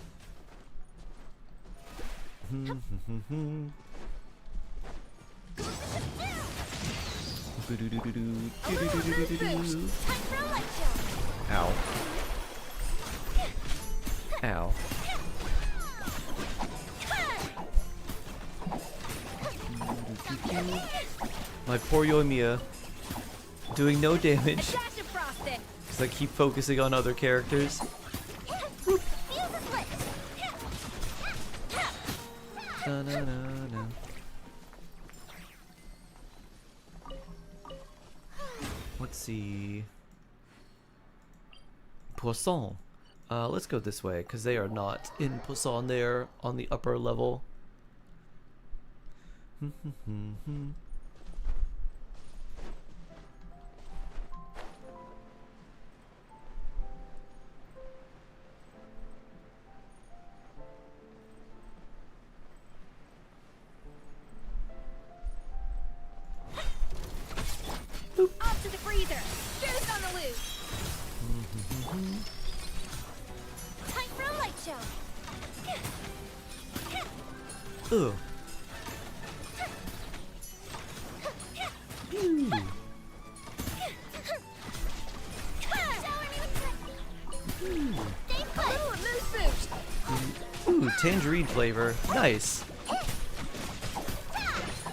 Ow. Ow. My poor Yoimiya. Doing no damage. Because I keep focusing on other characters. Let's see. Poisson. Let's go this way, because they are not in Poisson. They are on the upper level. Off to the freezer. Juice on the loose. Time for a light show. Ooh. Ooh. Ooh, tangerine flavor. Nice.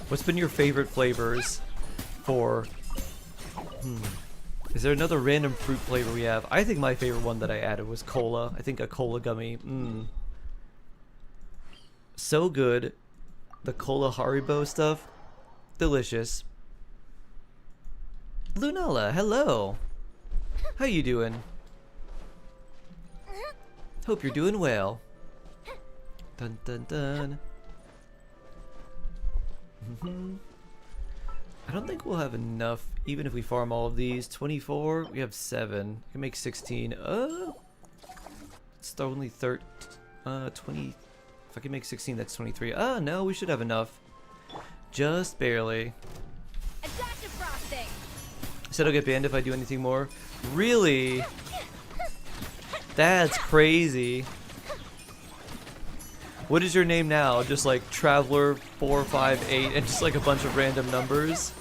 What's been your favorite flavors for... Is there another random fruit flavor we have? I think my favorite one that I added was cola. I think a cola gummy. So good. The cola Haribo stuff. Delicious. Lunala, hello. How you doing? Hope you're doing well. Dun dun dun. I don't think we'll have enough, even if we farm all of these. 24, we have 7. I can make 16. It's only 20. If I can make 16, that's 23. No, we should have enough. Just barely. Said I'll get banned if I do anything more. Really? That's crazy. What is your name now? Just like Traveler 458 and just like a bunch of random numbers?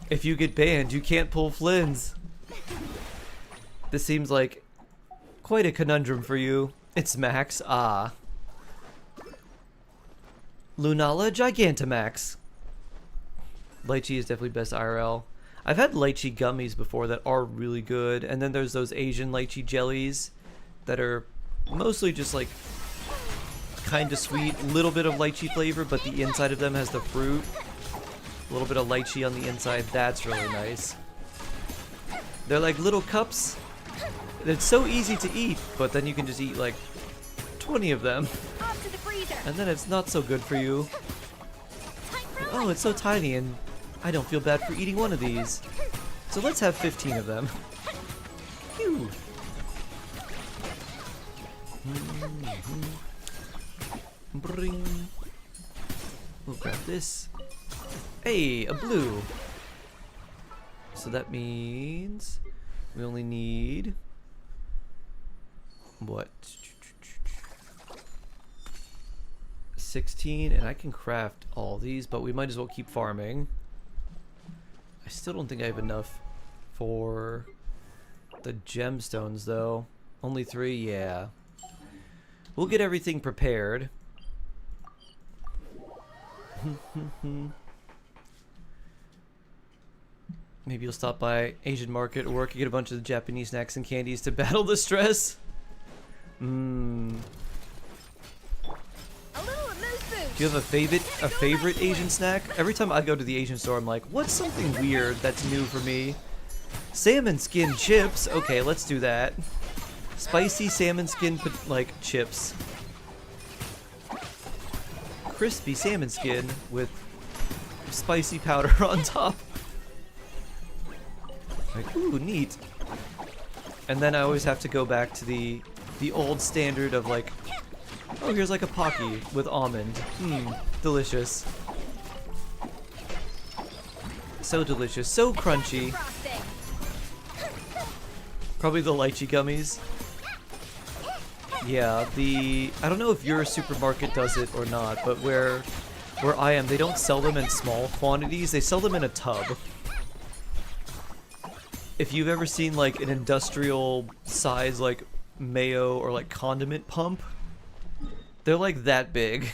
If you get banned, you can't pull Flynn's. This seems like quite a conundrum for you. It's Max. Ah. Lunala Gigantamax. Lychee is definitely best IRL. I've had lychee gummies before that are really good, and then there's those Asian lychee jellies that are mostly just like kind of sweet, little bit of lychee flavor, but the inside of them has the fruit. A little bit of lychee on the inside. That's really nice. They're like little cups. It's so easy to eat, but then you can just eat like 20 of them, and then it's not so good for you. Oh, it's so tiny, and I don't feel bad for eating one of these. So let's have 15 of them. Phew. Bring. We'll grab this. Hey, a blue. So that means we only need what? 16, and I can craft all these, but we might as well keep farming. I still don't think I have enough for the gemstones though. Only 3, yeah. We'll get everything prepared. Maybe you'll stop by Asian market or work and get a bunch of the Japanese snacks and candies to battle the stress. Do you have a favorite Asian snack? Every time I go to the Asian store, I'm like, what's something weird that's new for me? Salmon skin chips. Okay, let's do that. Spicy salmon skin like chips. Crispy salmon skin with spicy powder on top. Like, ooh, neat. And then I always have to go back to the old standard of like, oh, here's like a Pocky with almond. Delicious. So delicious, so crunchy. Probably the lychee gummies. Yeah, I don't know if your supermarket does it or not, but where I am, they don't sell them in small quantities, they sell them in a tub. If you've ever seen like an industrial size like mayo or like condiment pump, they're like that big.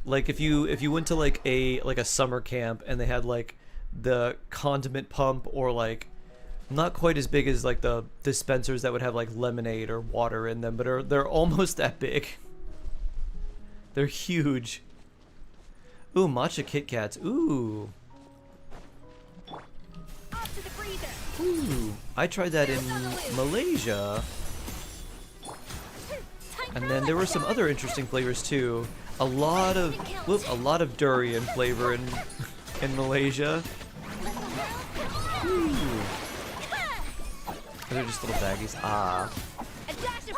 Like if you went to like a summer camp and they had like the condiment pump, or like not quite as big as like the dispensers that would have like lemonade or water in them, but they're almost that big. They're huge. Ooh, matcha Kit Kats. Ooh. Ooh, I tried that in Malaysia. And then there were some other interesting flavors too. A lot of durian flavor in Malaysia. Ooh. They're just little baggies. Ah.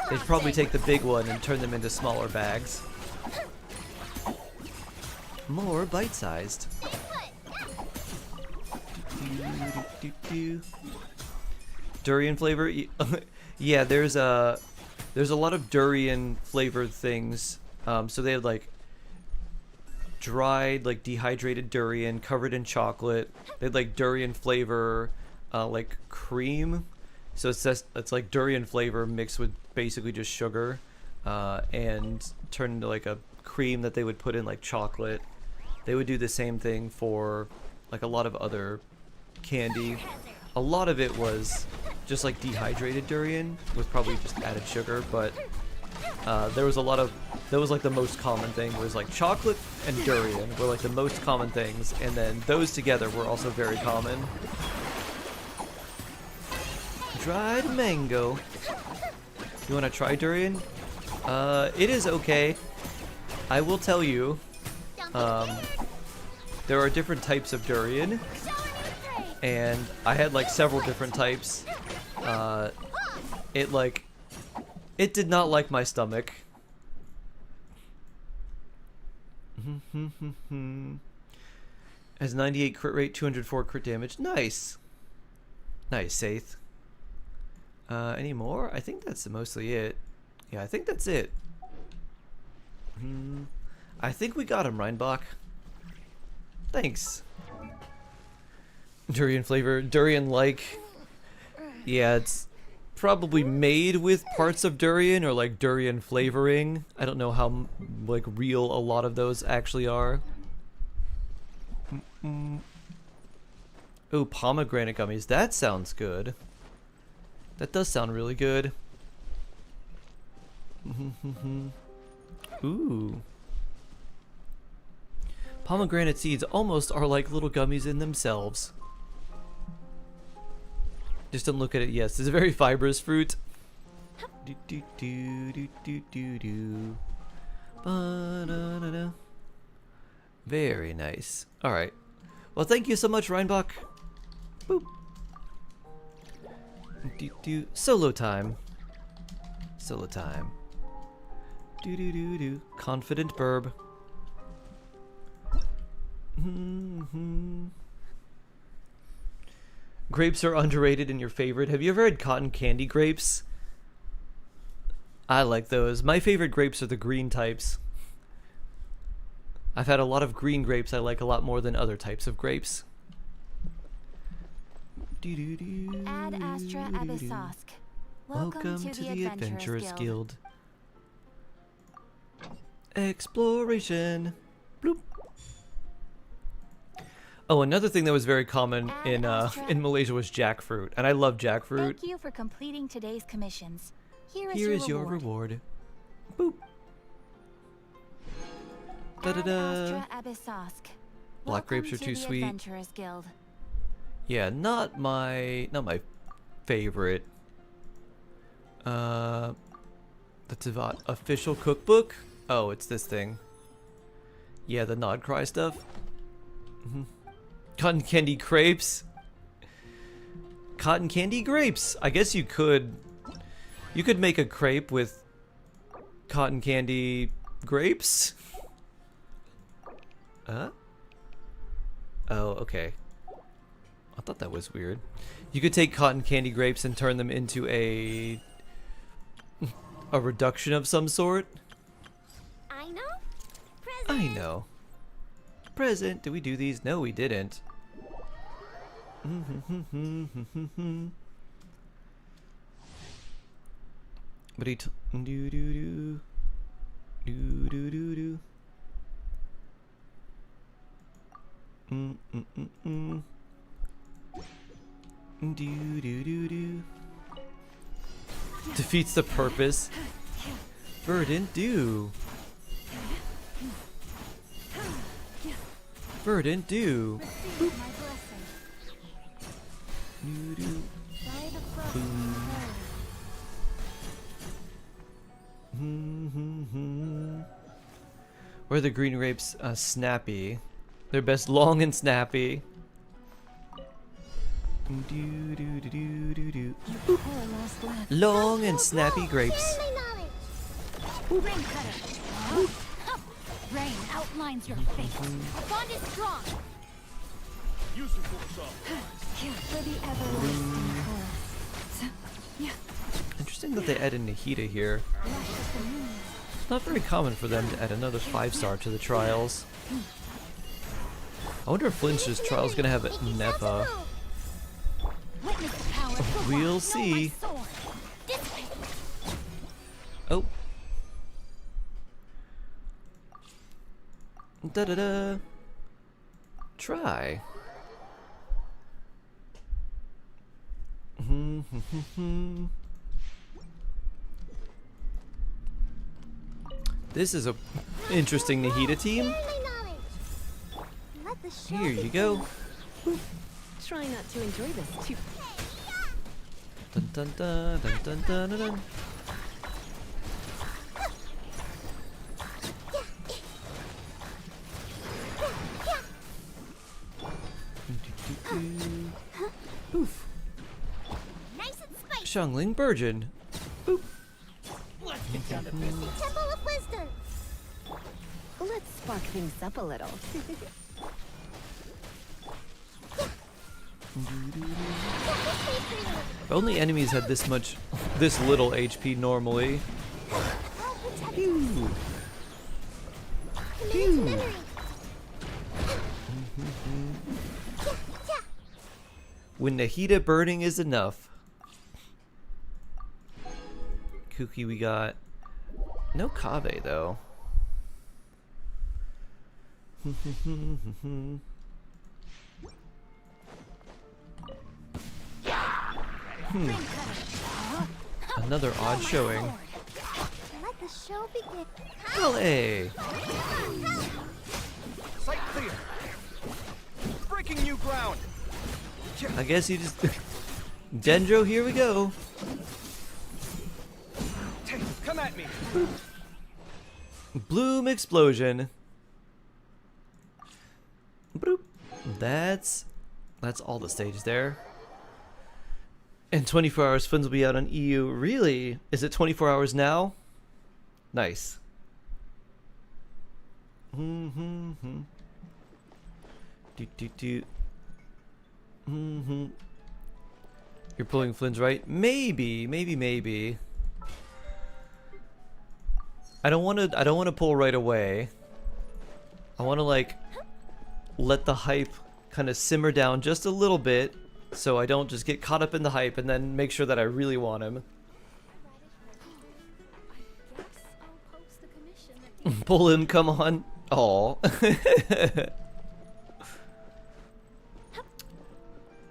They'd probably take the big one and turn them into smaller bags. More bite-sized. Durian flavor. Yeah, there's a lot of durian flavored things. So they had like dried, like dehydrated durian covered in chocolate. They had like durian flavor, like cream. So it's like durian flavor mixed with basically just sugar, and turned into like a cream that they would put in like chocolate. They would do the same thing for like a lot of other candy. A lot of it was just like dehydrated durian with probably just added sugar, but there was a lot of, that was like the most common thing, was like chocolate and durian were like the most common things, and then those together were also very common. Dried mango. You want to try durian? It is okay. I will tell you, there are different types of durian, and I had like several different types. It did not like my stomach. Has 98 crit rate, 204 crit damage. Nice. Nice, Saith. Any more? I think that's mostly it. Yeah, I think that's it. I think we got him, Reinbach. Thanks. Durian flavor. Durian-like. Yeah, it's probably made with parts of durian or like durian flavoring. I don't know how like real a lot of those actually are. Oh, pomegranate gummies. That sounds good. That does sound really good. Ooh. Pomegranate seeds almost are like little gummies in themselves. Just don't look at it. Yes, it's a very fibrous fruit. Do do do do do do do. Ba-da-da-da. Very nice. All right. Well, thank you so much, Reinbach. Boop. Do do. Solo time. Solo time. Do do do do. Confident burb. Grapes are underrated in your favorite. Have you ever had cotton candy grapes? I like those. My favorite grapes are the green types. I've had a lot of green grapes I like a lot more than other types of grapes. Ad Astra Abyssosk. Welcome to the Adventurers Guild. Exploration. Bloop. Oh, another thing that was very common in Malaysia was jackfruit, and I love jackfruit. Thank you for completing today's commissions. Here is your reward. Boop. Da-da-da. Black grapes are too sweet. Yeah, not my favorite. That's about official cookbook. Oh, it's this thing. Yeah, the Nod Cry stuff. Cotton candy crepes. Cotton candy grapes. I guess you could make a crepe with cotton candy grapes. Oh, okay. I thought that was weird. You could take cotton candy grapes and turn them into a reduction of some sort. I know. I know. Present. Did we do these? No, we didn't. But he do do do do do do do. Do do do do. Defeats the purpose. Verdant dew. Verdant dew. Where are the green grapes? Snappy. They're best long and snappy. Long and snappy grapes. Rain outlines your face. Our bond is strong. Use your force off. For the everlasting forest. Interesting that they add in Nahida here. It's not very common for them to add another 5-star to the trials. I wonder if Flinch's trial is going to have Nepa. We'll see. Oh. Da-da-da. Try. This is a interesting Nahida team. Here you go. Try not to enjoy this too. Dun dun dun dun dun dun dun. Dun. Oof. Xiangling Burgeon. Boop. Let's get down to business. Temple of Wisdom. Let's spark things up a little. If only enemies had this little HP normally. Pew. Pew. When Nahida burning is enough. Kuki, we got no Kave though. Another odd showing. Let the show begin. Hey. Sight clear. Breaking new ground. I guess you just Dendro, here we go. Come at me. Bloom explosion. Bloop. That's all the stage there. In 24 hours, Fins will be out on EU. Really? Is it 24 hours now? Nice. Do. You're pulling Flynn's right? Maybe. I don't want to pull right away. I want to like let the hype kind of simmer down just a little bit so I don't just get caught up in the hype and then make sure that I really want him. Pull him, come on. Aw.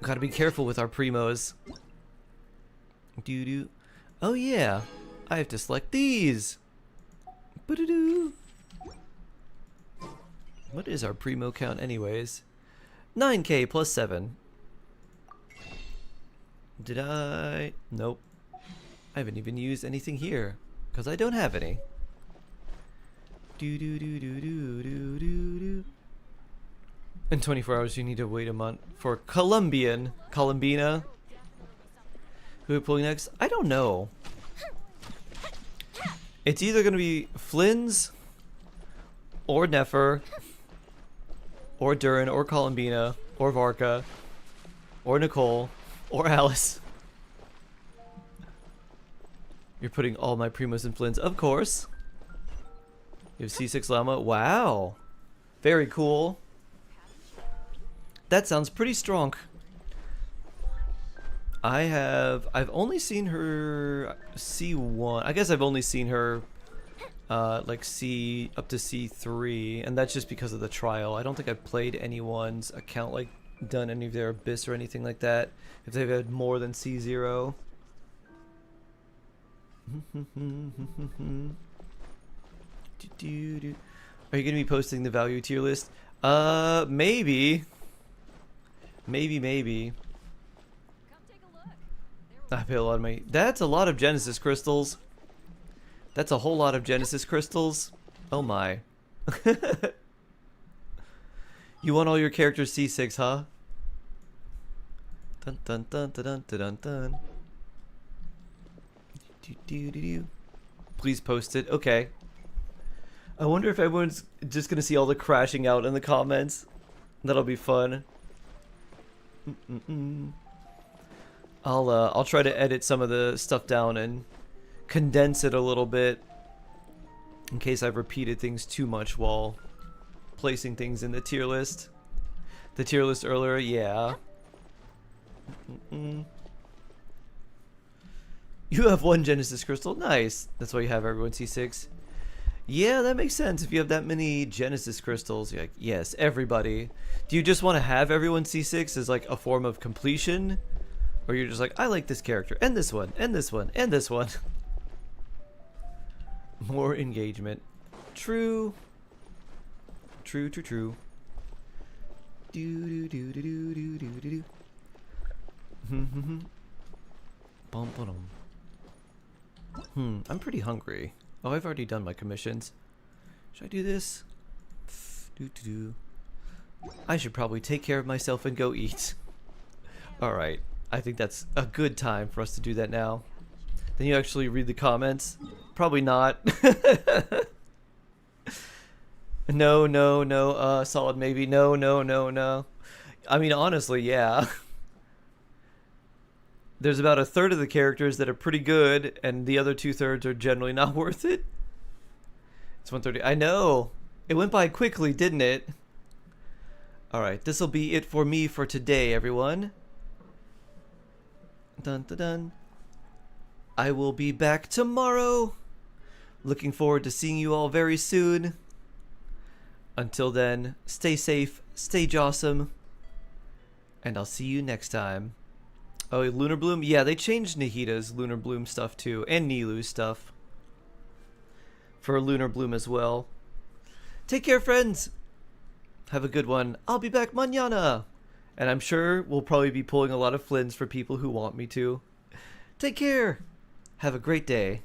Gotta be careful with our primos. Doo-doo. Oh yeah, I have to select these. Ba-doo-doo. What is our primo count anyways? 9k plus 7. Did I? Nope. I haven't even used anything here because I don't have any. In 24 hours you need to wait a month for Columbina. Who are we pulling next? I don't know. It's either gonna be Flynn's or Nefer or Durin or Columbina or Varka or Nicole or Alice. You're putting all my primos in Flynn's, of course. You have C6 Llama. Wow. Very cool. That sounds pretty strong. I've only seen her C1. I guess I've only seen her like C up to C3, and that's just because of the trial. I don't think I've played anyone's account, like done any of their Abyss or anything like that, if they've had more than C0. Are you gonna be posting the value tier list? Maybe. I pay a lot of money. That's a lot of Genesis crystals. That's a whole lot of Genesis crystals. Oh my. You want all your characters C6, huh? Dun dun dun dun dun dun dun. Please post it. Okay. I wonder if everyone's just gonna see all the crashing out in the comments. That'll be fun. I'll try to edit some of the stuff down and condense it a little bit in case I've repeated things too much while placing things in the tier list. The tier list earlier, yeah. You have 1 Genesis crystal, nice. That's why you have everyone C6. Yeah, that makes sense. If you have that many Genesis crystals, you're like, yes, everybody. Do you just want to have everyone C6 as like a form of completion? Or you're just like, I like this character, and this one, and this one, and this one. More engagement. True. True, true, true. Do do do do do do do do. Bum bum. I'm pretty hungry. Oh, I've already done my commissions. Should I do this? Do do do. I should probably take care of myself and go eat. All right. I think that's a good time for us to do that now. Then you actually read the comments? Probably not. No, no, no, solid maybe. No, no, no, no. I mean, honestly, yeah. There's about a third of the characters that are pretty good, and the other 2/3 are generally not worth it. It's 1:30. I know. It went by quickly, didn't it? Alright, this'll be it for me for today, everyone. Dun dun dun. I will be back tomorrow. Looking forward to seeing you all very soon. Until then, stay safe, stay jawsome, and I'll see you next time. Oh, Lunar Bloom? Yeah, they changed Nahita's Lunar Bloom stuff too, and Nilu's stuff. For Lunar Bloom as well. Take care, friends. Have a good one. I'll be back mañana. And I'm sure we'll probably be pulling a lot of Flins for people who want me to. Take care. Have a great day.